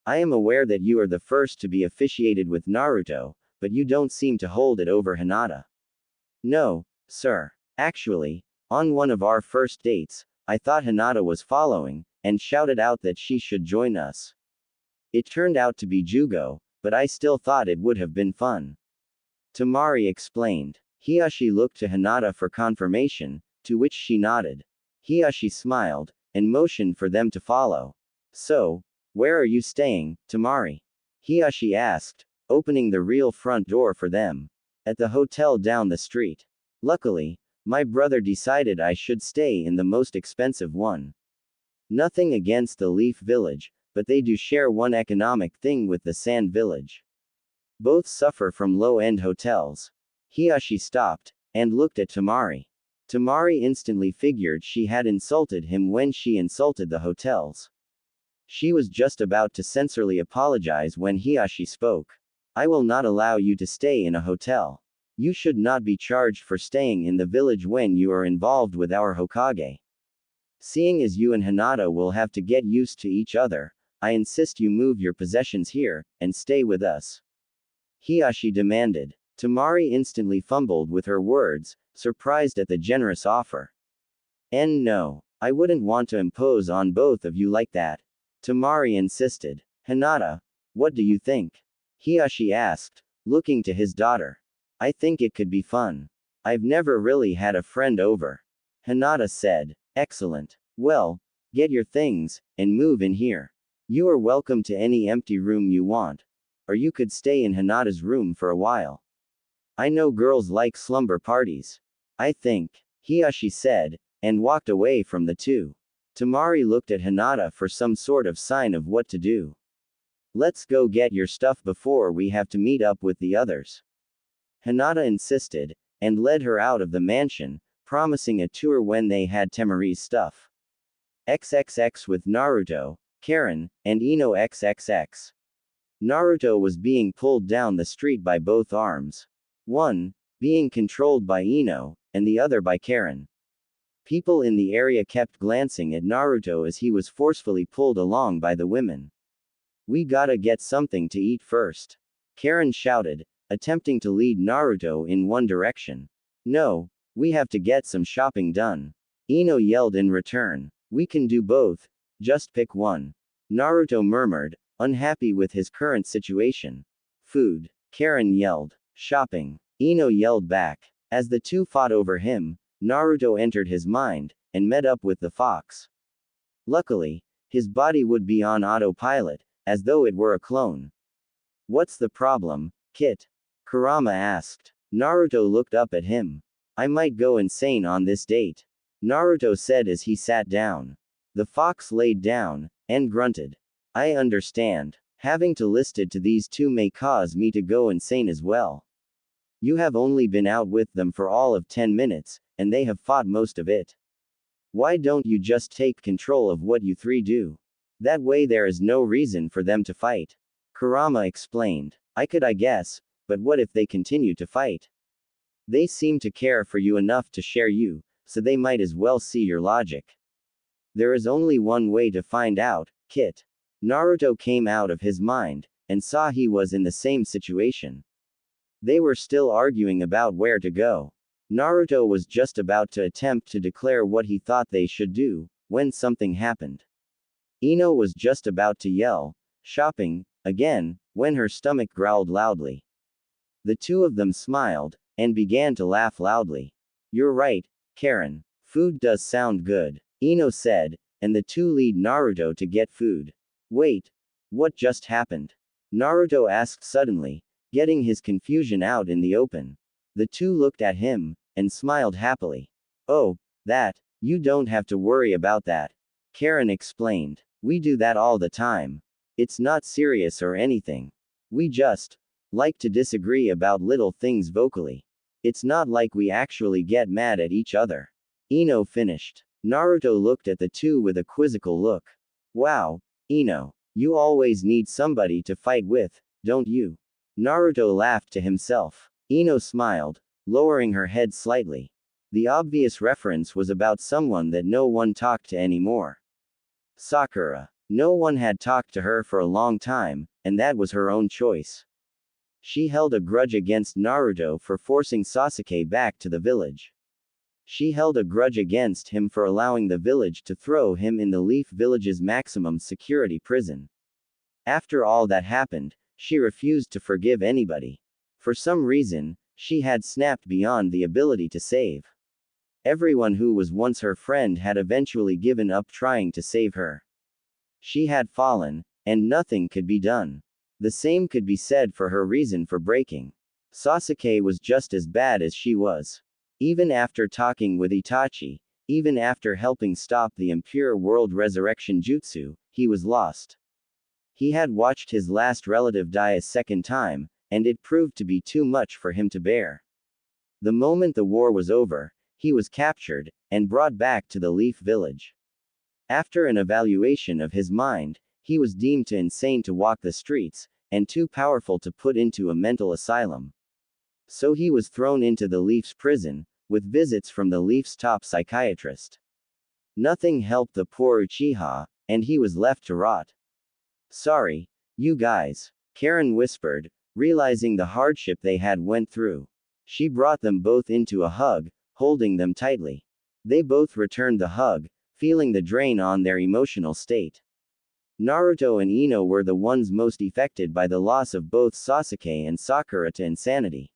I am aware that you are the first to be officiated with Naruto, but you don't seem to hold it over Hinata. No, sir. Actually, on one of our first dates, I thought Hinata was following, and shouted out that she should join us. It turned out to be Jugo, but I still thought it would have been fun. Tamari explained. Hiyashi looked to Hinata for confirmation, to which she nodded. Hiyashi smiled, and motioned for them to follow. So, where are you staying, Tamari? Hiyashi asked, opening the real front door for them. At the hotel down the street. Luckily, my brother decided I should stay in the most expensive one. Nothing against the Leaf Village, but they do share one economic thing with the Sand Village. Both suffer from low-end hotels. Hiyashi stopped, and looked at Tamari. Tamari instantly figured she had insulted him when she insulted the hotels. She was just about to sincerely apologize when Hiyashi spoke. I will not allow you to stay in a hotel. You should not be charged for staying in the village when you are involved with our Hokage. Seeing as you and Hinata will have to get used to each other, I insist you move your possessions here, and stay with us. Hiyashi demanded. Tamari instantly fumbled with her words, surprised at the generous offer. No, I wouldn't want to impose on both of you like that. Tamari insisted. Hinata, what do you think? Hiyashi asked, looking to his daughter. I think it could be fun. I've never really had a friend over. Hinata said. Excellent. Well, get your things, and move in here. You are welcome to any empty room you want. Or you could stay in Hinata's room for a while. I know girls like slumber parties. I think, Hiyashi said, and walked away from the two. Tamari looked at Hinata for some sort of sign of what to do. Let's go get your stuff before we have to meet up with the others. Hinata insisted, and led her out of the mansion, promising a tour when they had Tamari's stuff. XXX with Naruto, Karen, and Ino XXX. Naruto was being pulled down the street by both arms. One, being controlled by Ino, and the other by Karen. People in the area kept glancing at Naruto as he was forcefully pulled along by the women. We gotta get something to eat first. Karen shouted, attempting to lead Naruto in one direction. No, we have to get some shopping done. Ino yelled in return. We can do both, just pick one. Naruto murmured, unhappy with his current situation. Food. Karen yelled. Shopping. Ino yelled back. As the two fought over him, Naruto entered his mind, and met up with the fox. Luckily, his body would be on autopilot, as though it were a clone. What's the problem, Kit? Kurama asked. Naruto looked up at him. I might go insane on this date. Naruto said as he sat down. The fox laid down, and grunted. I understand. Having to listen to these two may cause me to go insane as well. You have only been out with them for all of 10 minutes, and they have fought most of it. Why don't you just take control of what you three do? That way there is no reason for them to fight. Kurama explained. I could, I guess, but what if they continue to fight? They seem to care for you enough to share you, so they might as well see your logic. There is only one way to find out, Kit. Naruto came out of his mind, and saw he was in the same situation. They were still arguing about where to go. Naruto was just about to attempt to declare what he thought they should do, when something happened. Ino was just about to yell, shopping, again, when her stomach growled loudly. The two of them smiled, and began to laugh loudly. You're right, Karen. Food does sound good, Ino said, and the two lead Naruto to get food. Wait. What just happened? Naruto asked suddenly, getting his confusion out in the open. The two looked at him, and smiled happily. Oh, that. You don't have to worry about that. Karen explained. We do that all the time. It's not serious or anything. We just like to disagree about little things vocally. It's not like we actually get mad at each other. Ino finished. Naruto looked at the two with a quizzical look. Wow, Ino. You always need somebody to fight with, don't you? Naruto laughed to himself. Ino smiled, lowering her head slightly. The obvious reference was about someone that no one talked to anymore. Sakura. No one had talked to her for a long time, and that was her own choice. She held a grudge against Naruto for forcing Sasuke back to the village. She held a grudge against him for allowing the village to throw him in the Leaf Village's maximum security prison. After all that happened, she refused to forgive anybody. For some reason, she had snapped beyond the ability to save. Everyone who was once her friend had eventually given up trying to save her. She had fallen, and nothing could be done. The same could be said for her reason for breaking. Sasuke was just as bad as she was. Even after talking with Itachi, even after helping stop the impure world resurrection jutsu, he was lost. He had watched his last relative die a second time, and it proved to be too much for him to bear. The moment the war was over, he was captured, and brought back to the Leaf Village. After an evaluation of his mind, he was deemed too insane to walk the streets, and too powerful to put into a mental asylum. So he was thrown into the Leaf's prison, with visits from the Leaf's top psychiatrist. Nothing helped the poor Uchiha, and he was left to rot. Sorry, you guys, Karen whispered, realizing the hardship they had went through. She brought them both into a hug, holding them tightly. They both returned the hug, feeling the drain on their emotional state. Naruto and Ino were the ones most affected by the loss of both Sasuke and Sakura to insanity.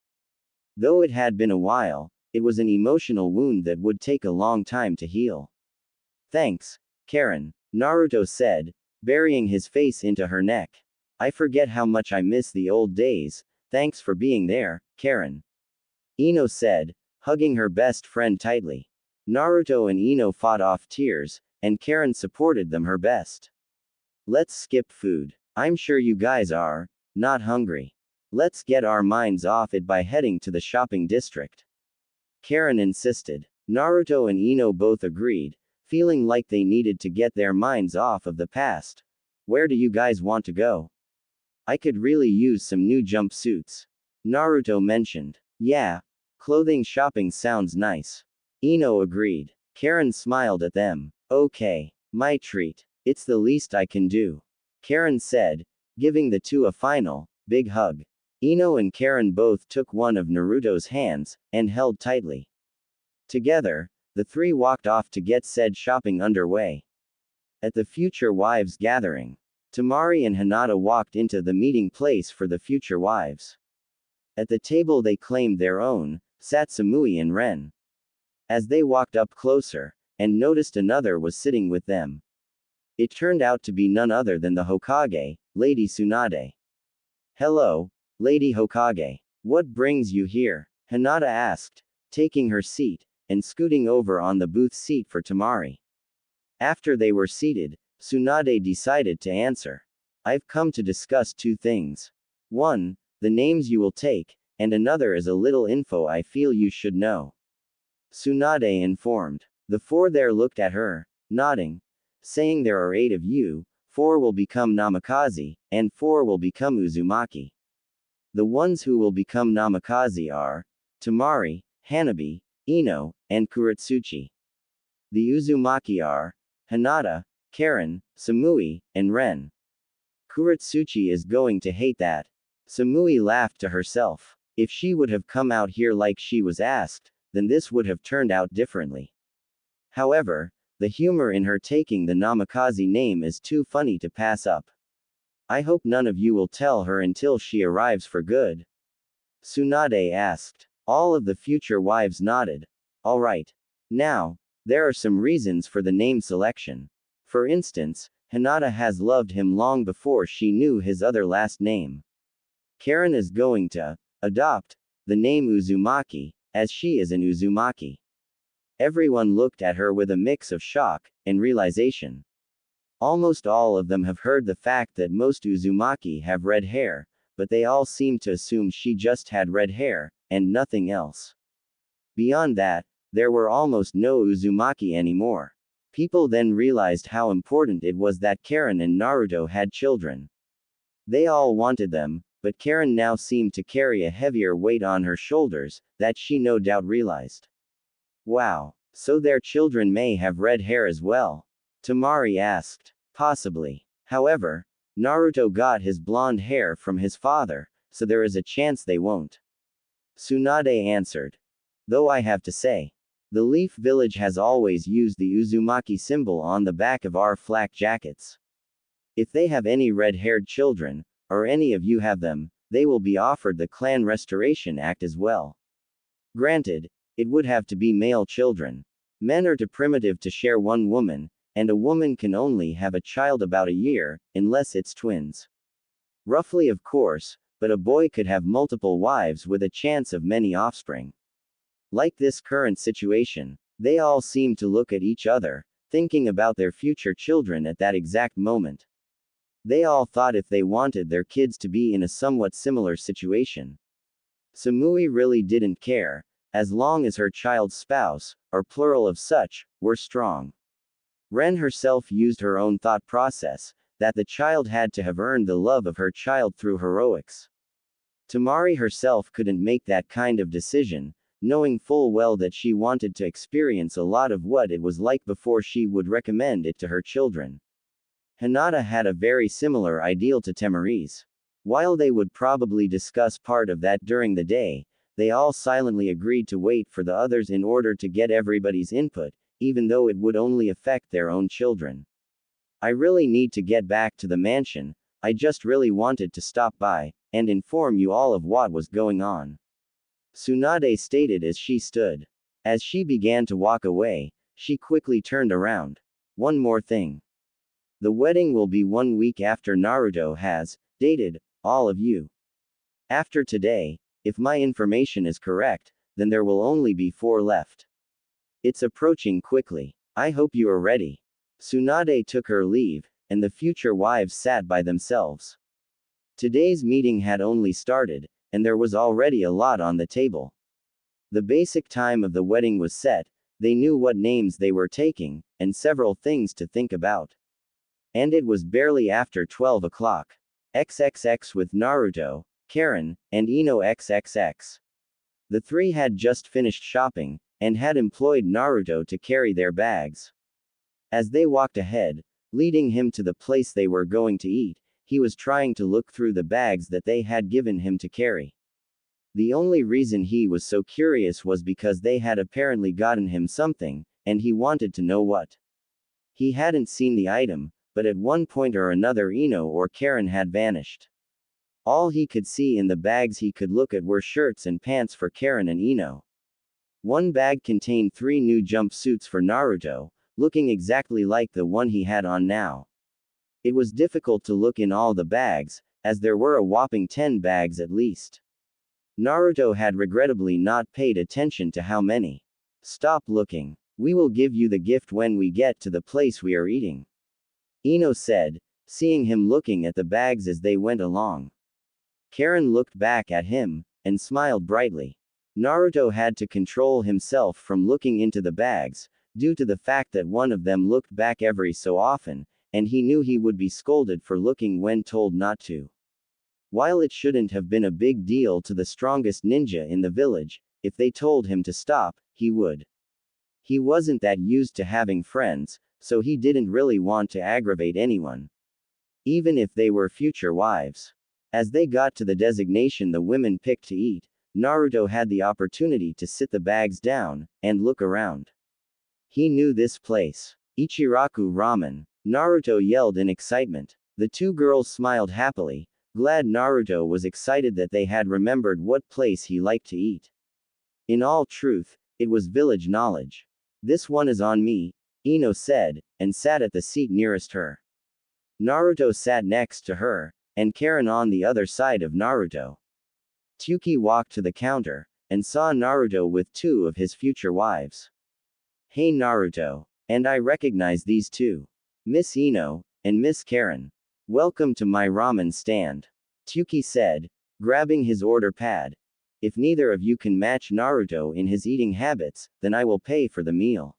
Though it had been a while, it was an emotional wound that would take a long time to heal. Thanks, Karen, Naruto said, burying his face into her neck. I forget how much I miss the old days, thanks for being there, Karen. Ino said, hugging her best friend tightly. Naruto and Ino fought off tears, and Karen supported them her best. Let's skip food. I'm sure you guys are not hungry. Let's get our minds off it by heading to the shopping district. Karen insisted. Naruto and Ino both agreed, feeling like they needed to get their minds off of the past. Where do you guys want to go? I could really use some new jumpsuits. Naruto mentioned. Yeah. Clothing shopping sounds nice. Ino agreed. Karen smiled at them. Okay. My treat. It's the least I can do. Karen said, giving the two a final, big hug. Ino and Karen both took one of Naruto's hands, and held tightly. Together, the three walked off to get said shopping underway. At the future wives gathering, Temari and Hinata walked into the meeting place for the future wives. At the table they claimed their own, sat Samui and Ren. As they walked up closer, and noticed another was sitting with them. It turned out to be none other than the Hokage, Lady Tsunade. Hello, Lady Hokage. What brings you here? Hinata asked, taking her seat, and scooting over on the booth seat for Temari. After they were seated, Tsunade decided to answer. I've come to discuss two things. One, the names you will take, and another is a little info I feel you should know. Tsunade informed. The four there looked at her, nodding, saying there are 8 of you, 4 will become Namikaze, and 4 will become Uzumaki. The ones who will become Namikaze are Temari, Hanabi, Ino, and Kuretsuchi. The Uzumaki are Hinata, Karen, Samui, and Ren. Kuretsuchi is going to hate that. Samui laughed to herself. If she would have come out here like she was asked, then this would have turned out differently. However, the humor in her taking the Namikaze name is too funny to pass up. I hope none of you will tell her until she arrives for good. Tsunade asked. All of the future wives nodded. All right. Now, there are some reasons for the name selection. For instance, Hinata has loved him long before she knew his other last name. Karen is going to adopt the name Uzumaki, as she is an Uzumaki. Everyone looked at her with a mix of shock and realization. Almost all of them have heard the fact that most Uzumaki have red hair, but they all seemed to assume she just had red hair, and nothing else. Beyond that, there were almost no Uzumaki anymore. People then realized how important it was that Karen and Naruto had children. They all wanted them, but Karen now seemed to carry a heavier weight on her shoulders, that she no doubt realized. Wow, so their children may have red hair as well? Tamari asked. Possibly. However, Naruto got his blonde hair from his father, so there is a chance they won't. Tsunade answered. Though I have to say, the Leaf Village has always used the Uzumaki symbol on the back of our flak jackets. If they have any red-haired children, or any of you have them, they will be offered the Clan Restoration Act as well. Granted, it would have to be male children. Men are too primitive to share one woman, and a woman can only have a child about a year, unless it's twins. Roughly, of course, but a boy could have multiple wives with a chance of many offspring. Like this current situation, they all seem to look at each other, thinking about their future children at that exact moment. They all thought if they wanted their kids to be in a somewhat similar situation. Samui really didn't care, as long as her child's spouse, or plural of such, were strong. Ren herself used her own thought process, that the child had to have earned the love of her child through heroics. Tamari herself couldn't make that kind of decision, knowing full well that she wanted to experience a lot of what it was like before she would recommend it to her children. Hinata had a very similar ideal to Tamari's. While they would probably discuss part of that during the day, they all silently agreed to wait for the others in order to get everybody's input, even though it would only affect their own children. I really need to get back to the mansion. I just really wanted to stop by and inform you all of what was going on. Tsunade stated as she stood. As she began to walk away, she quickly turned around. One more thing. The wedding will be 1 week after Naruto has dated all of you. After today, if my information is correct, then there will only be 4 left. It's approaching quickly. I hope you are ready. Tsunade took her leave, and the future wives sat by themselves. Today's meeting had only started, and there was already a lot on the table. The basic time of the wedding was set, they knew what names they were taking, and several things to think about. And it was barely after 12 o'clock. XXX with Naruto, Karen, and Ino XXX. The three had just finished shopping, and had employed Naruto to carry their bags. As they walked ahead, leading him to the place they were going to eat, he was trying to look through the bags that they had given him to carry. The only reason he was so curious was because they had apparently gotten him something, and he wanted to know what. He hadn't seen the item, but at one point or another Ino or Karen had vanished. All he could see in the bags he could look at were shirts and pants for Karen and Ino. One bag contained 3 new jumpsuits for Naruto, looking exactly like the one he had on now. It was difficult to look in all the bags, as there were a whopping 10 bags at least. Naruto had regrettably not paid attention to how many. Stop looking. We will give you the gift when we get to the place we are eating. Ino said, seeing him looking at the bags as they went along. Karen looked back at him, and smiled brightly. Naruto had to control himself from looking into the bags, due to the fact that one of them looked back every so often, and he knew he would be scolded for looking when told not to. While it shouldn't have been a big deal to the strongest ninja in the village, if they told him to stop, he would. He wasn't that used to having friends, so he didn't really want to aggravate anyone. Even if they were future wives. As they got to the designation the women picked to eat, Naruto had the opportunity to sit the bags down, and look around. He knew this place. Ichiraku Ramen. Naruto yelled in excitement. The 2 girls smiled happily, Glad Naruto was excited that they had remembered what place he liked to eat. In all truth, it was village knowledge. This one is on me, Ino said, and sat at the seat nearest her. Naruto sat next to her, and Karen on the other side of Naruto. Tsuki walked to the counter, and saw Naruto with two of his future wives. Hey Naruto. And I recognize these two. Miss Ino, and Miss Karen. Welcome to my ramen stand. Tsuki said, grabbing his order pad. If neither of you can match Naruto in his eating habits, then I will pay for the meal.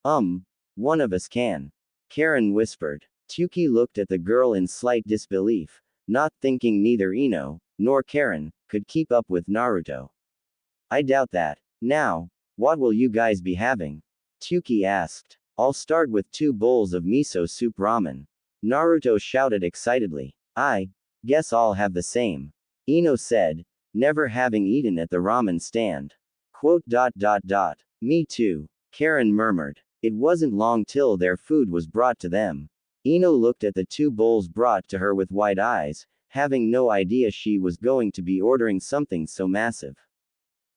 One of us can. Karen whispered. Tsuki looked at the girl in slight disbelief, not thinking neither Ino, nor Karen, could keep up with Naruto. I doubt that. Now, what will you guys be having? Tsuki asked. I'll start with 2 bowls of miso soup ramen. Naruto shouted excitedly. I guess I'll have the same. Ino said, never having eaten at the ramen stand. Me too. Karen murmured. It wasn't long till their food was brought to them. Ino looked at the 2 bowls brought to her with wide eyes, having no idea she was going to be ordering something so massive.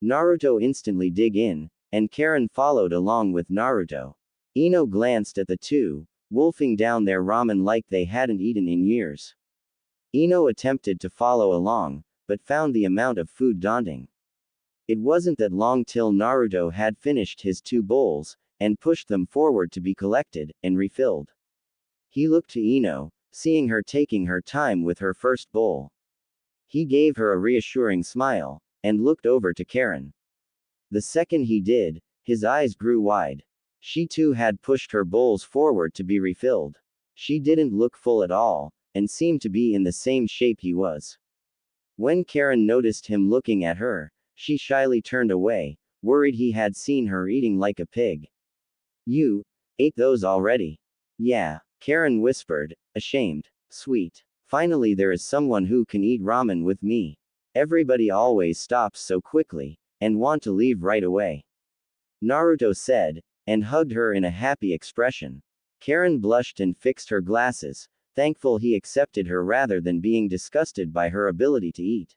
Naruto instantly dug in, and Karen followed along with Naruto. Ino glanced at the two, wolfing down their ramen like they hadn't eaten in years. Ino attempted to follow along, but found the amount of food daunting. It wasn't that long till Naruto had finished his 2 bowls, and pushed them forward to be collected, and refilled. He looked to Ino, seeing her taking her time with her first bowl. He gave her a reassuring smile, and looked over to Karen. The second he did, his eyes grew wide. She too had pushed her bowls forward to be refilled. She didn't look full at all, and seemed to be in the same shape he was. When Karen noticed him looking at her, she shyly turned away, worried he had seen her eating like a pig. You ate those already? Yeah, Karen whispered, ashamed. Sweet. Finally there is someone who can eat ramen with me. Everybody always stops so quickly, and want to leave right away. Naruto said, and hugged her in a happy expression. Karen blushed and fixed her glasses, thankful he accepted her rather than being disgusted by her ability to eat.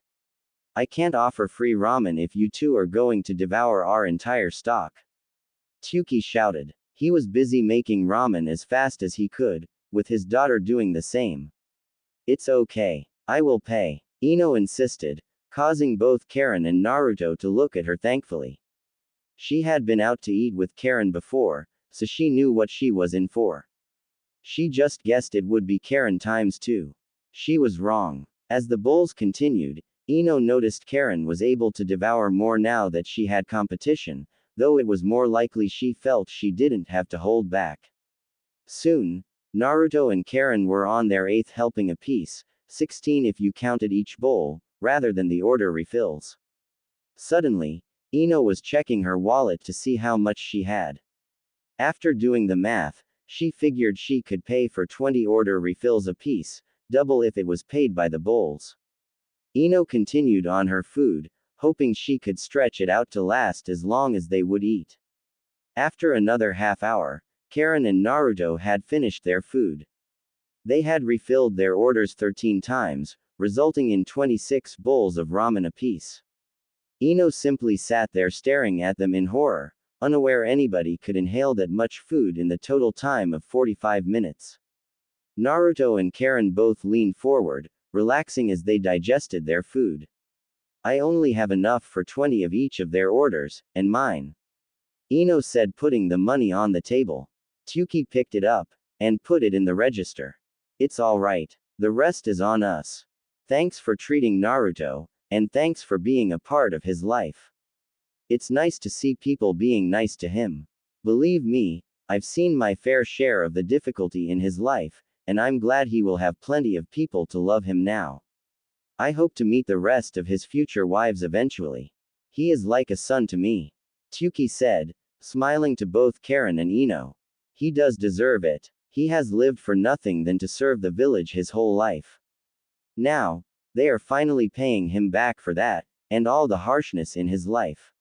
I can't offer free ramen if you two are going to devour our entire stock. Tsuki shouted. He was busy making ramen as fast as he could, with his daughter doing the same. It's okay. I will pay. Ino insisted, causing both Karen and Naruto to look at her thankfully. She had been out to eat with Karen before, so she knew what she was in for. She just guessed it would be Karen times 2. She was wrong. As the bowls continued, Ino noticed Karen was able to devour more now that she had competition, though it was more likely she felt she didn't have to hold back. Soon, Naruto and Karen were on their 8th helping apiece, 16 if you counted each bowl, rather than the order refills. Suddenly, Ino was checking her wallet to see how much she had. After doing the math, she figured she could pay for 20 order refills apiece, double if it was paid by the bowls. Ino continued on her food, hoping she could stretch it out to last as long as they would eat. After another half hour, Karen and Naruto had finished their food. They had refilled their orders 13 times, resulting in 26 bowls of ramen apiece. Ino simply sat there staring at them in horror, unaware anybody could inhale that much food in the total time of 45 minutes. Naruto and Karen both leaned forward, relaxing as they digested their food. I only have enough for 20 of each of their orders, and mine. Ino said, putting the money on the table. Tsuki picked it up, and put it in the register. It's alright. The rest is on us. Thanks for treating Naruto, and thanks for being a part of his life. It's nice to see people being nice to him. Believe me, I've seen my fair share of the difficulty in his life, and I'm glad he will have plenty of people to love him now. I hope to meet the rest of his future wives eventually. He is like a son to me. Tsuki said, smiling to both Karen and Ino. He does deserve it. He has lived for nothing than to serve the village his whole life. Now, they are finally paying him back for that, and all the harshness in his life.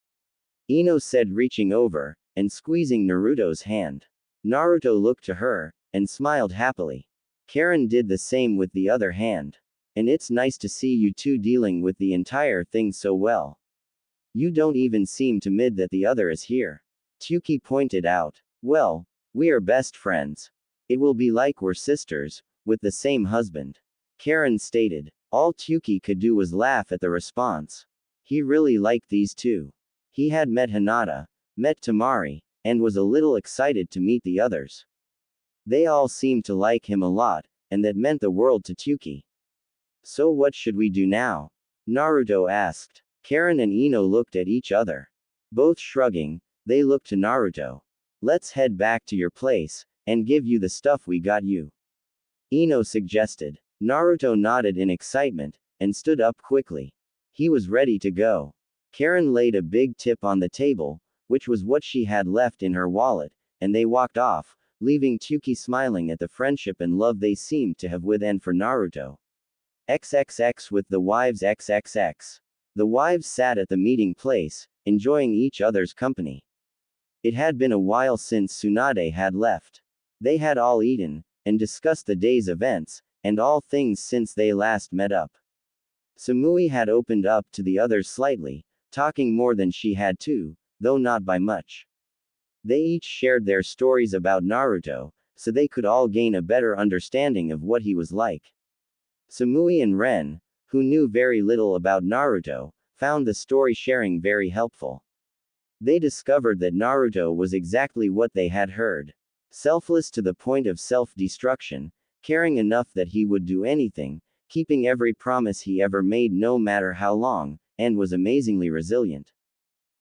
Ino said, reaching over, and squeezing Naruto's hand. Naruto looked to her, and smiled happily. Karen did the same with the other hand. And it's nice to see you two dealing with the entire thing so well. You don't even seem to mid that the other is here. Tsuki pointed out. Well, we are best friends. It will be like we're sisters, with the same husband. Karen stated. All Tsuki could do was laugh at the response. He really liked these two. He had met Hinata, met Tamari, and was a little excited to meet the others. They all seemed to like him a lot, and that meant the world to Tsuki. So what should we do now? Naruto asked. Karen and Ino looked at each other. Both shrugging, they looked to Naruto. Let's head back to your place, and give you the stuff we got you. Ino suggested. Naruto nodded in excitement, and stood up quickly. He was ready to go. Karen laid a big tip on the table, which was what she had left in her wallet, and they walked off, leaving Tsuki smiling at the friendship and love they seemed to have with and for Naruto. XXX with the wives XXX. The wives sat at the meeting place, enjoying each other's company. It had been a while since Tsunade had left. They had all eaten, and discussed the day's events, and all things since they last met up. Samui had opened up to the others slightly, talking more than she had to, though not by much. They each shared their stories about Naruto, so they could all gain a better understanding of what he was like. Samui and Ren, who knew very little about Naruto, found the story sharing very helpful. They discovered that Naruto was exactly what they had heard. Selfless to the point of self-destruction, caring enough that he would do anything, keeping every promise he ever made no matter how long, and was amazingly resilient.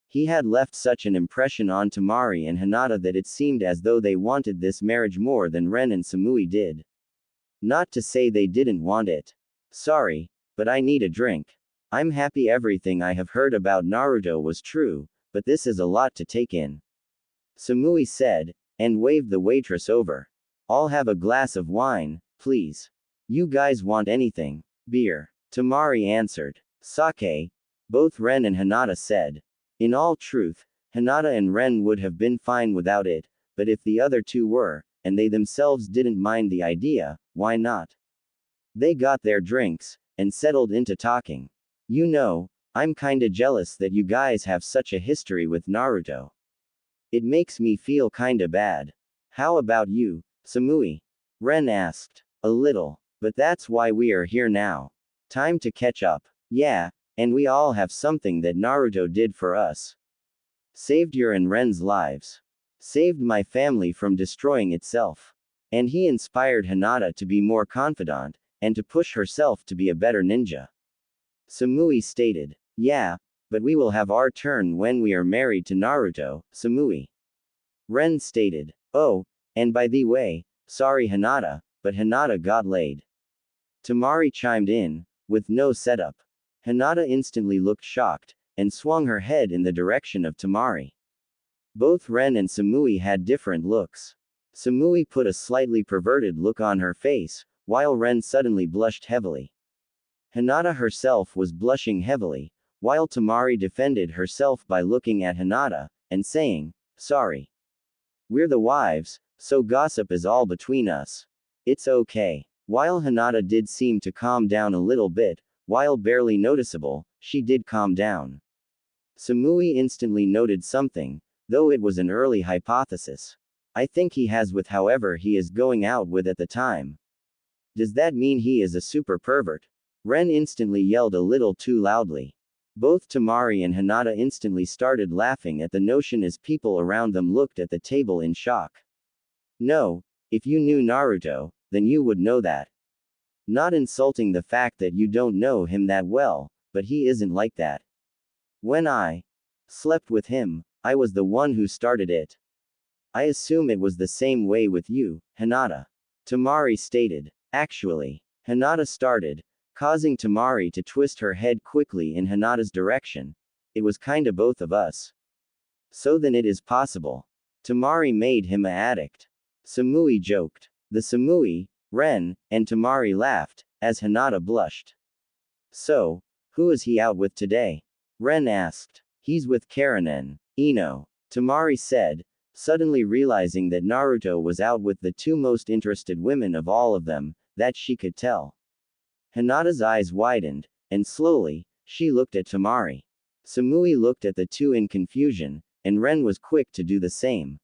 He had left such an impression on Tamari and Hinata that it seemed as though they wanted this marriage more than Ren and Samui did. Not to say they didn't want it. Sorry, but I need a drink. I'm happy everything I have heard about Naruto was true, but this is a lot to take in. Samui said, and waved the waitress over. I'll have a glass of wine, please. You guys want anything? Beer. Tamari answered. Sake. Both Ren and Hinata said. In all truth, Hinata and Ren would have been fine without it, but if the other two were, and they themselves didn't mind the idea, why not? They got their drinks, and settled into talking. You know, I'm kinda jealous that you guys have such a history with Naruto. It makes me feel kinda bad. How about you, Samui? Ren asked. A little, but that's why we are here now. Time to catch up. Yeah, and we all have something that Naruto did for us. Saved your and Ren's lives. Saved my family from destroying itself. And he inspired Hinata to be more confident, and to push herself to be a better ninja. Samui stated. Yeah, but we will have our turn when we are married to Naruto, Samui. Ren stated. Oh, and by the way, sorry Hinata, but Hinata got laid. Tamari chimed in, with no setup. Hinata instantly looked shocked, and swung her head in the direction of Tamari. Both Ren and Samui had different looks. Samui put a slightly perverted look on her face, while Ren suddenly blushed heavily. Hinata herself was blushing heavily, while Tamari defended herself by looking at Hinata, and saying, sorry. We're the wives, so gossip is all between us. It's okay. While Hinata did seem to calm down a little bit, while barely noticeable, she did calm down. Samui instantly noted something, though it was an early hypothesis. I think he has with whoever he is going out with at the time. Does that mean he is a super pervert? Ren instantly yelled a little too loudly. Both Tamari and Hinata instantly started laughing at the notion as people around them looked at the table in shock. No, if you knew Naruto, then you would know that. Not insulting the fact that you don't know him that well, but he isn't like that. When I slept with him, I was the one who started it. I assume it was the same way with you, Hinata. Tamari stated. Actually, Hinata started, causing Tamari to twist her head quickly in Hinata's direction. It was kinda both of us. So then it is possible. Tamari made him a addict. Samui joked. The Samui, Ren, and Tamari laughed, as Hinata blushed. So, who is he out with today? Ren asked. He's with Karen and Ino. Tamari said, suddenly realizing that Naruto was out with the two most interested women of all of them, that she could tell. Hinata's eyes widened, and slowly, she looked at Tamari. Samui looked at the two in confusion, and Ren was quick to do the same.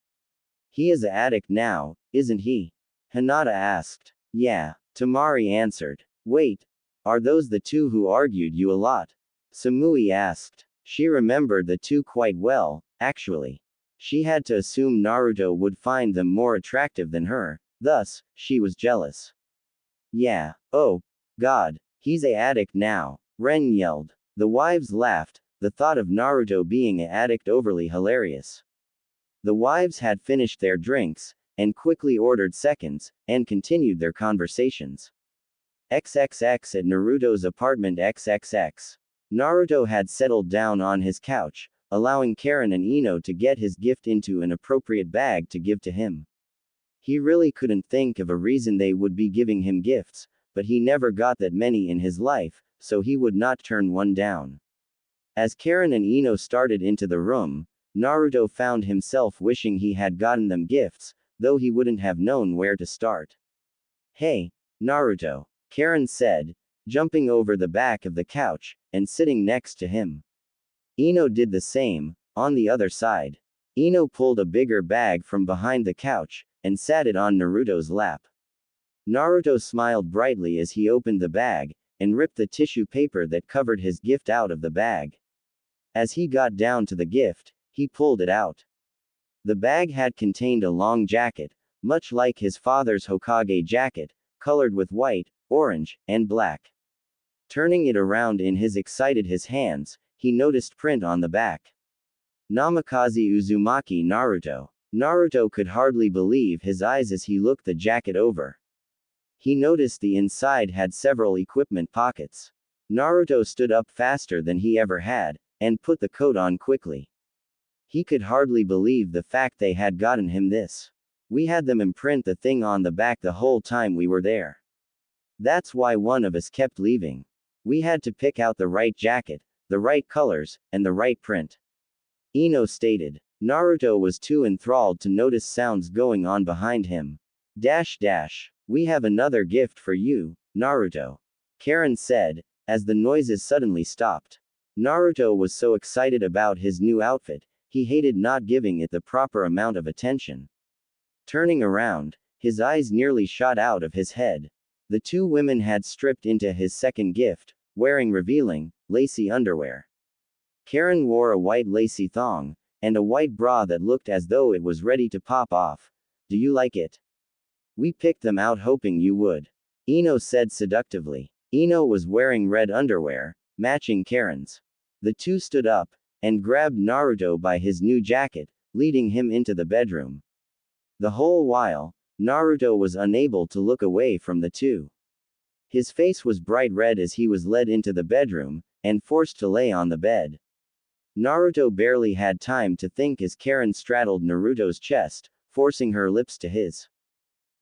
He is an addict now, isn't he? Hinata asked. Yeah, Tamari answered. Wait, are those the two who argued you a lot? Samui asked. She remembered the two quite well, actually. She had to assume Naruto would find them more attractive than her, thus, she was jealous. Yeah, oh, God, he's a addict now, Ren yelled. The wives laughed, the thought of Naruto being a addict overly hilarious. The wives had finished their drinks, and quickly ordered seconds, and continued their conversations. XXX at Naruto's apartment XXX. Naruto had settled down on his couch, allowing Karen and Ino to get his gift into an appropriate bag to give to him. He really couldn't think of a reason they would be giving him gifts, but he never got that many in his life, so he would not turn one down. As Karen and Ino started into the room, Naruto found himself wishing he had gotten them gifts, though he wouldn't have known where to start. Hey, Naruto, Karen said, jumping over the back of the couch, and sitting next to him. Ino did the same, on the other side. Ino pulled a bigger bag from behind the couch, and sat it on Naruto's lap. Naruto smiled brightly as he opened the bag, and ripped the tissue paper that covered his gift out of the bag. As he got down to the gift, he pulled it out. The bag had contained a long jacket, much like his father's Hokage jacket, colored with white, orange, and black. Turning it around in his hands, he noticed print on the back. Namikaze Uzumaki Naruto. Naruto could hardly believe his eyes as he looked the jacket over. He noticed the inside had several equipment pockets. Naruto stood up faster than he ever had, and put the coat on quickly. He could hardly believe the fact they had gotten him this. We had them imprint the thing on the back the whole time we were there. That's why one of us kept leaving. We had to pick out the right jacket, the right colors, and the right print. Ino stated. Naruto was too enthralled to notice sounds going on behind him. We have another gift for you, Naruto. Karen said, as the noises suddenly stopped. Naruto was so excited about his new outfit, he hated not giving it the proper amount of attention. Turning around, his eyes nearly shot out of his head. The two women had stripped into his second gift, wearing revealing, lacy underwear. Karen wore a white lacy thong, and a white bra that looked as though it was ready to pop off. Do you like it? We picked them out hoping you would. Ino said seductively. Ino was wearing red underwear, matching Karen's. The two stood up, and grabbed Naruto by his new jacket, leading him into the bedroom. The whole while, Naruto was unable to look away from the two. His face was bright red as he was led into the bedroom, and forced to lay on the bed. Naruto barely had time to think as Karen straddled Naruto's chest, forcing her lips to his.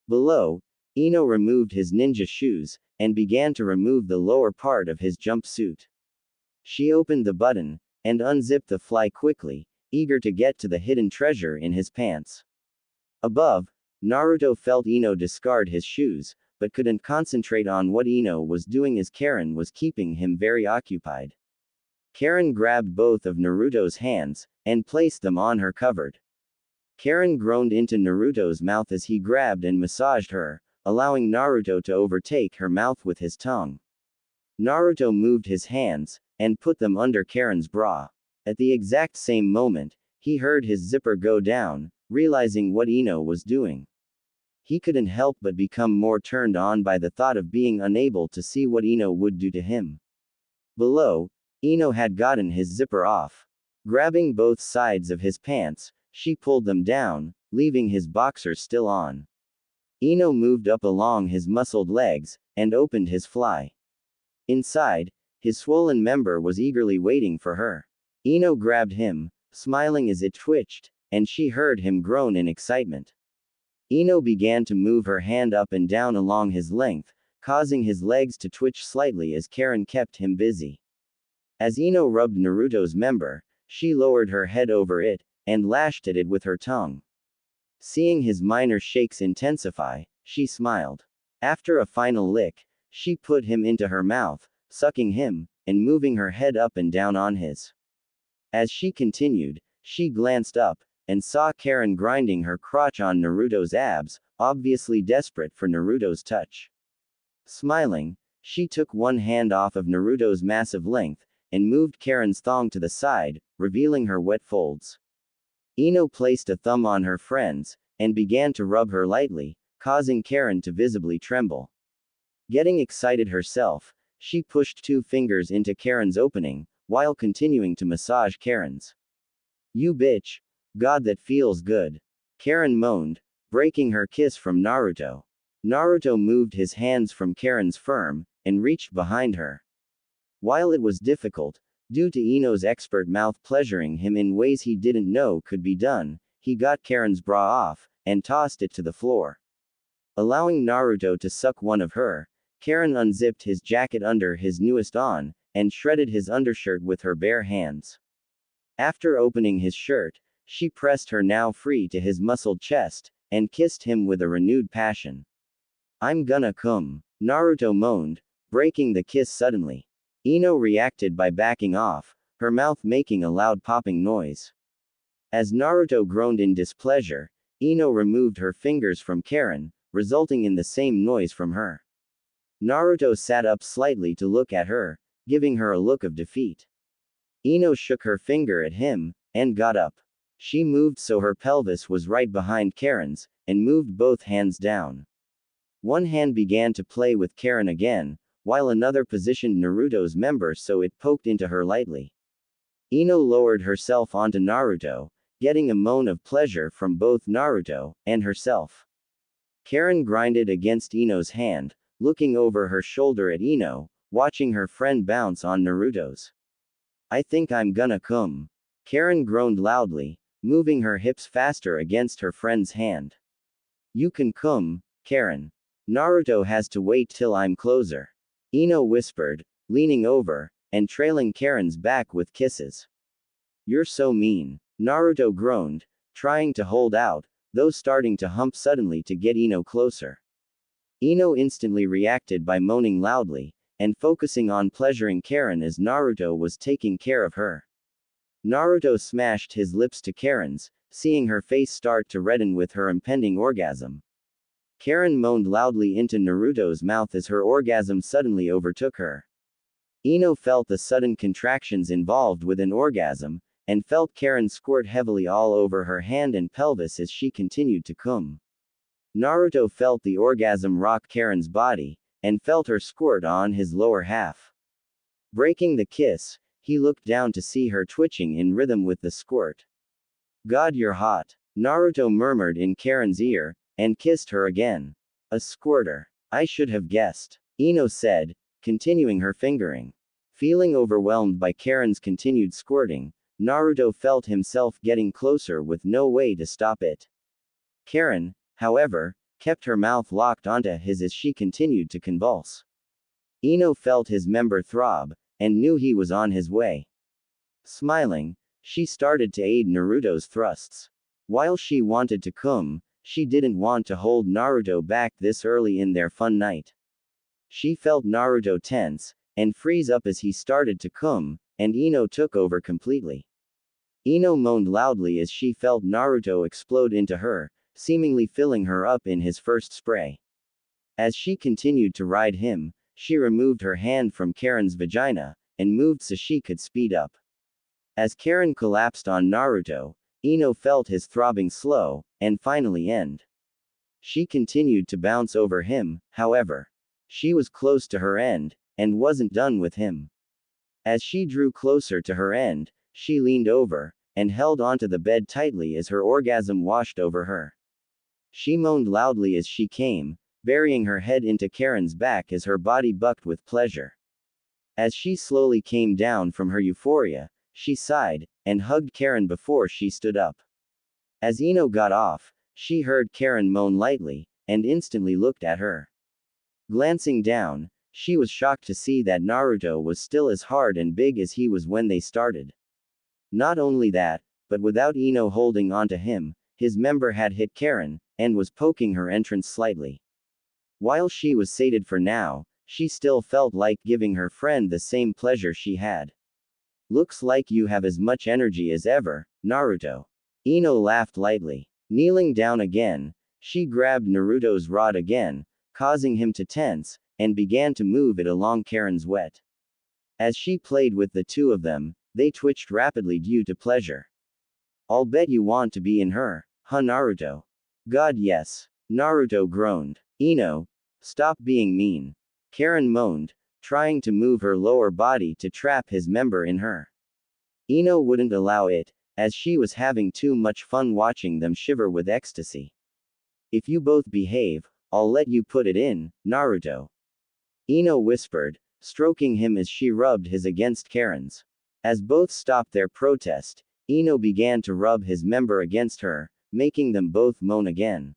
Below, Ino removed his ninja shoes, and began to remove the lower part of his jumpsuit. She opened the button, and unzipped the fly quickly, eager to get to the hidden treasure in his pants. Above, Naruto felt Ino discard his shoes, but couldn't concentrate on what Ino was doing as Karen was keeping him very occupied. Karen grabbed both of Naruto's hands, and placed them on her cupboard. Karen groaned into Naruto's mouth as he grabbed and massaged her, allowing Naruto to overtake her mouth with his tongue. Naruto moved his hands, and put them under Karen's bra. At the exact same moment, he heard his zipper go down, realizing what Ino was doing. He couldn't help but become more turned on by the thought of being unable to see what Ino would do to him. Below, Ino had gotten his zipper off. Grabbing both sides of his pants, she pulled them down, leaving his boxers still on. Ino moved up along his muscled legs, and opened his fly. Inside, his swollen member was eagerly waiting for her. Ino grabbed him, smiling as it twitched, and she heard him groan in excitement. Ino began to move her hand up and down along his length, causing his legs to twitch slightly as Karen kept him busy. As Ino rubbed Naruto's member, she lowered her head over it, and lashed at it with her tongue. Seeing his minor shakes intensify, she smiled. After a final lick, She put him into her mouth, sucking him, and moving her head up and down on his. As she continued, she glanced up, and saw Karen grinding her crotch on Naruto's abs, obviously desperate for Naruto's touch. Smiling, she took one hand off of Naruto's massive length, and moved Karen's thong to the side, revealing her wet folds. Ino placed a thumb on her friend's, and began to rub her lightly, causing Karen to visibly tremble. Getting excited herself, she pushed 2 fingers into Karen's opening, while continuing to massage Karen's. "You bitch. God, that feels good," Karen moaned, breaking her kiss from Naruto. Naruto moved his hands from Karen's firm, and reached behind her. While it was difficult, due to Ino's expert mouth pleasuring him in ways he didn't know could be done, he got Karen's bra off, and tossed it to the floor. Allowing Naruto to suck one of her, Karen unzipped his jacket under his newest on, and shredded his undershirt with her bare hands. After opening his shirt, she pressed her now free to his muscled chest, and kissed him with a renewed passion. "I'm gonna come," Naruto moaned, breaking the kiss suddenly. Ino reacted by backing off, her mouth making a loud popping noise. As Naruto groaned in displeasure, Ino removed her fingers from Karen, resulting in the same noise from her. Naruto sat up slightly to look at her, giving her a look of defeat. Ino shook her finger at him, and got up. She moved so her pelvis was right behind Karen's, and moved both hands down. One hand began to play with Karen again, while another positioned Naruto's member so it poked into her lightly. Ino lowered herself onto Naruto, getting a moan of pleasure from both Naruto and herself. Karen grinded against Ino's hand, looking over her shoulder at Ino, watching her friend bounce on Naruto's. "I think I'm gonna come." Karen groaned loudly, moving her hips faster against her friend's hand. "You can come, Karen. Naruto has to wait till I'm closer," Ino whispered, leaning over, and trailing Karen's back with kisses. "You're so mean," Naruto groaned, trying to hold out, though starting to hump suddenly to get Ino closer. Ino instantly reacted by moaning loudly, and focusing on pleasuring Karen as Naruto was taking care of her. Naruto smashed his lips to Karen's, seeing her face start to redden with her impending orgasm. Karen moaned loudly into Naruto's mouth as her orgasm suddenly overtook her. Ino felt the sudden contractions involved with an orgasm, and felt Karen squirt heavily all over her hand and pelvis as she continued to cum. Naruto felt the orgasm rock Karen's body, and felt her squirt on his lower half. Breaking the kiss, he looked down to see her twitching in rhythm with the squirt. "God, you're hot," Naruto murmured in Karen's ear, and kissed her again. "A squirter. I should have guessed," Ino said, continuing her fingering. Feeling overwhelmed by Karen's continued squirting, Naruto felt himself getting closer with no way to stop it. Karen, however, kept her mouth locked onto his as she continued to convulse. Ino felt his member throb, and knew he was on his way. Smiling, she started to aid Naruto's thrusts. While she wanted to cum, she didn't want to hold Naruto back this early in their fun night. She felt Naruto tense, and freeze up as he started to cum, and Ino took over completely. Ino moaned loudly as she felt Naruto explode into her, seemingly filling her up in his first spray. As she continued to ride him, she removed her hand from Karen's vagina, and moved so she could speed up. As Karen collapsed on Naruto, Ino felt his throbbing slow, and finally end. She continued to bounce over him, however. She was close to her end, and wasn't done with him. As she drew closer to her end, she leaned over, and held onto the bed tightly as her orgasm washed over her. She moaned loudly as she came, burying her head into Karen's back as her body bucked with pleasure. As she slowly came down from her euphoria, she sighed, and hugged Karen before she stood up. As Ino got off, she heard Karen moan lightly, and instantly looked at her. Glancing down, she was shocked to see that Naruto was still as hard and big as he was when they started. Not only that, but without Ino holding onto him, his member had hit Karen, and was poking her entrance slightly. While she was sated for now, she still felt like giving her friend the same pleasure she had. Looks like you have as much energy as ever, Naruto. Ino laughed lightly. Kneeling down again, she grabbed Naruto's rod again, causing him to tense, and began to move it along Karen's wet. As she played with the two of them, they twitched rapidly due to pleasure. I'll bet you want to be in her, huh, Naruto? God, yes. Naruto groaned. Ino, stop being mean. Karen moaned, trying to move her lower body to trap his member in her. Ino wouldn't allow it, as she was having too much fun watching them shiver with ecstasy. If you both behave, I'll let you put it in, Naruto. Ino whispered, stroking him as she rubbed his against Karen's. As both stopped their protest, Ino began to rub his member against her, making them both moan again.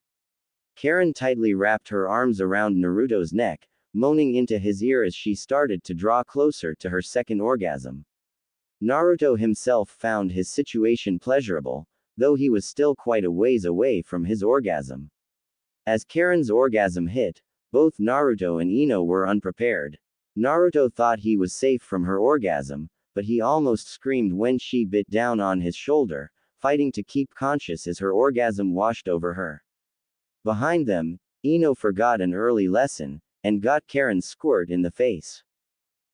Karen tightly wrapped her arms around Naruto's neck, moaning into his ear as she started to draw closer to her second orgasm. Naruto himself found his situation pleasurable, though he was still quite a ways away from his orgasm. As Karen's orgasm hit, both Naruto and Ino were unprepared. Naruto thought he was safe from her orgasm, but he almost screamed when she bit down on his shoulder, fighting to keep conscious as her orgasm washed over her. Behind them, Ino forgot an early lesson, and got Karen's squirt in the face.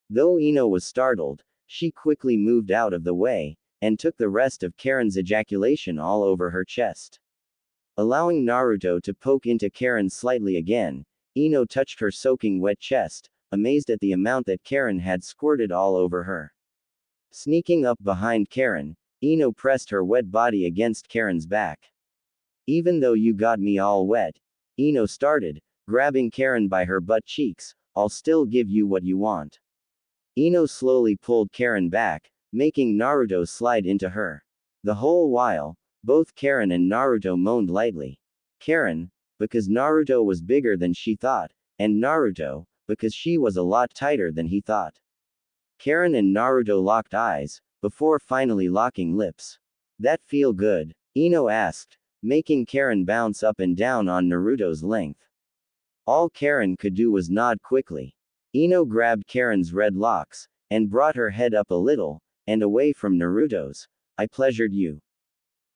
Though Ino was startled, she quickly moved out of the way, and took the rest of Karen's ejaculation all over her chest. Allowing Naruto to poke into Karen slightly again, Ino touched her soaking wet chest, amazed at the amount that Karen had squirted all over her. Sneaking up behind Karen, Ino pressed her wet body against Karen's back. Even though you got me all wet, Ino started, grabbing Karen by her butt cheeks, I'll still give you what you want. Ino slowly pulled Karen back, making Naruto slide into her. The whole while, both Karen and Naruto moaned lightly. Karen, because Naruto was bigger than she thought, and Naruto, because she was a lot tighter than he thought. Karen and Naruto locked eyes, before finally locking lips. That feel good? Ino asked, making Karen bounce up and down on Naruto's length. All Karen could do was nod quickly. Ino grabbed Karen's red locks, and brought her head up a little, and away from Naruto's. I pleasured you.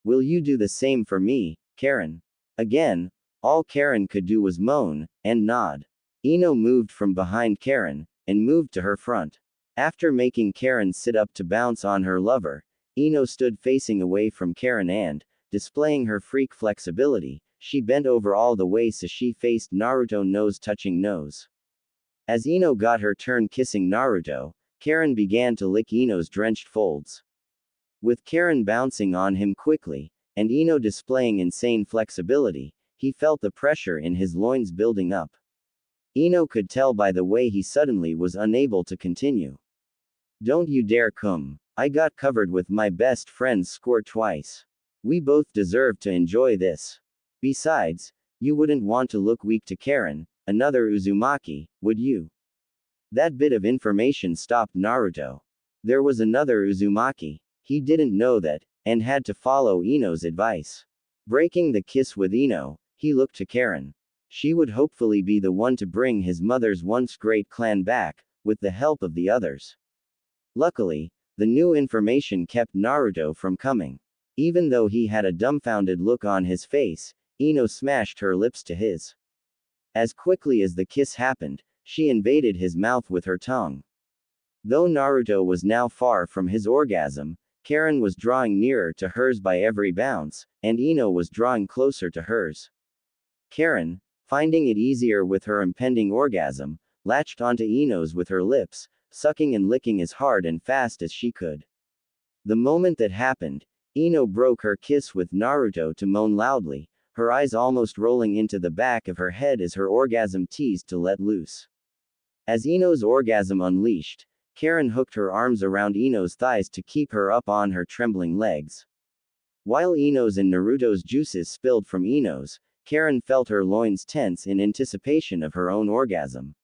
Will you do the same for me, Karen? Again, all Karen could do was moan, and nod. Ino moved from behind Karen, and moved to her front. After making Karen sit up to bounce on her lover, Ino stood facing away from Karen and, displaying her freak flexibility, she bent over all the way so she faced Naruto nose touching nose. As Ino got her turn kissing Naruto, Karen began to lick Ino's drenched folds. With Karen bouncing on him quickly, and Ino displaying insane flexibility, he felt the pressure in his loins building up. Ino could tell by the way he suddenly was unable to continue. Don't you dare come. I got covered with my best friend's squirt twice. We both deserve to enjoy this. Besides, you wouldn't want to look weak to Karen, another Uzumaki, would you? That bit of information stopped Naruto. There was another Uzumaki. He didn't know that, and had to follow Ino's advice. Breaking the kiss with Ino, he looked to Karen. She would hopefully be the one to bring his mother's once great clan back, with the help of the others. Luckily, the new information kept Naruto from coming. Even though he had a dumbfounded look on his face, Ino smashed her lips to his. As quickly as the kiss happened, she invaded his mouth with her tongue. Though Naruto was now far from his orgasm, Karen was drawing nearer to hers by every bounce, and Ino was drawing closer to hers. Karen, finding it easier with her impending orgasm, latched onto Ino's with her lips, sucking and licking as hard and fast as she could. The moment that happened, Ino broke her kiss with Naruto to moan loudly, her eyes almost rolling into the back of her head as her orgasm teased to let loose. As Ino's orgasm unleashed, Karen hooked her arms around Ino's thighs to keep her up on her trembling legs. While Ino's and Naruto's juices spilled from Ino's, Karen felt her loins tense in anticipation of her own orgasm.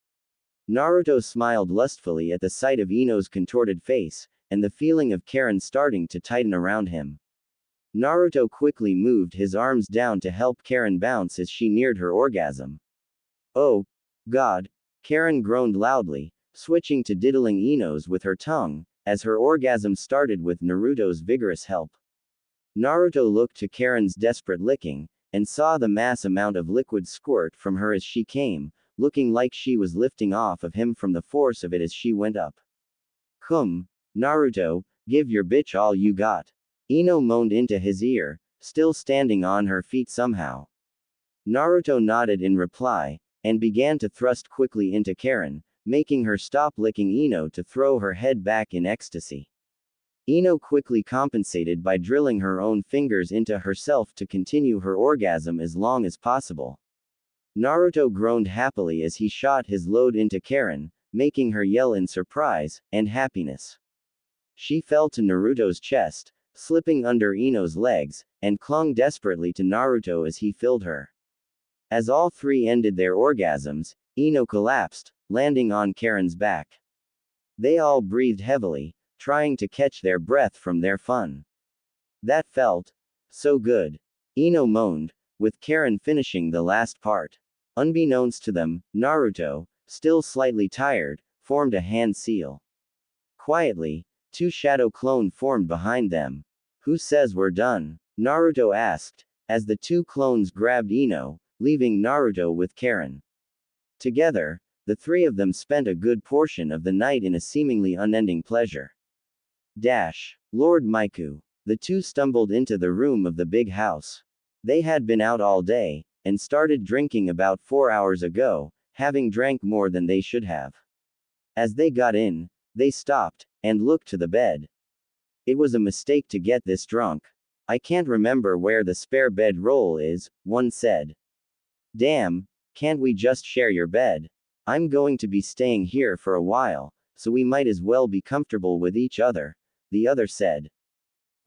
Naruto smiled lustfully at the sight of Ino's contorted face, and the feeling of Karen starting to tighten around him. Naruto quickly moved his arms down to help Karen bounce as she neared her orgasm. Oh, God, Karen groaned loudly, switching to diddling Ino's with her tongue, as her orgasm started with Naruto's vigorous help. Naruto looked to Karen's desperate licking, and saw the mass amount of liquid squirt from her as she came, looking like she was lifting off of him from the force of it as she went up. Naruto, give your bitch all you got. Ino moaned into his ear, still standing on her feet somehow. Naruto nodded in reply, and began to thrust quickly into Karen, making her stop licking Ino to throw her head back in ecstasy. Ino quickly compensated by drilling her own fingers into herself to continue her orgasm as long as possible. Naruto groaned happily as he shot his load into Karen, making her yell in surprise and happiness. She fell to Naruto's chest, slipping under Ino's legs, and clung desperately to Naruto as he filled her. As all three ended their orgasms, Ino collapsed, landing on Karen's back. They all breathed heavily, trying to catch their breath from their fun. That felt so good. Ino moaned, with Karen finishing the last part. Unbeknownst to them, Naruto, still slightly tired, formed a hand seal. Quietly, two shadow clone formed behind them. Who says we're done? Naruto asked, as the two clones grabbed Ino, leaving Naruto with Karen. Together, the three of them spent a good portion of the night in a seemingly unending pleasure. Lord Maiku. The two stumbled into the room of the big house. They had been out all day, and started drinking about 4 hours ago, having drank more than they should have. As they got in, they stopped, and looked to the bed. It was a mistake to get this drunk. I can't remember where the spare bed roll is, one said. Damn, can't we just share your bed? I'm going to be staying here for a while, so we might as well be comfortable with each other, the other said.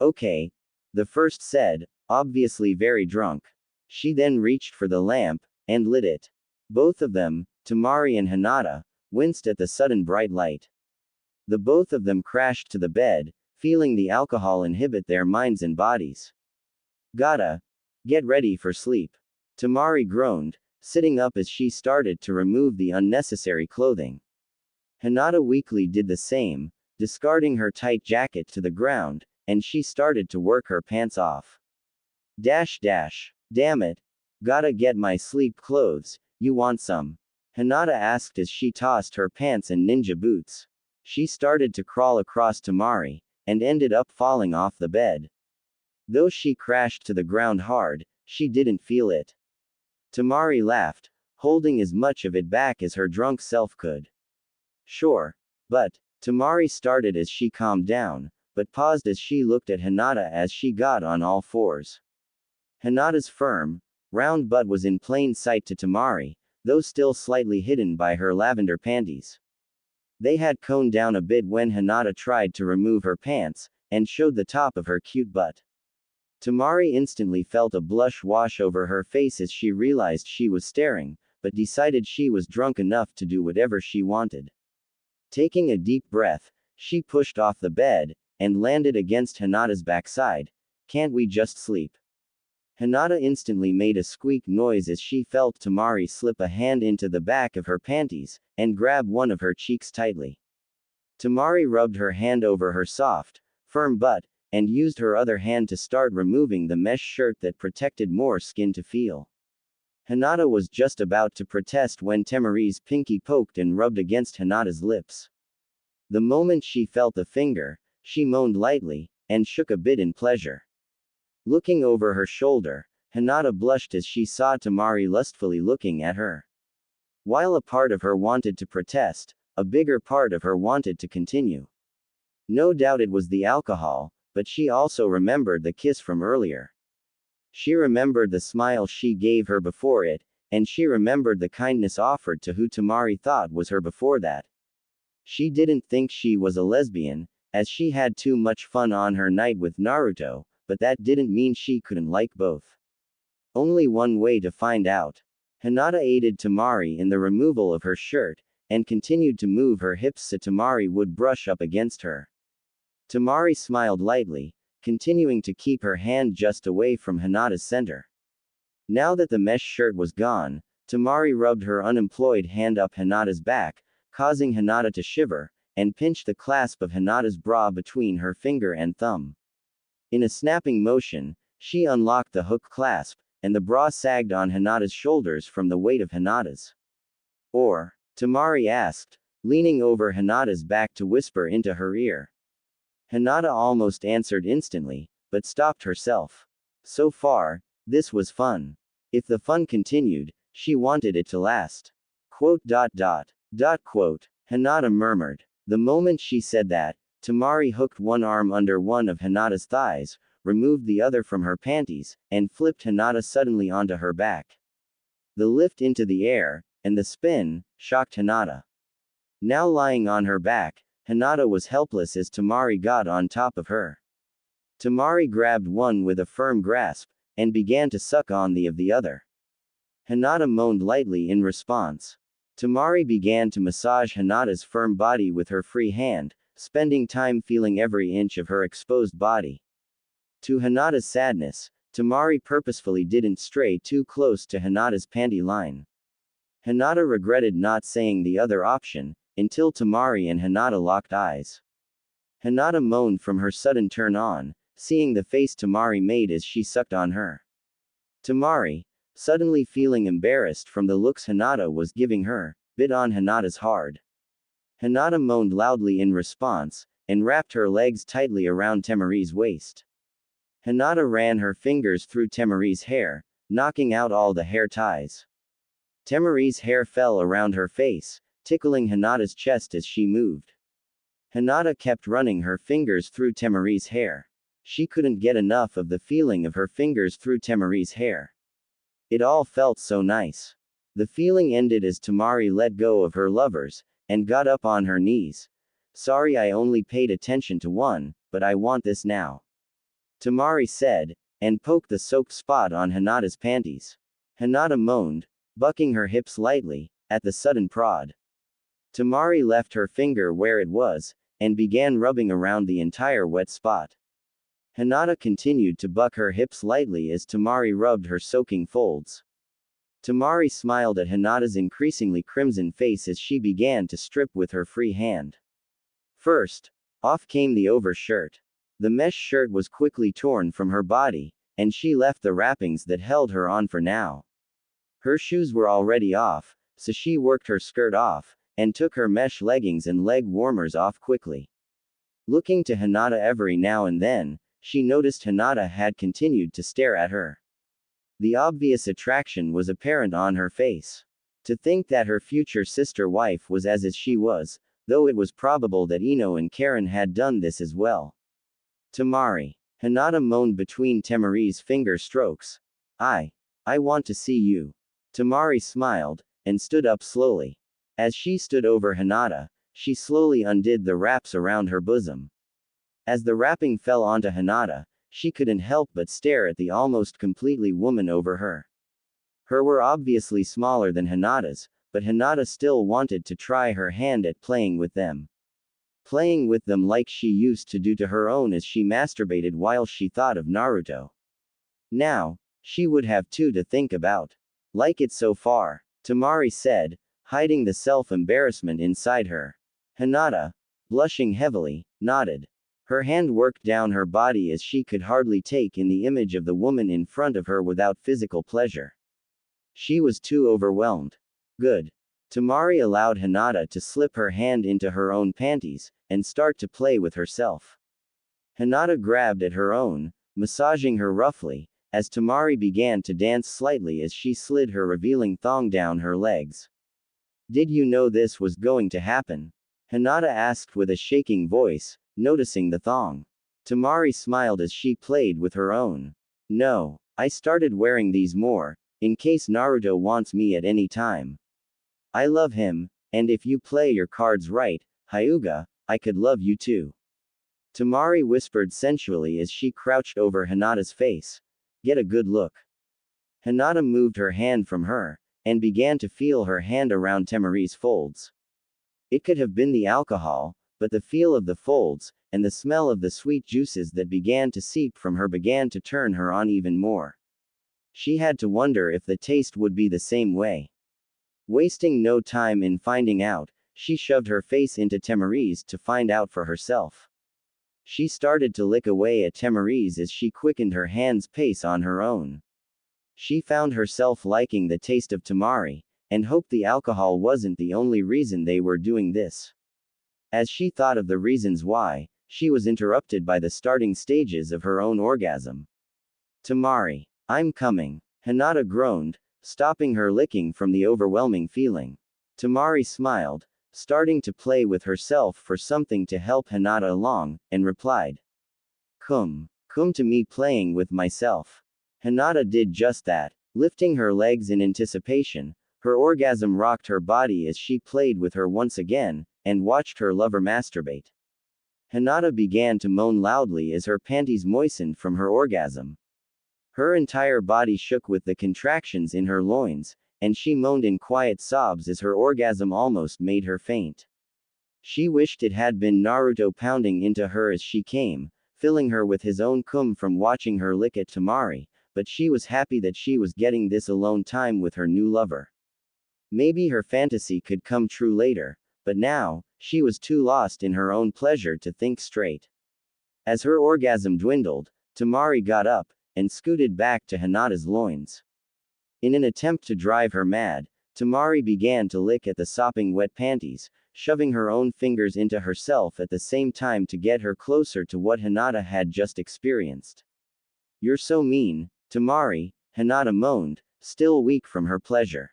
Okay, the first said, obviously very drunk. She then reached for the lamp, and lit it. Both of them, Temari and Hinata, winced at the sudden bright light. The both of them crashed to the bed, feeling the alcohol inhibit their minds and bodies. Gotta get ready for sleep. Temari groaned, sitting up as she started to remove the unnecessary clothing. Hinata weakly did the same, discarding her tight jacket to the ground, and she started to work her pants off. Damn it. Gotta get my sleep clothes, you want some? Hinata asked as she tossed her pants and ninja boots. She started to crawl across Temari, and ended up falling off the bed. Though she crashed to the ground hard, she didn't feel it. Temari laughed, holding as much of it back as her drunk self could. Sure. But, Temari started as she calmed down, but paused as she looked at Hinata as she got on all fours. Hinata's firm, round butt was in plain sight to Temari, though still slightly hidden by her lavender panties. They had coned down a bit when Hinata tried to remove her pants, and showed the top of her cute butt. Temari instantly felt a blush wash over her face as she realized she was staring, but decided she was drunk enough to do whatever she wanted. Taking a deep breath, she pushed off the bed, and landed against Hinata's backside. Can't we just sleep? Hinata instantly made a squeak noise as she felt Temari slip a hand into the back of her panties, and grab one of her cheeks tightly. Temari rubbed her hand over her soft, firm butt, and used her other hand to start removing the mesh shirt that protected more skin to feel. Hinata was just about to protest when Temari's pinky poked and rubbed against Hinata's lips. The moment she felt the finger, she moaned lightly, and shook a bit in pleasure. Looking over her shoulder, Hinata blushed as she saw Temari lustfully looking at her. While a part of her wanted to protest, a bigger part of her wanted to continue. No doubt it was the alcohol, but she also remembered the kiss from earlier. She remembered the smile she gave her before it, and she remembered the kindness offered to who Temari thought was her before that. She didn't think she was a lesbian, as she had too much fun on her night with Naruto, but that didn't mean she couldn't like both. Only one way to find out. Hinata aided Temari in the removal of her shirt, and continued to move her hips so Temari would brush up against her. Temari smiled lightly, continuing to keep her hand just away from Hinata's center. Now that the mesh shirt was gone, Tamari rubbed her unemployed hand up Hinata's back, causing Hinata to shiver, and pinched the clasp of Hinata's bra between her finger and thumb. In a snapping motion, she unlocked the hook clasp, and the bra sagged on Hinata's shoulders from the weight of Hinata's. Or, Tamari asked, leaning over Hinata's back to whisper into her ear. Hinata almost answered instantly, but stopped herself. So far, this was fun. If the fun continued, she wanted it to last. Quote. Hinata murmured. The moment she said that, Tamari hooked one arm under one of Hinata's thighs, removed the other from her panties, and flipped Hinata suddenly onto her back. The lift into the air, and the spin, shocked Hinata. Now lying on her back, Hinata was helpless as Tamari got on top of her. Tamari grabbed one with a firm grasp, and began to suck on the of the other. Hinata moaned lightly in response. Tamari began to massage Hinata's firm body with her free hand, spending time feeling every inch of her exposed body. To Hinata's sadness, Tamari purposefully didn't stray too close to Hinata's panty line. Hinata regretted not saying the other option, until Tamari and Hinata locked eyes. Hinata moaned from her sudden turn on, seeing the face Tamari made as she sucked on her. Tamari, suddenly feeling embarrassed from the looks Hinata was giving her, bit on Hinata's hard. Hinata moaned loudly in response, and wrapped her legs tightly around Tamari's waist. Hinata ran her fingers through Tamari's hair, knocking out all the hair ties. Tamari's hair fell around her face, tickling Hinata's chest as she moved. Hinata kept running her fingers through Tamari's hair. She couldn't get enough of the feeling of her fingers through Tamari's hair. It all felt so nice. The feeling ended as Tamari let go of her lovers, and got up on her knees. Sorry I only paid attention to one, but I want this now. Tamari said, and poked the soaked spot on Hinata's panties. Hinata moaned, bucking her hips lightly, at the sudden prod. Tamari left her finger where it was, and began rubbing around the entire wet spot. Hinata continued to buck her hips lightly as Tamari rubbed her soaking folds. Tamari smiled at Hinata's increasingly crimson face as she began to strip with her free hand. First, off came the overshirt. The mesh shirt was quickly torn from her body, and she left the wrappings that held her on for now. Her shoes were already off, so she worked her skirt off, and took her mesh leggings and leg warmers off quickly. Looking to Hinata every now and then, she noticed Hinata had continued to stare at her. The obvious attraction was apparent on her face. To think that her future sister wife was as she was, though it was probable that Ino and Karen had done this as well. Tamari. Hinata moaned between Tamari's finger strokes. I want to see you. Tamari smiled, and stood up slowly. As she stood over Hinata, she slowly undid the wraps around her bosom. As the wrapping fell onto Hinata, she couldn't help but stare at the almost completely woman over her. Her were obviously smaller than Hinata's, but Hinata still wanted to try her hand at playing with them. Playing with them like she used to do to her own as she masturbated while she thought of Naruto. Now, she would have two to think about. Like it so far, Tamari said, hiding the self-embarrassment inside her. Hinata, blushing heavily, nodded. Her hand worked down her body as she could hardly take in the image of the woman in front of her without physical pleasure. She was too overwhelmed. Good. Tamari allowed Hinata to slip her hand into her own panties, and start to play with herself. Hinata grabbed at her own, massaging her roughly, as Tamari began to dance slightly as she slid her revealing thong down her legs. Did you know this was going to happen? Hinata asked with a shaking voice, noticing the thong. Tamari smiled as she played with her own. No, I started wearing these more, in case Naruto wants me at any time. I love him, and if you play your cards right, Hyuga, I could love you too. Tamari whispered sensually as she crouched over Hinata's face. Get a good look. Hinata moved her hand from her, and began to feel her hand around Tamari's folds. It could have been the alcohol, but the feel of the folds, and the smell of the sweet juices that began to seep from her began to turn her on even more. She had to wonder if the taste would be the same way. Wasting no time in finding out, she shoved her face into Temari's to find out for herself. She started to lick away at Temari's as she quickened her hand's pace on her own. She found herself liking the taste of Temari, and hoped the alcohol wasn't the only reason they were doing this. As she thought of the reasons why, she was interrupted by the starting stages of her own orgasm. Temari, I'm coming. Hinata groaned, stopping her licking from the overwhelming feeling. Temari smiled, starting to play with herself for something to help Hinata along, and replied. Come to me playing with myself. Hinata did just that, lifting her legs in anticipation. Her orgasm rocked her body as she played with her once again, and watched her lover masturbate. Hinata began to moan loudly as her panties moistened from her orgasm. Her entire body shook with the contractions in her loins, and she moaned in quiet sobs as her orgasm almost made her faint. She wished it had been Naruto pounding into her as she came, filling her with his own cum from watching her lick at Temari, but she was happy that she was getting this alone time with her new lover. Maybe her fantasy could come true later, but now, she was too lost in her own pleasure to think straight. As her orgasm dwindled, Temari got up, and scooted back to Hinata's loins. In an attempt to drive her mad, Temari began to lick at the sopping wet panties, shoving her own fingers into herself at the same time to get her closer to what Hinata had just experienced. You're so mean, Temari, Hinata moaned, still weak from her pleasure.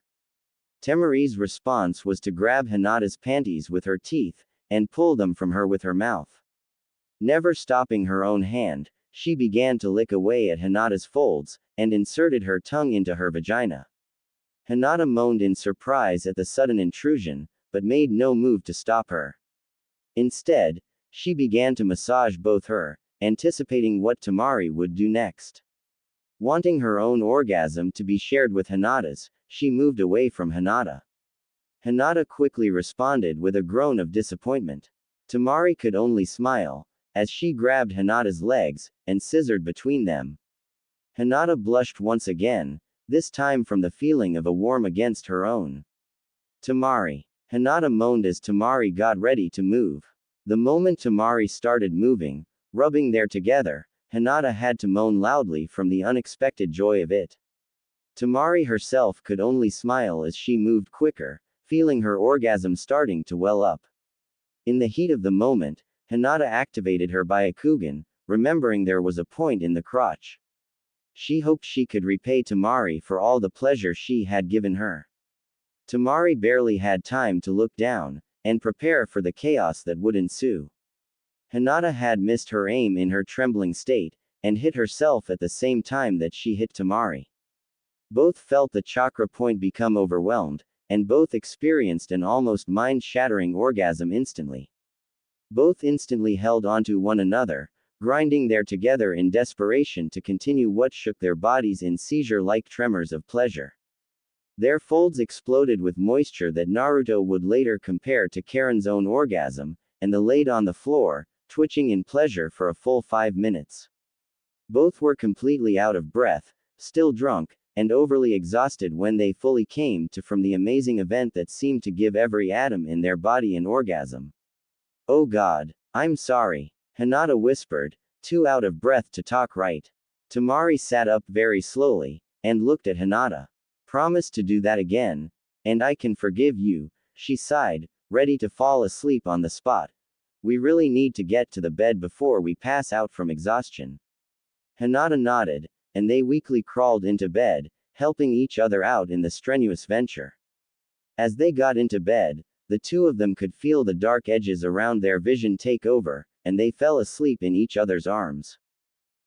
Temari's response was to grab Hinata's panties with her teeth, and pull them from her with her mouth. Never stopping her own hand, she began to lick away at Hinata's folds, and inserted her tongue into her vagina. Hinata moaned in surprise at the sudden intrusion, but made no move to stop her. Instead, she began to massage both her, anticipating what Temari would do next. Wanting her own orgasm to be shared with Hinata's, she moved away from Hinata. Hinata quickly responded with a groan of disappointment. Temari could only smile, as she grabbed Hinata's legs, and scissored between them. Hinata blushed once again, this time from the feeling of a warm against her own. Temari. Hinata moaned as Temari got ready to move. The moment Temari started moving, rubbing there together, Hinata had to moan loudly from the unexpected joy of it. Temari herself could only smile as she moved quicker, feeling her orgasm starting to well up. In the heat of the moment, Hinata activated her Byakugan, remembering there was a point in the crotch. She hoped she could repay Temari for all the pleasure she had given her. Temari barely had time to look down, and prepare for the chaos that would ensue. Hinata had missed her aim in her trembling state, and hit herself at the same time that she hit Temari. Both felt the chakra point become overwhelmed, and both experienced an almost mind-shattering orgasm instantly. Both instantly held onto one another, grinding there together in desperation to continue what shook their bodies in seizure-like tremors of pleasure. Their folds exploded with moisture that Naruto would later compare to Karen's own orgasm, and they laid on the floor, twitching in pleasure for a full 5 minutes. Both were completely out of breath, still drunk, and overly exhausted when they fully came to from the amazing event that seemed to give every atom in their body an orgasm. Oh God, I'm sorry, Hinata whispered, too out of breath to talk right. Temari sat up very slowly, and looked at Hinata. Promise to do that again, and I can forgive you, she sighed, ready to fall asleep on the spot. We really need to get to the bed before we pass out from exhaustion. Hinata nodded, and they weakly crawled into bed, helping each other out in the strenuous venture. As they got into bed, the two of them could feel the dark edges around their vision take over, and they fell asleep in each other's arms.